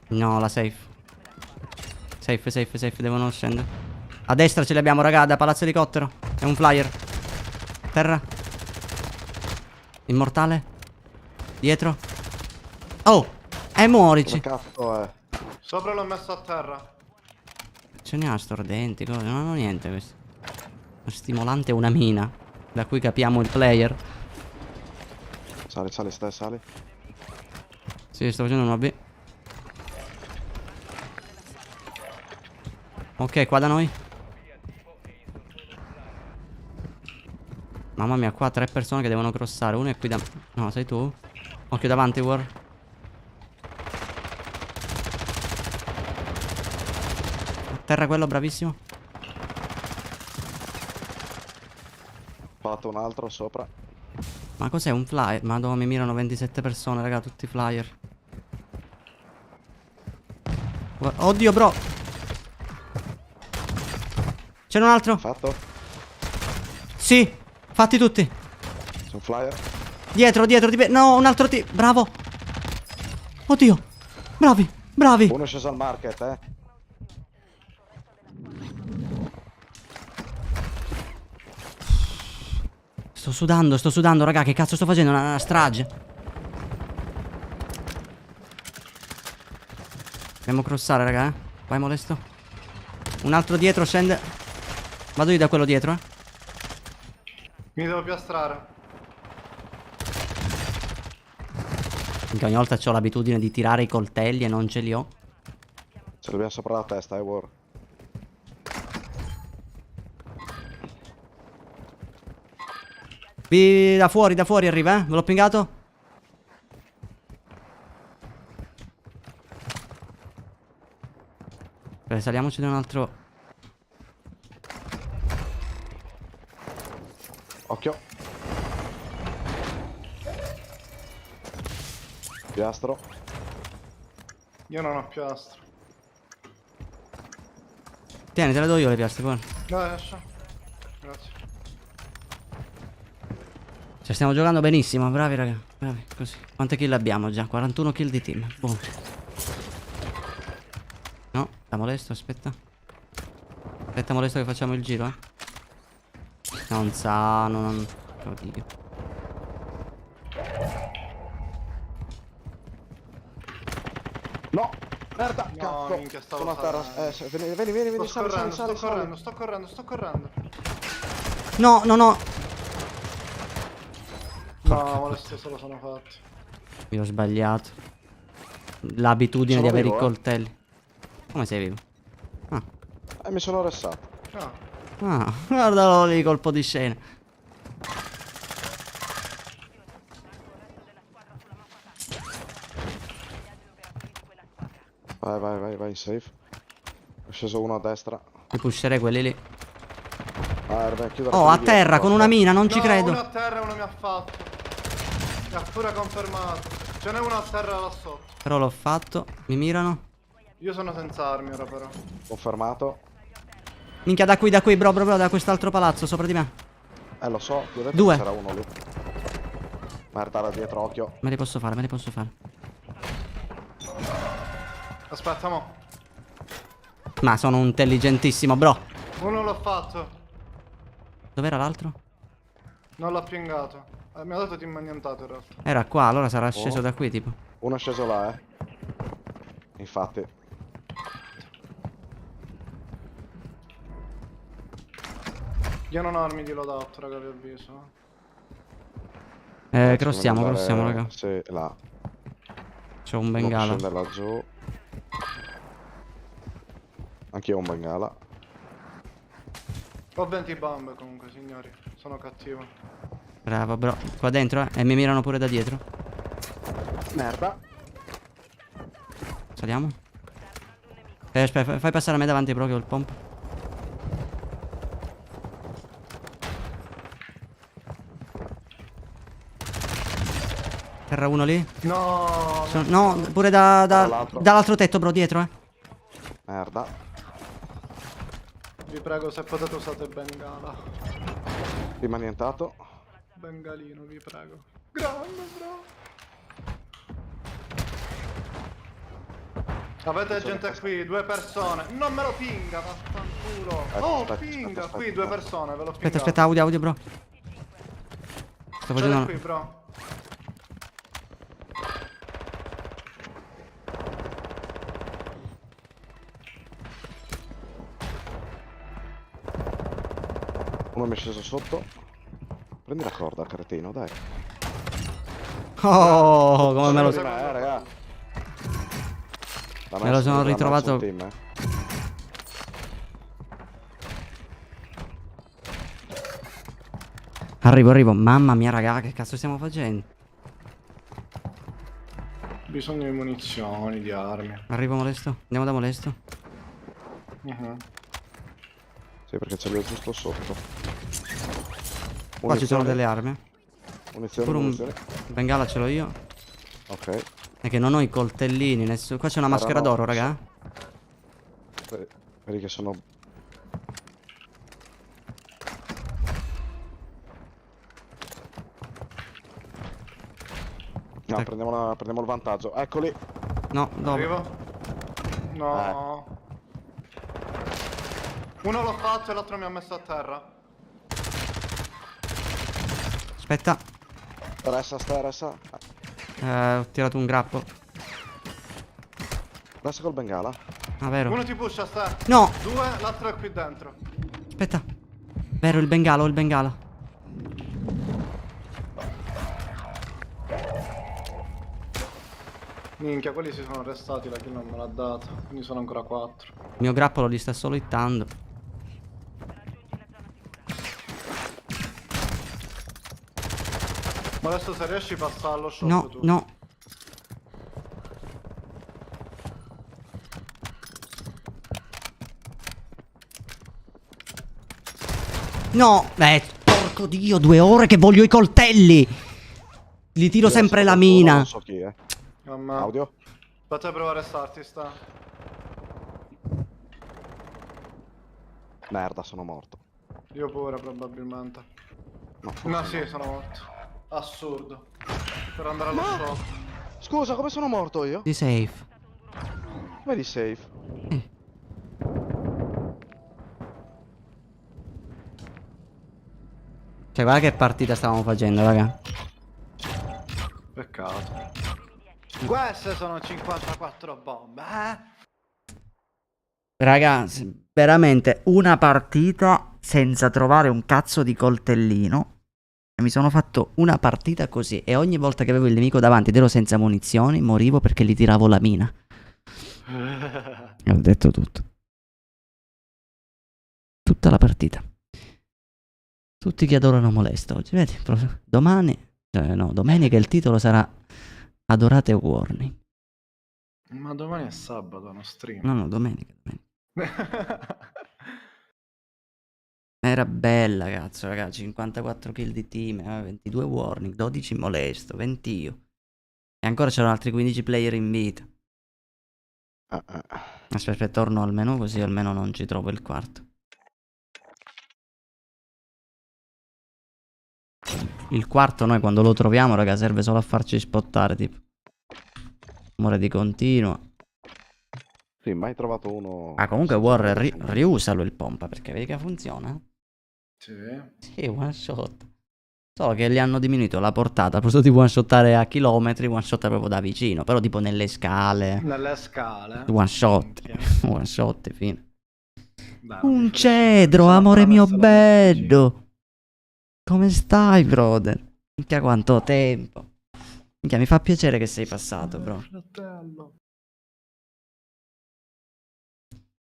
No, la safe. Safe, devono scendere. A destra ce li abbiamo, raga, da palazzo elicottero. È un flyer. Terra. Immortale. Dietro. Oh, muorici. Come cazzo è? Sopra l'ho messo a terra. Ce ne ha stordenti, cosa? Non hanno niente questo. Uno stimolante e una mina. Da cui capiamo il player. Sali, sali. Sì, sto facendo un OB. Ok, qua da noi. Mamma mia, qua 3 persone che devono crossare. Uno è qui da... No, sei tu? Occhio davanti, War. Terra quello, bravissimo. Fatto un altro sopra. Ma cos'è un flyer? Madonna, mi mirano 27 persone, raga, tutti flyer. Oddio, bro. C'è un altro? Fatto? Sì, fatti tutti. C'è un flyer? Dietro, no, un altro bravo. Oddio. Bravi. Uno è sceso al market, eh. Sto sudando, raga, che cazzo sto facendo? Una strage. Dobbiamo crossare, raga, eh. Vai molesto. Un altro dietro scende. Vado io da quello dietro, eh. Mi devo piastrare. Minchia, ogni volta ho l'abitudine di tirare i coltelli e non ce li ho. Ce l'abbiamo sopra la testa, War. Da fuori arriva, eh. Ve l'ho pingato. Beh, saliamoci da un altro. Occhio. Piastro. Io non ho piastro. Tieni, te le do io le piastre, poi. Dai, lascia. Grazie. Cioè, stiamo giocando benissimo, bravi raga. Bravi, così. Quante kill abbiamo già? 41 kill di team. Buono. No, da molesto, aspetta. Aspetta molesto che facciamo il giro, eh. Non sa, non... Oddio. No! Merda! No, Cazzo! minchia, stavo Sono a terra. salendo. Vieni, Sto correndo, sto sali. correndo, sto correndo, sto correndo. No, no, no. No, molesto se lo sono fatti. Io ho sbagliato. L'abitudine Sono di avere vivo, i coltelli. Come sei vivo? Mi sono ressato. No. Ah, guardalo lì, colpo di scena. Vai, safe. È sceso uno a destra. Mi pusherei quelli lì. Vabbè, chiudere Oh, quelli a dietro, terra, con una mina, non ci No, credo. uno a terra e uno mi ha fatto. Mi ha pure confermato. Ce n'è uno a terra là sotto. Però l'ho fatto. Mi mirano. Io sono senza armi ora però. Confermato. Minchia, da qui, bro, da quest'altro palazzo, sopra di me. Lo so, ti ho detto Due. che c'era uno lì. Merda, da dietro, occhio. Me li posso fare, me li posso fare. Aspetta, mo. Ma sono intelligentissimo, bro. Uno l'ho fatto. Dov'era l'altro? Non l'ho pingato. Mi ha dato team annientato in realtà. Era qua, allora sarà sceso da qui, tipo. Uno è sceso là, Infatti. Io non ho armi di loadout, raga, vi avviso. Crossiamo, raga. Sì, là. C'ho un Non bengala. scende laggiù. Anch'io ho un bengala. Ho 20 bombe comunque, signori. Sono cattivo. Bravo, bro. Qua dentro, eh. E mi mirano pure da dietro. Merda. Saliamo. Aspetta, fai passare a me davanti, bro, che ho il pomp. Terra uno lì. No. No, pure dall'altro tetto, bro, dietro, eh. Merda. Vi prego, se potete usate bengala. Prima annientato. Bengalino, vi prego. Grande, bro. Avete gente qui, 2 persone. Non me lo pinga, vaffanculo. Oh, pinga, qui 2 persone, ve lo pinga. Aspetta, audio, bro. Sto C'è facendo... qui, bro. Uno mi è sceso sotto. Prendi la corda, cretino, dai. Oh, come me lo... Di me, raga. Me lo sono ritrovato. Team, Arrivo. Mamma mia, raga, che cazzo stiamo facendo? Bisogno di munizioni, di armi. Arrivo molesto. Andiamo da molesto. Sì, perché ce li ho giusto sotto. Qua ci sono delle armi. Munizioni, Pure un munizioni. bengala ce l'ho io. Ok. È che non ho i coltellini, nessuno. Qua c'è una maschera no. d'oro, raga. Vedi che sono... No, Ecco. prendiamo il vantaggio. Eccoli. No, dove? Arrivo? No. Uno l'ho fatto e l'altro mi ha messo a terra. Aspetta. Ressa. Ho tirato un grappo. Resta col bengala. Ah, vero? Uno ti pusha, sta. No! 2, l'altro è qui dentro. Aspetta. Vero, il bengala, ho il bengala. Minchia, quelli si sono arrestati, la kill non me l'ha data. Quindi sono ancora 4. Il mio grappolo li sta solo hittando. Ma adesso se riesci passa allo shop No, tu. no. No, porco dio, 2 ore che voglio i coltelli. Gli tiro Io sempre adesso la qualcuno mina. Non so chi è. Mamma. Audio. Aspetta a provare a restarti, sta. Merda, sono morto. Io pure, probabilmente. No, No, forse sì, no. sono morto. Assurdo. Per andare allo shop. Scusa, come sono morto io? Di safe. Vedi safe. Cioè, guarda che partita stavamo facendo, raga. Peccato. Queste sono 54 bombe, Raga, veramente una partita senza trovare un cazzo di coltellino. E mi sono fatto una partita così. E ogni volta che avevo il nemico davanti ed ero senza munizioni, morivo perché gli tiravo la mina. E ho detto tutto. Tutta la partita. Tutti che adorano Molesto oggi, vedi? Domani, no, domenica il titolo sarà Adorate Warning. Ma domani è sabato, no stream. No, domenica. Era bella, cazzo, raga. 54 kill di team, 22 warning, 12 molesto, 20 io. E ancora c'erano altri 15 player in vita. Aspetta, torno al menu così almeno non ci trovo il quarto. Il quarto noi quando lo troviamo, raga, serve solo a farci spottare, tipo. Amore di continuo. Sì, mai trovato uno. Ah, comunque Warren, riusalo il pompa, perché vedi che funziona. Sì. Sì, one shot. Solo che gli hanno diminuito la portata. Al posto di one shottare a chilometri, one shot proprio da vicino. Però tipo nelle scale. Nelle scale. One shot. Minchia. One shot, fine. Dai, Un non cedro, sono amore mio attraverso la mia bello. Come stai, brother? Minchia quanto tempo. Minchia, mi fa piacere che sei passato, bro. Fratello.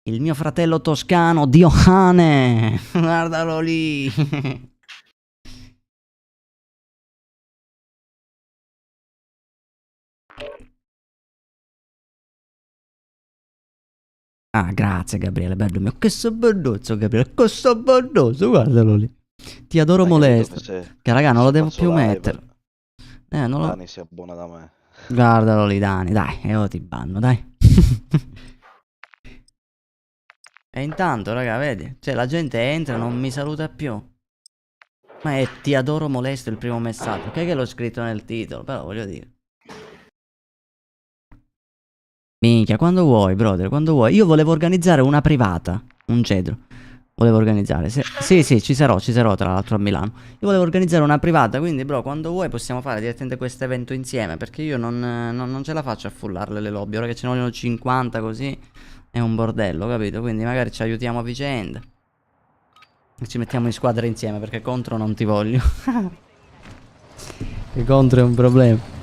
Il mio fratello toscano, Diohane. Guardalo lì. Ah, grazie Gabriele, bello mio. Che sabordozzo, Gabriele. Che sabordozzo, guardalo lì. Ti adoro molesto. Che raga, non lo devo più mettere. Non lo... Dani si abbona da me. Guardalo lì, Dani, dai. E io ti banno, dai. E intanto, raga, vedi? Cioè, la gente entra e non mi saluta più. Ma è ti adoro molesto il primo messaggio. Ok che l'ho scritto nel titolo, però voglio dire. Minchia, quando vuoi, brother, quando vuoi. Io volevo organizzare una privata, un cedro. Volevo organizzare. Sì, ci sarò tra l'altro a Milano. Io volevo organizzare una privata, quindi, bro, quando vuoi possiamo fare direttamente questo evento insieme. Perché io non ce la faccio a fullarle le lobby. Ora che ce ne vogliono 50 così è un bordello, capito? Quindi magari ci aiutiamo a vicenda. E ci mettiamo in squadra insieme, perché contro non ti voglio. Che contro è un problema.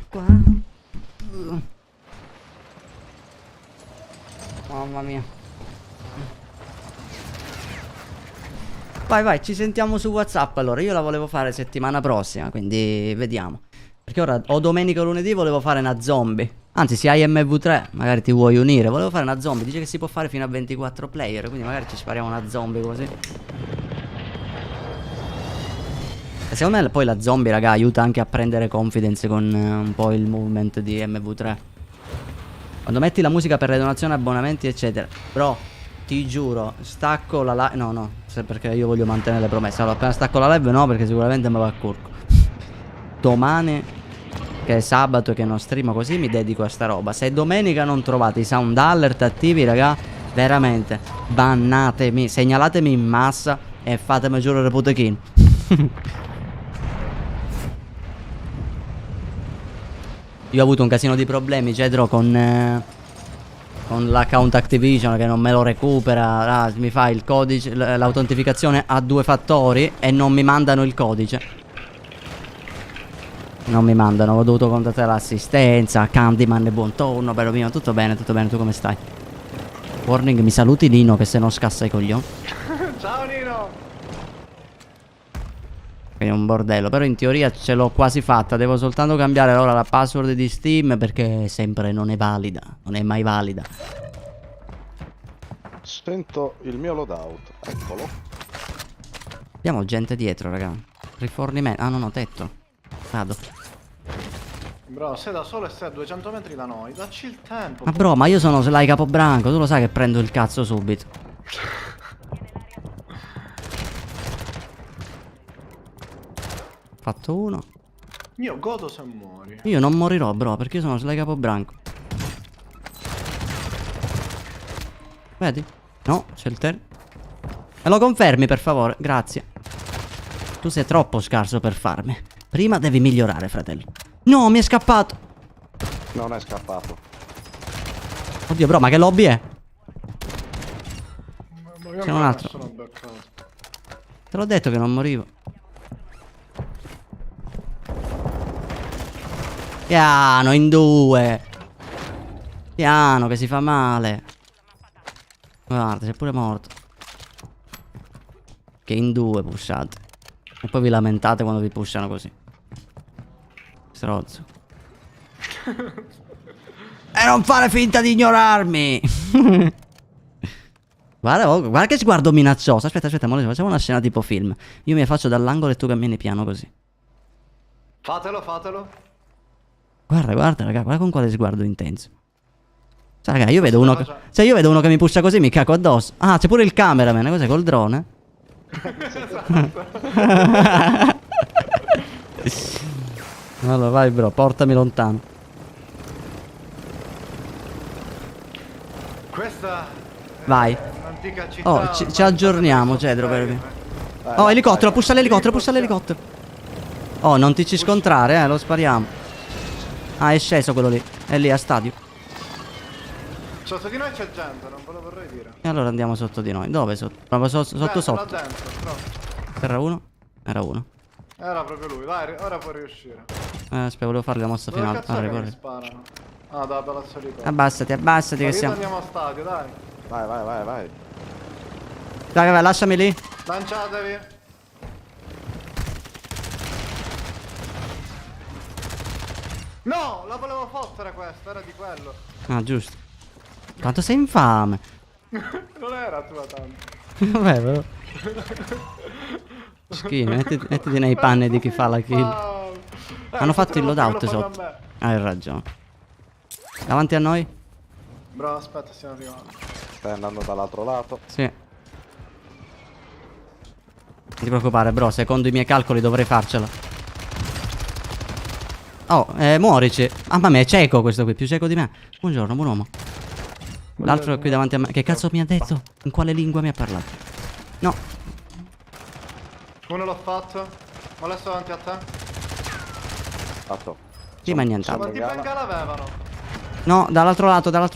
Qua. Mamma mia. Vai, ci sentiamo su WhatsApp allora. Io la volevo fare settimana prossima, quindi vediamo. Perché ora o domenica o lunedì volevo fare una zombie. Anzi, se hai MV3 magari ti vuoi unire. Volevo fare una zombie. Dice che si può fare fino a 24 player, quindi magari ci spariamo una zombie così. E secondo me poi la zombie, raga, aiuta anche a prendere confidence con un po' il movement di MV3. Quando metti la musica per le donazioni, abbonamenti, eccetera. Bro, Ti giuro, stacco la live. No, perché io voglio mantenere le promesse. Allora, appena stacco la live, no, perché sicuramente me va a curco. Domani, che è sabato e che non streamo così, mi dedico a sta roba. Se domenica non trovate i sound alert attivi, raga, veramente, bannatemi, segnalatemi in massa e fatemi giuro reputechino. Io ho avuto un casino di problemi, Cedro, con l'account Activision che non me lo recupera. Mi fa il codice, l'autentificazione a 2 fattori e non mi mandano il codice. Non mi mandano, ho dovuto contattare l'assistenza, Candyman e buon tonno, bello mio, tutto bene, tu come stai? Warning, mi saluti Nino che se no scassa i coglioni. Ciao Nino! È un bordello, però in teoria ce l'ho quasi fatta. Devo soltanto cambiare ora la password di Steam perché sempre non è valida. Non è mai valida. Sento il mio loadout. Eccolo. Abbiamo gente dietro, raga. Rifornimento. Ah no, tetto. Vado. Bro, sei da solo e sei a 200 metri da noi. Dacci il tempo. Ma bro, ma io sono Sly Capobranco. Tu lo sai che prendo il cazzo subito. Fatto uno. Io godo se muori. Io non morirò, bro, perché io sono Sly Capobranco. Vedi? No, c'è il ter. Me lo confermi, per favore? Grazie. Tu sei troppo scarso per farmi. Prima devi migliorare, fratello. No, mi è scappato. Non è scappato. Oddio, bro, ma che lobby è? C'è un altro. Sono beccato. Te l'ho detto che non morivo. Piano, in 2. Piano, che si fa male. Guarda, sei pure morto. Che in 2 pushate. E poi vi lamentate quando vi pushano così. Strozzo. E non fare finta di ignorarmi. Guarda, guarda che sguardo minaccioso. Aspetta, mo facciamo una scena tipo film. Io mi faccio dall'angolo e tu cammini piano così. Fatelo. Guarda, raga, guarda con quale sguardo intenso. Cioè, raga, io vedo uno che... Cioè, io vedo uno che mi pusha così, mi caco addosso. Ah, c'è pure il cameraman, cos'è, col drone? Allora, vai, bro, portami lontano. Questa Vai. è un'antica città. Oh, ci aggiorniamo, Cedro, per... Oh, elicottero, pussa l'elicottero. Oh, non ti ci scontrare, lo spariamo. Ah, è sceso quello lì. È lì a stadio. Sotto di noi c'è gente, non ve lo vorrei dire. E allora andiamo sotto di noi. Dove sotto? Proprio sotto. Là dentro, però. Era uno? Era uno. Era proprio lui, vai, ora puoi riuscire. Aspetta, volevo fare la mossa Dove finale. cazzo è che mi Corri. sparano? Ah, da palazzo di qua. Abbassati che siamo. Andiamo a stadio, dai. Vai. Dai, lasciami lì. Lanciatevi. No, la volevo fottere questa, era di quello. Ah, giusto. Quanto sei infame. Non era tua tanto. Vabbè, però. Schifo, mettiti nei panni di chi fa la kill. Hanno fatto il loadout sotto. Hai ragione. Davanti a noi? Bro, aspetta, stiamo arrivando. Stai andando dall'altro lato. Sì. Non ti preoccupare, bro, secondo i miei calcoli dovrei farcela. Oh, muorici. Ah, ma me è cieco questo qui, più cieco di me. Buongiorno, buon uomo. L'altro è qui davanti a me. Che cazzo mi ha detto? In quale lingua mi ha parlato? No. Uno l'ho fatto. Molesto davanti a te. Fatto. Sì, ma nient'altro. Quanti bengala avevano? No, dall'altro lato. Abbiamo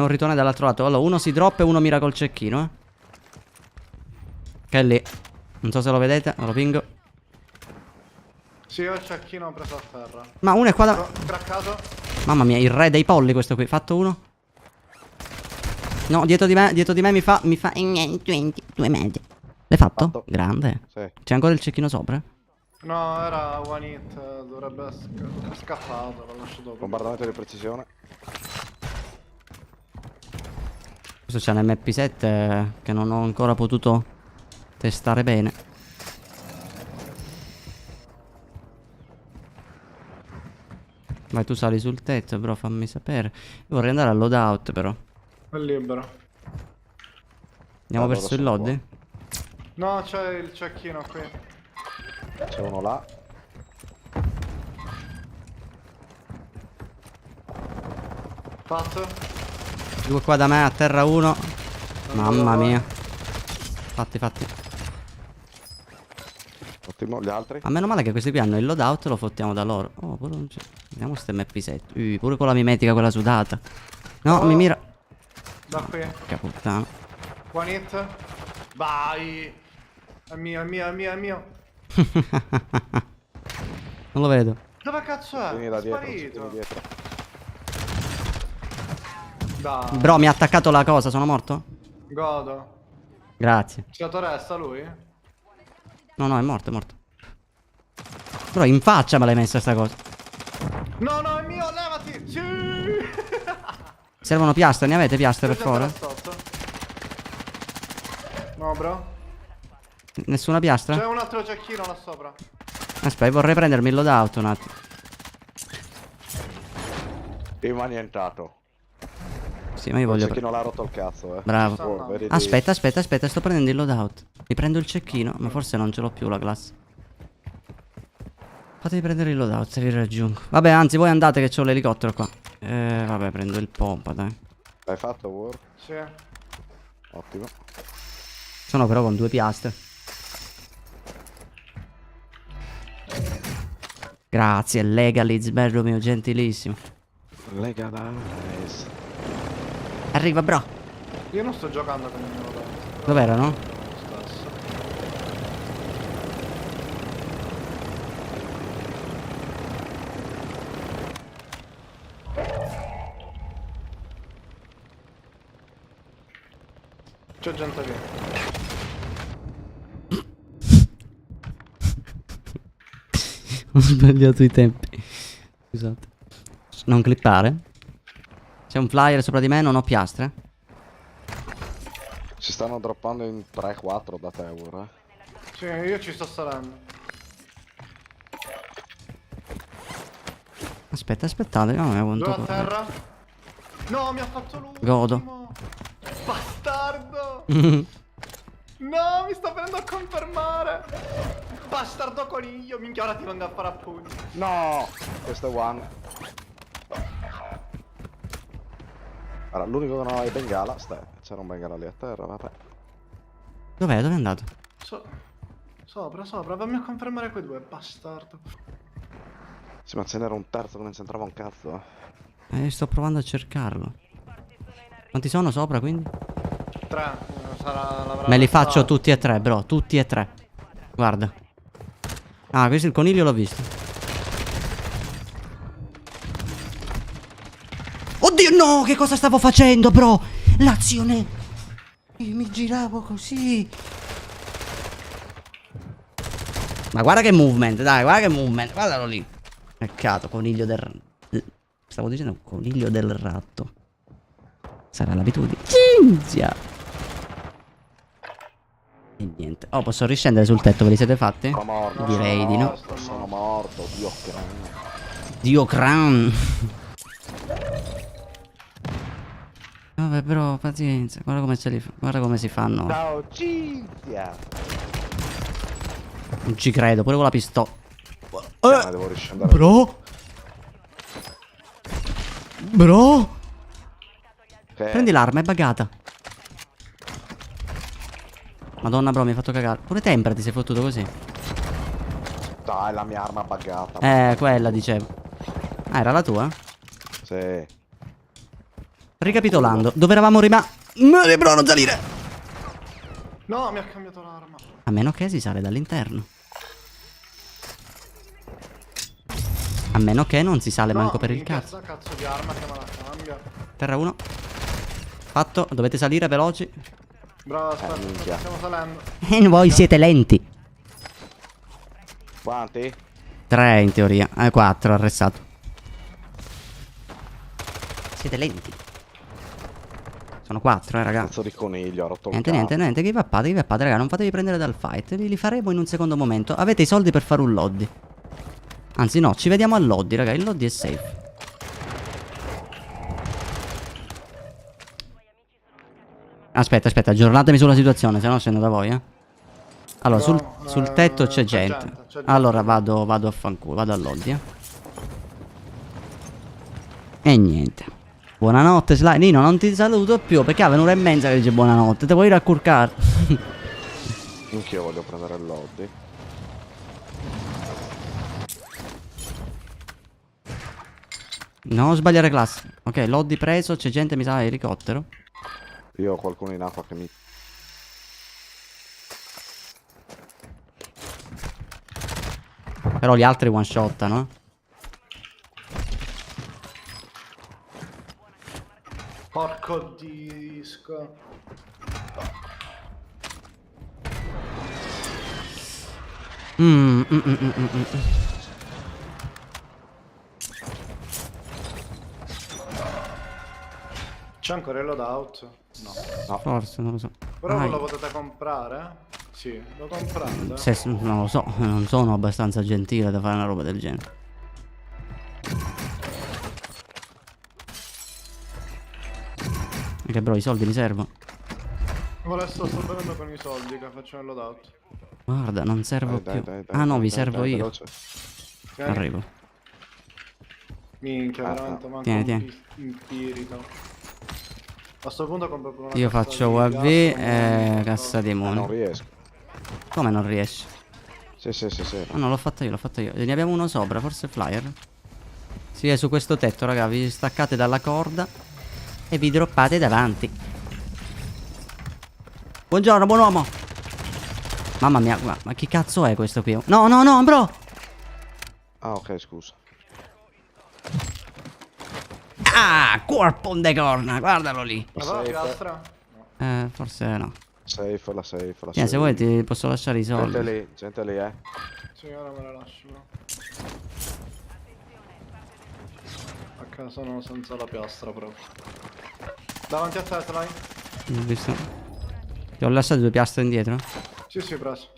un ritorno dall'altro lato. Allora, uno si droppa e uno mira col cecchino, Che è lì. Non so se lo vedete, lo pingo. Sì, ho il cecchino preso a terra. Ma uno è qua da... Craccato. Mamma mia, il re dei polli questo qui. Fatto uno. No, dietro di me mi fa 2 metri. L'hai fatto? Fatto. Grande. Sì. C'è ancora il cecchino sopra? No, era one hit, dovrebbe scappato, l'ho lasciato dopo. Bombardamento di precisione. Questo c'è un MP7 che non ho ancora potuto testare bene. Vai, tu sali sul tetto, bro, fammi sapere. Io vorrei andare al loadout, però. È libero. Andiamo Allora verso il sono lobby? No, c'è il cecchino qui. C'è uno là. Fatto. 2 qua da me, a terra 1. Mamma mia. Fatti. Ottimo, gli altri? A meno male che questi qui hanno il loadout, lo fottiamo da loro. Oh, pure non c'è. Vediamo ste MP7. Pure con la mimetica, quella sudata. No, Oh. mi mira. Da qui. Che puttana. One hit. Vai. È mio. Non lo vedo. Dove cazzo è? Vieni È da dietro, sparito. vieni dietro. Dai. Bro, mi ha attaccato la cosa, sono morto? Godo. Grazie. Stato resta lui? No, è morto. Bro, in faccia me l'hai messa sta cosa. No, è mio, levati! Sì! Servono piastre, ne avete piastre per Questo è favore? ancora sotto. No, bro. Nessuna C'è piastra? un altro cecchino là sopra. Aspetta, vorrei prendermi il loadout un attimo. Rimani entrato. Sì, ma io Il voglio cecchino l'ha rotto il cazzo, Bravo. Oh, vedi lì. Aspetta, sto prendendo il loadout. Mi prendo il cecchino, ma forse non ce l'ho più la classe. Fatemi prendere il loadout, se vi raggiungo. Vabbè, anzi, voi andate che c'ho l'elicottero qua. Vabbè, prendo il pompa, dai. L'hai fatto, War? Sì. Ottimo. Sono però con 2 piastre. Grazie, Legaliz, bello mio, gentilissimo. Legalize. Arriva, bro. Io non sto giocando con il mio loadout. Dov'erano? Stesso. C'è gente lì. Ho sbagliato i tempi. Scusate. Non clippare. C'è un flyer sopra di me, non ho piastre. Si stanno droppando in 3-4 da te, War, Sì, io ci sto salendo. Aspettate, no, a quanto Due a corre. terra. No, mi ha fatto l'ultimo. Godo. Bastardo. No, mi sta venendo a confermare. Bastardo coniglio, minchia, ora ti vengo a fare a pugni. No! Questo è one. Allora, l'unico che non ha è bengala, c'era un bengala lì a terra, vabbè. Dov'è? Dove è andato? Sopra, vammi a confermare quei due, bastardo. Sì, ma ce n'era un terzo che non c'entrava un cazzo. Sto provando a cercarlo. Quanti sono sopra, quindi? 3, l'avrà Me li lasciato. faccio tutti e 3, bro. Tutti e 3. Guarda. Ah, questo il coniglio l'ho visto. Oddio, no! Che cosa stavo facendo, bro? L'azione. Io mi giravo così. Ma guarda che movement, dai, guarda che movement. Guardalo lì. Peccato, coniglio del... Stavo dicendo coniglio del ratto. Sarà l'abitudine. Cinzia. E niente. Oh, posso riscendere sul tetto, ve li siete fatti? Sono morto. Direi di no. Sono morto, Dio cranio. Dio cran. Vabbè, però, pazienza. Guarda come ce li fa. Guarda come si fanno. Ciao, Cinzia! Non ci credo, pure con la pistola. Devo riscendere. Bro. Bro. Che- Prendi l'arma, è buggata. Madonna, bro, mi hai fatto cagare. Pure Temper ti sei fottuto così. Dai, la mia arma buggata. Quella dicevo. Ah, era la tua? Sì. Ricapitolando, dove eravamo rimasti? Bro, non salire. No, mi ha cambiato l'arma. A meno che si sale dall'interno. A meno che non si sale manco per il minchia, cazzo. sta cazzo di arma che me la cambia. Terra 1. Fatto, dovete salire veloci. Bravo, aspetta, minchia. stiamo salendo. E voi siete lenti. Quanti? 3 in teoria. 4 arrestato. Siete lenti. Sono 4, raga. Cazzo di coniglio, ha rotto il Niente, che vappate, raga. Non fatevi prendere dal fight. Li faremo in un secondo momento. Avete i soldi per fare un lobby. Anzi no, ci vediamo al lobby, raga. Il lobby è safe. Aspetta, aggiornatemi sulla situazione, se no scendo da voi, Allora, No, sul tetto c'è c'è gente. gente, c'è gente. Allora vado a fanculo, vado all'Oddi, E niente. Buonanotte, Sly. Nino, non ti saluto più perché aveva un'ora e mezza che dice buonanotte. Te vuoi raccurcare? Anch'io voglio prendere il lobby. Non sbagliare classe. Ok, Loddi preso, c'è gente, mi sa, elicottero. Io ho qualcuno in acqua che mi... Però gli altri one shottano. Porco disco. C'è ancora il loadout? No. Forse, non lo so. Però Ah, lo potete comprare? Sì, lo comprate. non lo so, non sono abbastanza gentile da fare una roba del genere. Perché bro, i soldi mi servono. Adesso sto venendo con i soldi che faccio il loadout. Guarda, non servo Dai, più. dai, Ah no, dai, vi dai, servo dai, io. veloce. Tieni. Arrivo. Minchia, Ah, veramente manco tieni, un tieni. spirito. A sto punto compro pure una Io cassa faccio di UAV gas, e un- cassa di Non muni. riesco. Come non riesci? Sì. Ah no, l'ho fatto io. Ne abbiamo uno sopra, forse flyer. Sì, è su questo tetto, raga. Vi staccate dalla corda e vi droppate davanti. Buongiorno, buon uomo. Mamma mia, ma chi cazzo è questo qui? No, bro. Ah, ok, scusa. Ah, corpo de corna, guardalo lì. Ma va la piastra? Forse no. Safe, la safe. Se vuoi ti posso lasciare i soldi. Gente lì, Sì, ora me la lascio, bro. A casa sono senza la piastra proprio. Davanti a te, Sly? Ho visto. Ti ho lasciato 2 piastre indietro. Sì, preso.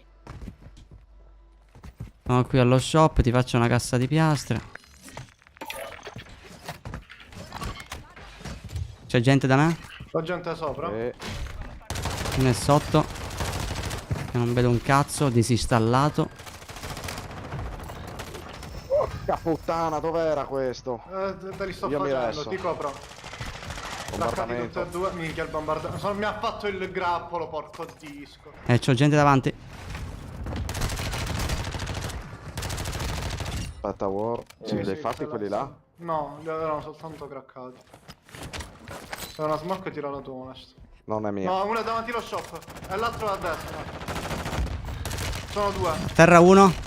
Sono qui allo shop, ti faccio una cassa di piastre. C'è gente da me? La gente sopra? Uno è sotto. Che non vedo un cazzo, disinstallato. Porca puttana, dov'era questo? Te li sto Io mi facendo, resto. ti copro. Placcati tutti Bombardamento. e due. Minchia il bombardamento. Mi ha fatto il grappolo, porco disco. C'ho gente davanti. Aspetta, War. Sì, Li hai sì, fatti ce quelli l'ho. là? No, li avevano soltanto craccati. Se una smoke tira la tua, onesto. Non è mia. No, uno è davanti allo shop e l'altro è a destra. Sono due. Terra 1.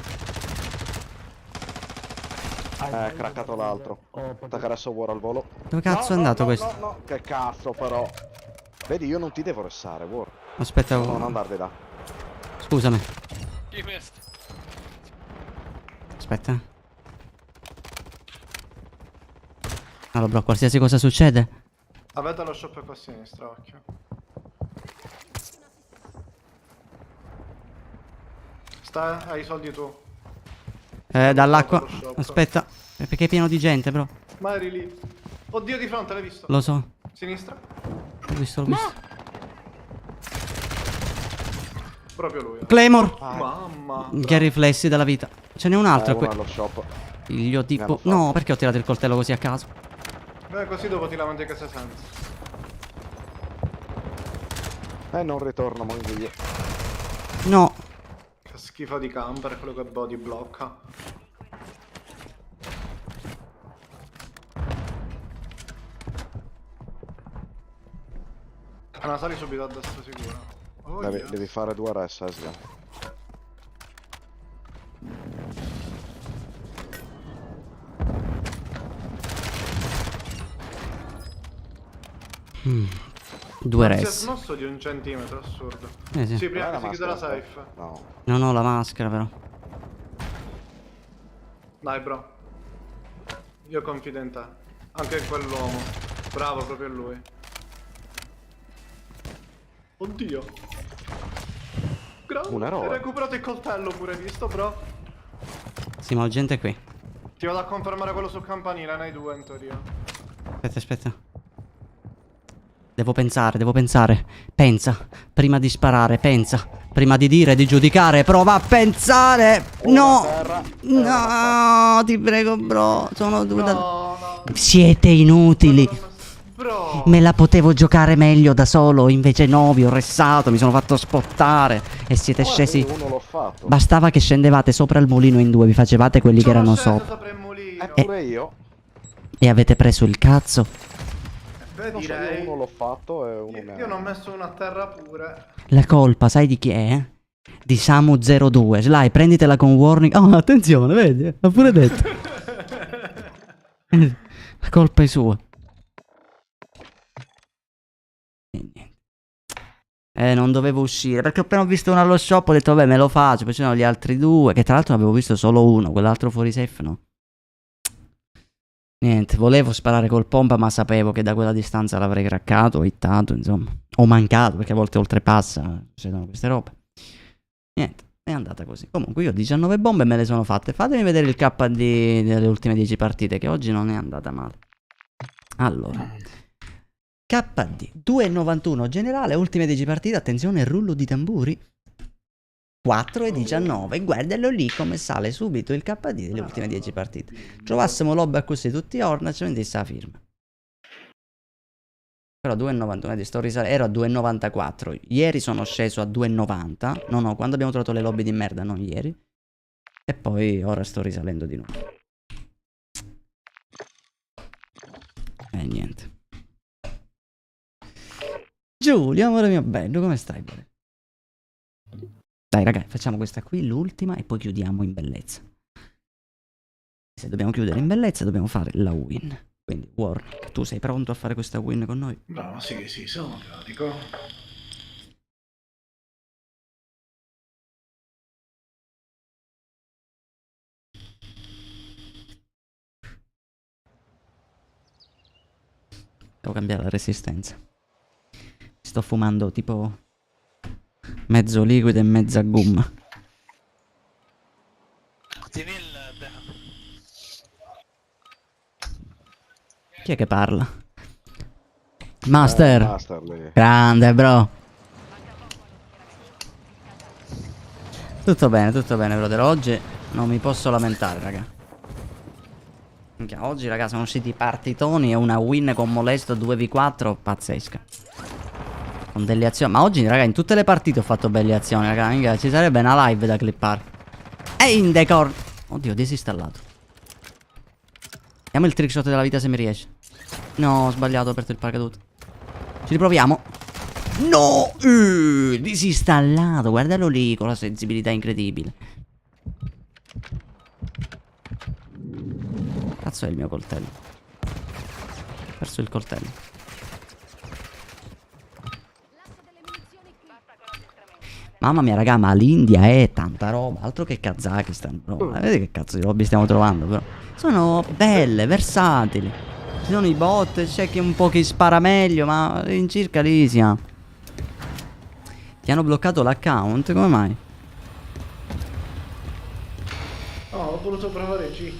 Craccato l'altro. Aspetta che adesso War al volo. Dove cazzo è andato questo? No, che cazzo però. Vedi, io non ti devo restare, War. Aspetta, Non andare di là. scusami. Aspetta. Allora bro, qualsiasi cosa succede. Avete lo shop qua a sinistra, occhio. Hai i soldi tu. Dall'acqua. Lo shop. Aspetta. Perché è pieno di gente, bro. Ma eri lì. Oddio, di fronte, l'hai visto? Lo so. Sinistra? L'ho visto. Proprio lui. Claymore. Mamma. Che riflessi della vita. Ce n'è un altro Uno qui. allo shop. Figlio di Mi hanno po- fatto. No, perché ho tirato il coltello così a caso? Così dopo ti lamenti che sei senza. Non ritorno, mangiglio. No. Che schifo di camper, quello che body blocca. Sali subito a destra sicuro. Oh, yes. Devi fare 2 res, Esga. Due Si è res. smosso di 1 centimetro, assurdo. Sì. Sì, prima Dov'è che la si chiude la maschera? safe. No. Non ho la maschera però. Dai, bro. Io confido in te. Anche in quell'uomo. Bravo, proprio lui. Oddio. Grazie. Un eroe. Hai recuperato il coltello pure, visto, bro? Sì, ma ho gente qui. Ti vado a confermare quello sul campanile, ne hai 2 in teoria. Aspetta. Devo pensare. Pensa. Prima di sparare, pensa. Prima di dire, di giudicare, prova a pensare. No. No, ti prego, bro. Sono dovuta... No. Siete inutili. Bro. Me la potevo giocare meglio da solo, invece no, vi ho ressato, mi sono fatto spottare e siete scesi. Uno l'ho fatto. Bastava che scendevate sopra il mulino in due, vi facevate quelli che erano sopra. Il mulino. Pure io. E avete preso il cazzo. Beh, Non so, direi. io uno l'ho fatto e uno Io ne ho messo uno a terra pure. La colpa, sai di chi è? Di Samu02. Sly, prenditela con warning. Oh, attenzione, vedi? L'ho pure detto. La colpa è sua. E niente. Non dovevo uscire perché ho appena visto uno allo shop, ho detto vabbè me lo faccio, poi c'erano gli altri due, che tra l'altro ne avevo visto solo uno, quell'altro fuori safe no. Niente, volevo sparare col pompa ma sapevo che da quella distanza l'avrei craccato, hittato, insomma. O mancato perché a volte oltrepassa, succedono queste robe. Niente, è andata così. Comunque io 19 bombe me le sono fatte. Fatemi vedere il KD delle ultime 10 partite che oggi non è andata male. Allora, KD 2,91 generale, ultime 10 partite, attenzione, rullo di tamburi. 4,19, guardalo lì come sale subito il KD delle ultime 10 partite. Trovassimo lobby a così tutti i Hornets, vendesse la firma. Però 2,91, sto ero a 2,94. Ieri sono sceso a 2,90. No, quando abbiamo trovato le lobby di merda, non ieri. E poi ora sto risalendo di nuovo. E niente. Giulio, amore mio bello, come stai? Dai ragazzi, facciamo questa qui, l'ultima, e poi chiudiamo in bellezza. Se dobbiamo chiudere in bellezza dobbiamo fare la win. Quindi Warnick, tu sei pronto a fare questa win con noi? No, sì, sono carico. Devo cambiare la resistenza. Sto fumando tipo mezzo liquido e mezza gomma. Chi è che parla? Master. Master lì. Grande bro. Tutto bene brother. Oggi non mi posso lamentare raga. Minchia, oggi raga sono usciti partitoni e una win con molesto 2v4 pazzesca. Con delle azioni. Ma oggi raga in tutte le partite ho fatto belle azioni raga. Minchia, ci sarebbe una live da clippare. E in decor. Oddio, disinstallato. Vediamo il trickshot della vita se mi riesce. No, ho sbagliato, ho aperto il paracadute. Ci riproviamo. No! Disinstallato, guardalo lì con la sensibilità incredibile. Cazzo è il mio coltello? Ho perso il coltello. Mamma mia raga, ma l'India è tanta roba. Altro che Kazakistan, bro. Vedete che cazzo di lobby stiamo trovando, però. Sono belle, versatili. Ci sono i bot, c'è chi un po' chi spara meglio, ma in circa lì siamo. Ti hanno bloccato l'account, come mai? No, ho voluto provare cheat.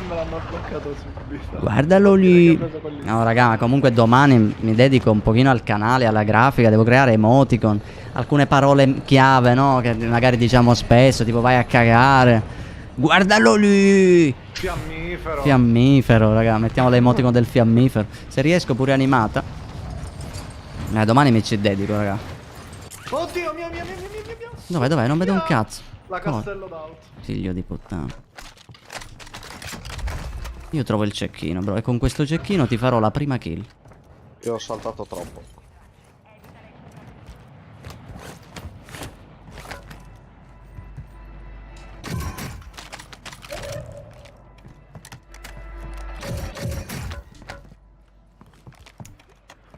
Me l'hanno bloccato subito. Guardalo lì. No raga, comunque domani mi dedico un pochino al canale, alla grafica. Devo creare emoticon, alcune parole chiave, no? Che magari diciamo spesso, tipo vai a cagare. Guardalo lì. Fiammifero. Fiammifero, raga, mettiamo l'emoticon del fiammifero. Se riesco pure animata. Domani mi ci dedico, raga. Oddio, mio. Dov'è? Non vedo un cazzo. La castello d'auto. Figlio di puttana. Io trovo il cecchino, bro. E con questo cecchino ti farò la prima kill. Io ho saltato troppo.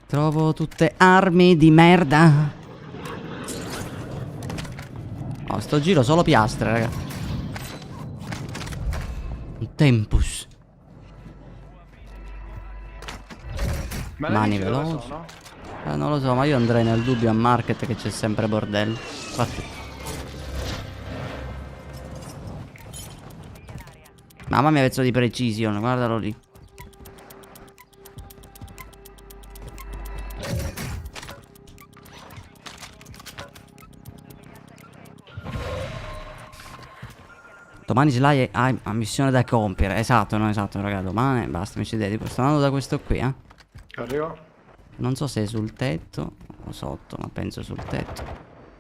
Trovo tutte armi di merda. Oh, sto giro solo piastre, raga. Un tempus. Mani veloci. Non lo so, ma io andrei nel dubbio a market che c'è sempre bordello. Infatti. Mamma mia, pezzo di precision, guardalo lì. Domani Sly ha missione da compiere. Esatto, no, esatto, raga. Domani basta, mi ci dedico. Sto andando da questo qui, eh. Arrivo. Non so se è sul tetto o sotto, ma penso sul tetto.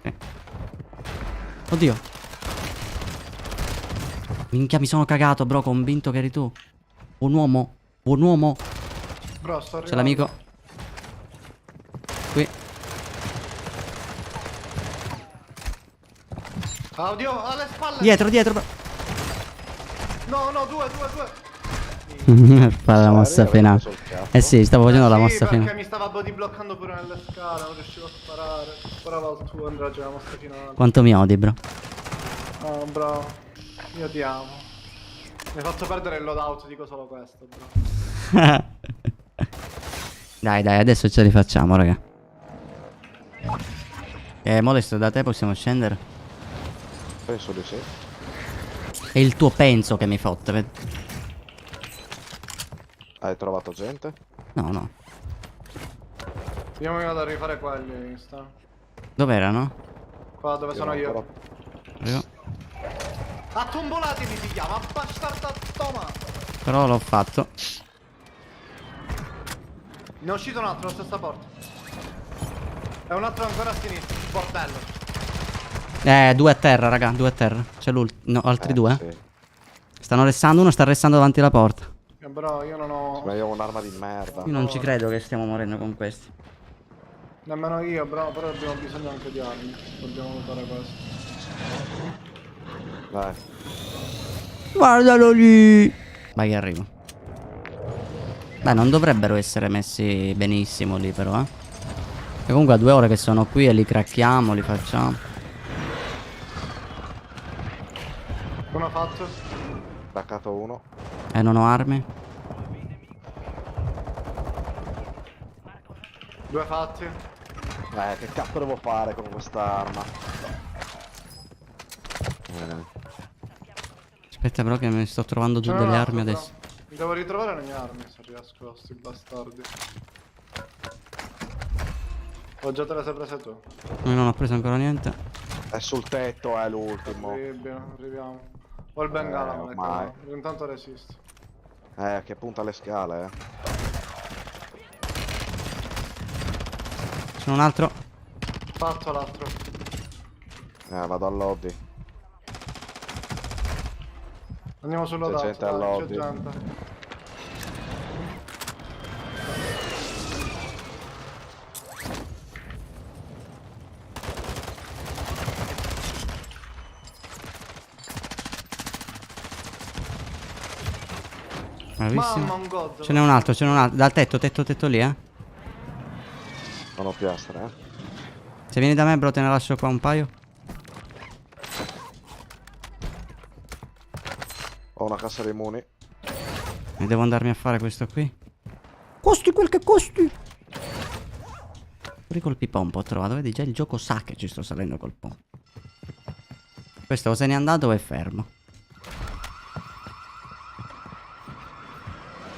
Ok. Oddio. Minchia, mi sono cagato, bro. Convinto che eri tu. Buon uomo. Buon uomo. Bro, sto C'è arrivando. l'amico. Qui. Ah, oddio, alle spalle. Dietro, dietro. Bro. No, no, due. Fa la mossa Arriva finale. sul cazzo. Eh sì, stavo facendo la Sì, mossa perché finale. mi stava body bloccando pure nelle scale, non riuscivo a sparare. Sparava al tuo, Andrea, c'è la mossa finale. Quanto mi odi, bro. Oh, bro, io ti amo. Mi hai fatto perdere il loadout, dico solo questo, bro. Dai, adesso ce li facciamo, raga. Molesto, da te possiamo scendere? Penso di sì. È il tuo penso che mi fotte. Hai trovato gente? No. Io mi vado a rifare quelli, sta. Dov'erano? Qua dove sono no, io. però- Arrivo. A tombolatemi si chiama, bastarda toma! Però l'ho fatto. Ne è uscito un altro, la stessa porta. E un altro ancora a sinistra, bordello. 2 a terra, raga, 2 a terra. C'è l'ultimo. No, altri 2. Sì. Stanno restando, uno sta restando davanti alla porta. Bro, io non ho... Ma io ho un'arma di merda. Io non ci credo che stiamo morendo con questi. Nemmeno io, bro, però abbiamo bisogno anche di armi. Dobbiamo fare questo. Dai. Guardalo lì. Vai che arrivo. Beh, non dovrebbero essere messi benissimo lì però, E comunque a 2 ore che sono qui e li cracchiamo, li facciamo. Uno fatto. Attaccato uno. E non ho armi. 2 fatti. Che cazzo devo fare con quest'arma? Aspetta però che mi sto trovando giù C'è un delle altro, armi però. adesso. Devo ritrovare le mie armi se riesco a sti bastardi. Ho già te le sei prese tu. Io non ho preso ancora niente. È sul tetto, è l'ultimo. Orribile, arriviamo. Ho il bengala, non è ormai. quello. Intanto resisto. Che punta alle scale, C'è un altro. Fatto l'altro. Vado al lobby. Andiamo sul loadout, gente dai, al c'è lobby. gente. Bravissimo. Mamma, un god. Ce n'è un altro, Dal tetto lì, Non ho piastre, Se vieni da me, bro, te ne lascio qua un paio. Ho una cassa dei muni. E devo andarmi a fare questo qui. Costi quel che costi. Pure col pipompo ho trovato. Vedi, già il gioco sa che ci sto salendo col pompo. Questo o se n'è andato o è fermo.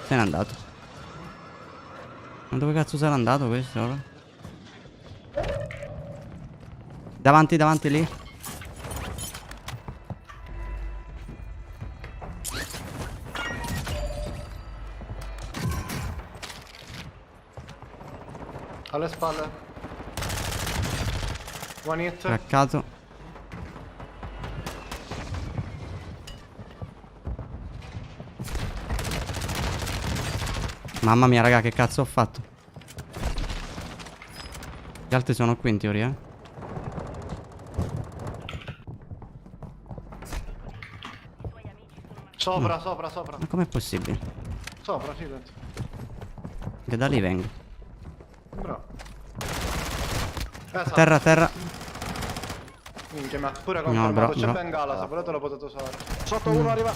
Se n'è andato. Ma dove cazzo sarà andato questo ora? Davanti lì. Alle spalle. One hit. Craccato. Mamma mia, raga, che cazzo ho fatto? Gli altri sono qui in teoria. Sopra. Ma com'è possibile? Sopra, sì, dentro. Che da lì vengo. Bravo. Esatto. Terra. Minchia, ma pure No, confermato. bro, C'è no. bengala, se volete lo potete usare. Sotto uno arriva.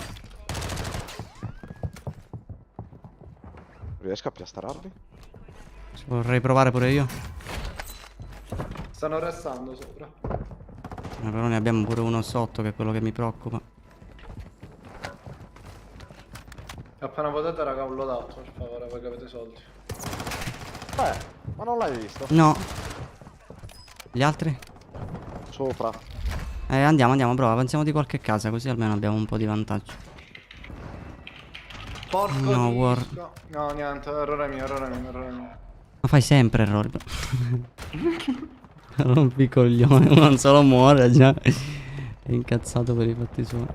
Riesco a piastrarli? Ci vorrei provare pure io. Stanno restando sopra. Però ne abbiamo pure uno sotto, che è quello che mi preoccupa. Appena potete, raga, un loadout, per favore, perché avete i soldi. Ma non l'hai visto? No. Gli altri? Sopra. Andiamo, bro. Avanziamo di qualche casa, così almeno abbiamo un po' di vantaggio. Porco No, disco. War. No, niente, errore mio. Ma fai sempre errori. Rompi i coglioni, uno non solo muore già. È incazzato per i fatti suoi.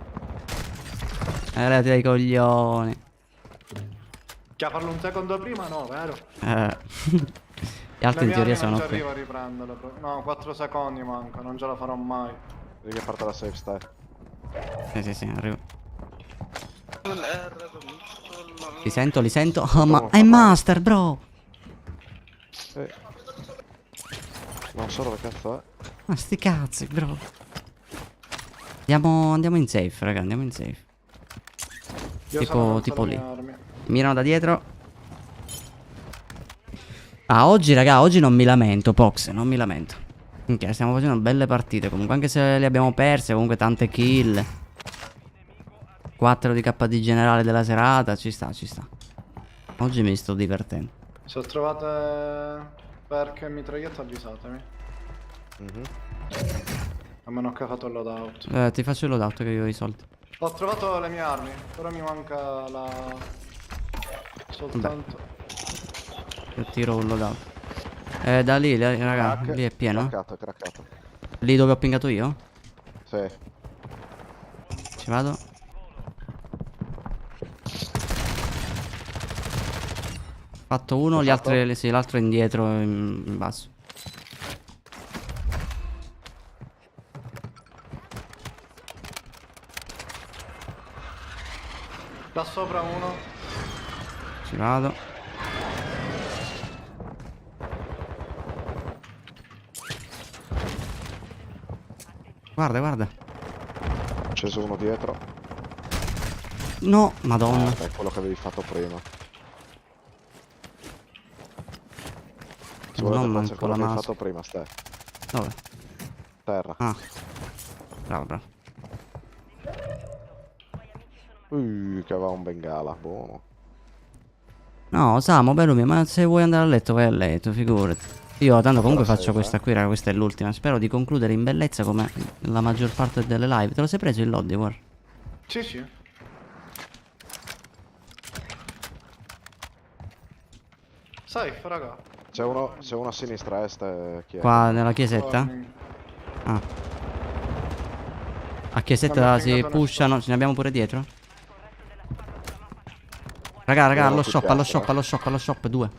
Levati dai coglioni. Che a farlo un secondo prima? No, vero? Gli altri in teoria sono non ci qui. arrivo a riprenderlo. No, 4 secondi manca, non ce la farò mai. Devi parte la safe stai. Sì, arrivo. Li sento. Oh, ma è master, bro. Non so dove cazzo è. Ma sti cazzi, bro. Andiamo in safe, raga, andiamo in safe. Io sono Tipo senza le lì. mie armi. Mirano da dietro. Oggi, raga, oggi non mi lamento, Pox, non mi lamento. Ok, stiamo facendo belle partite comunque, anche se le abbiamo perse, comunque tante kill. 4 di KD generale della serata, ci sta. Oggi mi sto divertendo. Se trovate perk e mitraglietta avvisatemi. A meno che ho fatto il loadout. Ti faccio il loadout che io ho i soldi. Ho trovato le mie armi, però mi manca la... soltanto... Io tiro un loadout. Da lì, raga, Crack. lì è pieno. Craccato. Lì dove ho pingato io? Sì. Ci vado. Fatto uno, L'ho gli fatto? altri, sì, l'altro è indietro in basso. Da sopra uno. Ci vado. Guarda. Ho acceso uno dietro. No, madonna. È quello che avevi fatto prima. Ci Non volete manco facere quello la che hai maschera. fatto prima, stai. Dove? Terra. Ah. Bravo. Che aveva un bengala, buono. No, Samu, bello mio, ma se vuoi andare a letto vai a letto, figurati. Io tanto comunque Però faccio sei, questa qui, raga, questa è l'ultima. Spero di concludere in bellezza come la maggior parte delle live. Te lo sei preso il lobby, guarda. Sì. Safe, raga. C'è uno a sinistra, est, chi è? Qua nella chiesetta? Warning. Ah. A Non chiesetta mi ha si pingato pushano, ce ne abbiamo pure dietro? Raga, Abbiamo allo più shop, piastre, allo shop, 2.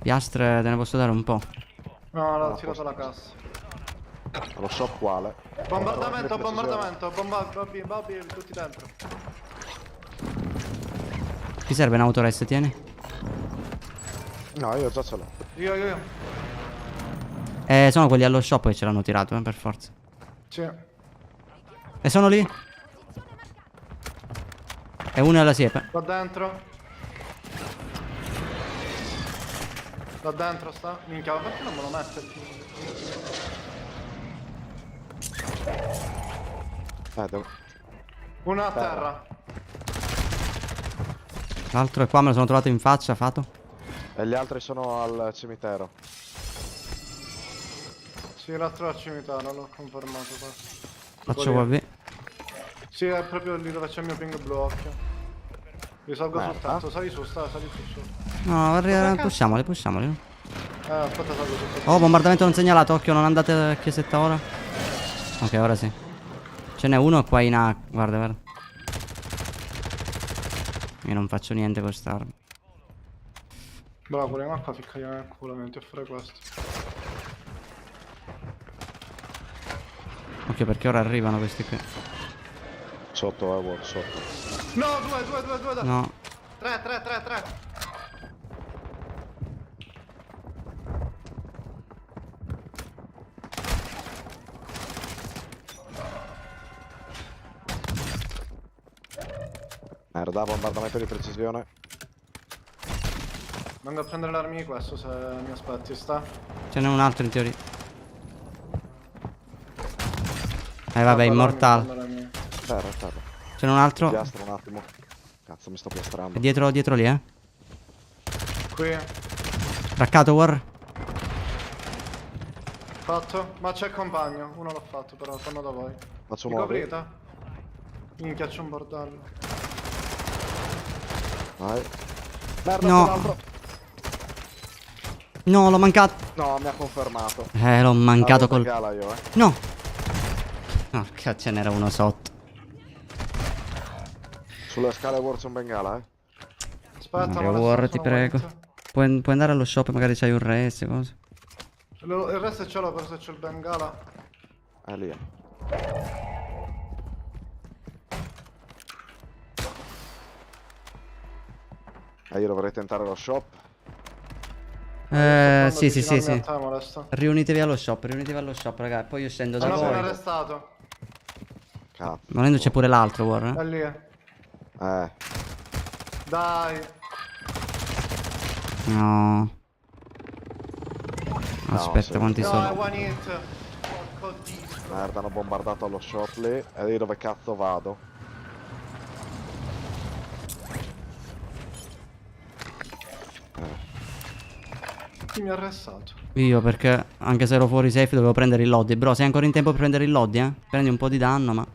Piastre te ne posso dare un po'. No, l'ho tirato la cassa. Lo so quale. Bombardamento, Precisione. Bobby, tutti dentro. Ti serve un autorest, tieni? No, io già ce l'ho. Io. Sono quelli allo shop che ce l'hanno tirato, per forza. Sì. E sono lì. E uno è alla siepe. Da dentro. Da dentro sta. Minchia, ma perché non me lo mette il Devo... Uno a terra. L'altro è qua, me lo sono trovato in faccia, Fato. E gli altri sono al cimitero. Sì, l'altro al cimitero, l'ho confermato qua. Faccio qua lì. Sì, è proprio lì dove c'è il mio ping blu, occhio. Risalgo sul Merda. tetto, sali su, sali su. No, cazzo? pussiamoli. Aspetta, salgo sul tetto. Oh, bombardamento non segnalato, occhio, non andate a chiesetta ora. Ok, ora sì. Ce n'è uno qua in A, guarda. Io non faccio niente con quest'arma. Bravo, pure ma qua ficca nel culo, mi metti a fare questo. Ok, perché ora arrivano questi qui. Sotto, War, sotto. No, due da... No. 3. Merda, bombardamento di precisione. Vengo a prendere le armi di questo se mi aspetti, sta? Ce n'è un altro in teoria. Vabbè, immortale. Terra. Ce n'è un altro. Piastra un attimo. Cazzo, mi sto piastrando. È dietro lì, Qui. Raccato, War. Fatto? Ma c'è il compagno, uno l'ho fatto però, torno da voi. Faccio Mi muovere. coprite? Minchia, c'è un bordello. Vai. Merda, No. c'è un altro. No, l'ho mancato. No, mi ha confermato. L'ho mancato Avevo col... Bengala io, No. No, ce n'era uno sotto. Sulle scale War c'è un Bengala, Aspetta, Mario ma War, adesso ti sono prego. guarito. Puoi andare allo shop, magari c'hai un res, cosa. Il resto ce l'ho, però se c'è il Bengala. È lì. Io dovrei tentare lo shop. Sì, sì, sì, sì. Molesto. Riunitevi allo shop, raga. Poi io scendo da Sono appena voi. arrestato. Cazzo. Volendo c'è pure l'altro, War. È lì. Dai. No. Aspetta, sì. quanti No, è sono? one hit. Porco dio. Merda, hanno bombardato lo shop lì. E io dove cazzo vado? Chi mi ha arrestato? Io perché anche se ero fuori safe dovevo prendere il loddy. Bro, sei ancora in tempo per prendere il loddy, eh? Prendi un po' di danno, ma...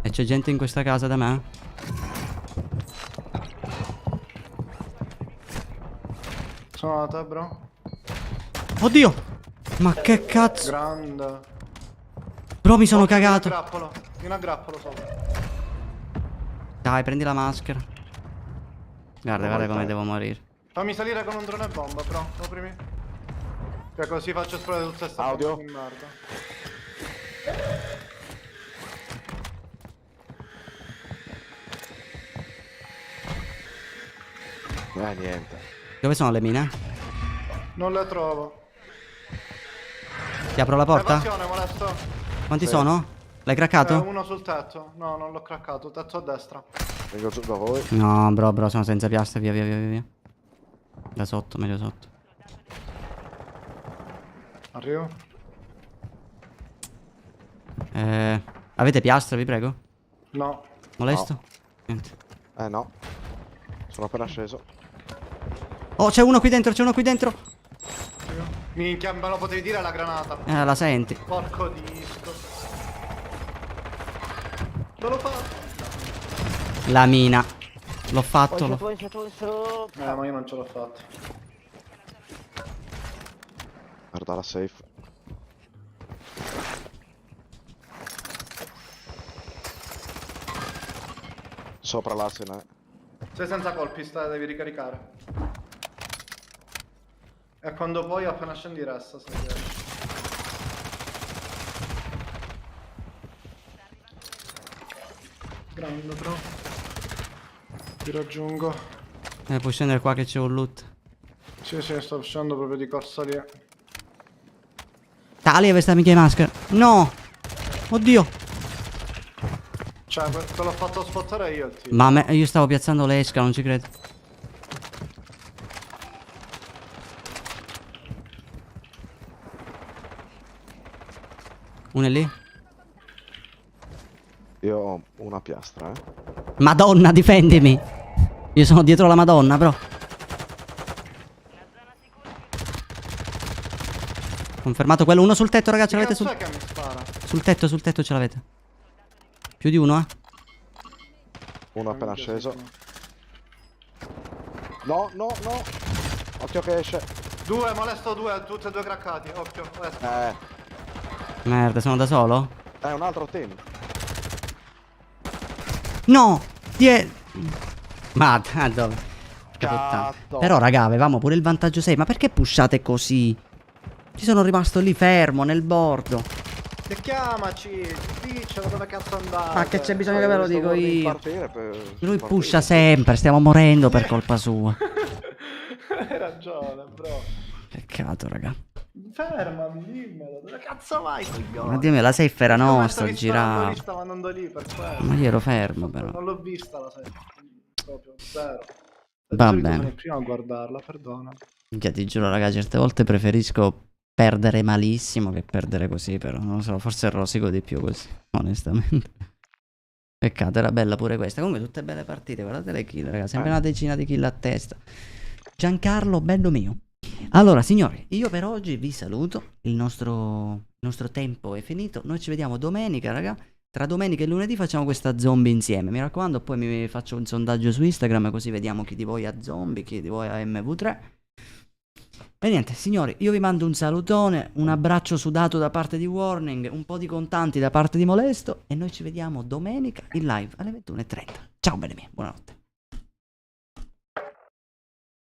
E c'è gente in questa casa da me? Sono da te, bro. Oddio! Ma che cazzo? Grande. Bro, mi sono Occhio, cagato. Vieni a grappolo sopra. Dai, prendi la maschera. Guarda, guarda come devo morire. Fammi salire con un drone bomba, bro. Coprimi. Che così faccio esplodere tutte queste Audio. bombe di merda. Niente. Dove sono le mine? Non le trovo. Ti apro la porta? Evasione, molesto. Quanti sono? L'hai craccato? Uno sul tetto. No, non l'ho craccato. Tetto a destra. Vengo giù da voi. No, bro, sono senza piastre. Via, via, via, via. Da sotto, meglio sotto. Arrivo. Avete piastre, vi prego? No. Molesto? Niente. No. Sono appena sceso. Oh, c'è uno qui dentro, c'è uno qui dentro. Minchia, me lo potevi dire la granata. La senti. Porco disco. Non lo fa. La mina. L'ho fatto. Ma io non ce l'ho fatta. Guarda la safe. Sopra l'asina. Sei senza colpi, devi ricaricare. E quando poi appena scendi resta, se riesci. Grande, bro. Ti raggiungo. Puoi scendere qua che c'è un loot. Sì, sì, sto uscendo proprio di corsa lì. Tali, questa mica maschera. No! Oddio! Cioè, te l'ho fatto spottare io il team. Ma io stavo piazzando l'esca, non ci credo. Uno è lì? Io ho una piastra, Madonna, difendimi! Io sono dietro la Madonna, bro. Confermato quello. Uno sul tetto, ragazzi, ce l'avete Cazzo è che mi spara? sul tetto ce l'avete. Più di uno, Uno appena sceso. No, no, no. Occhio che esce. Due, molesto due, tutti e due craccati. Occhio, Merda, sono da solo? È un altro team. No! Ma dove? Che puttana. Cazzo. Però raga, avevamo pure il vantaggio 6. Ma perché pushate così? Ci sono rimasto lì fermo nel bordo. E chiamaci, dicelo dove cazzo andate. Ma che c'è bisogno che ve lo dico io? Partire per... Lui pusha sempre, stiamo morendo per colpa sua. Hai ragione, bro. Peccato, raga. Fermami, dimmelo. Dove cazzo vai, coglione? Ma Dio mio, la safe era nostra, Io girava. stavo andando lì per quello. Ma io ero fermo però. Non l'ho vista la safe. Proprio zero. Va Di solito bene. sono il primo a guardarla, perdona. Minchia, ti giuro, raga, certe volte preferisco perdere malissimo che perdere così, però non lo so, forse rosico di più così, onestamente. Peccato, era bella pure questa. Comunque tutte belle partite, guardate le kill, raga, sempre una decina di kill a testa. Giancarlo, bello mio. Allora, signori, io per oggi vi saluto. Il nostro tempo è finito. Noi ci vediamo domenica, raga. Tra domenica e lunedì facciamo questa zombie insieme. Mi raccomando, poi mi faccio un sondaggio su Instagram, così vediamo chi di voi ha zombie, chi di voi ha MV3. E niente, signori, io vi mando un salutone, un abbraccio sudato da parte di Warning, un po' di contanti da parte di Molesto, e noi ci vediamo domenica in live alle 21:30. Ciao, bene mie, buonanotte.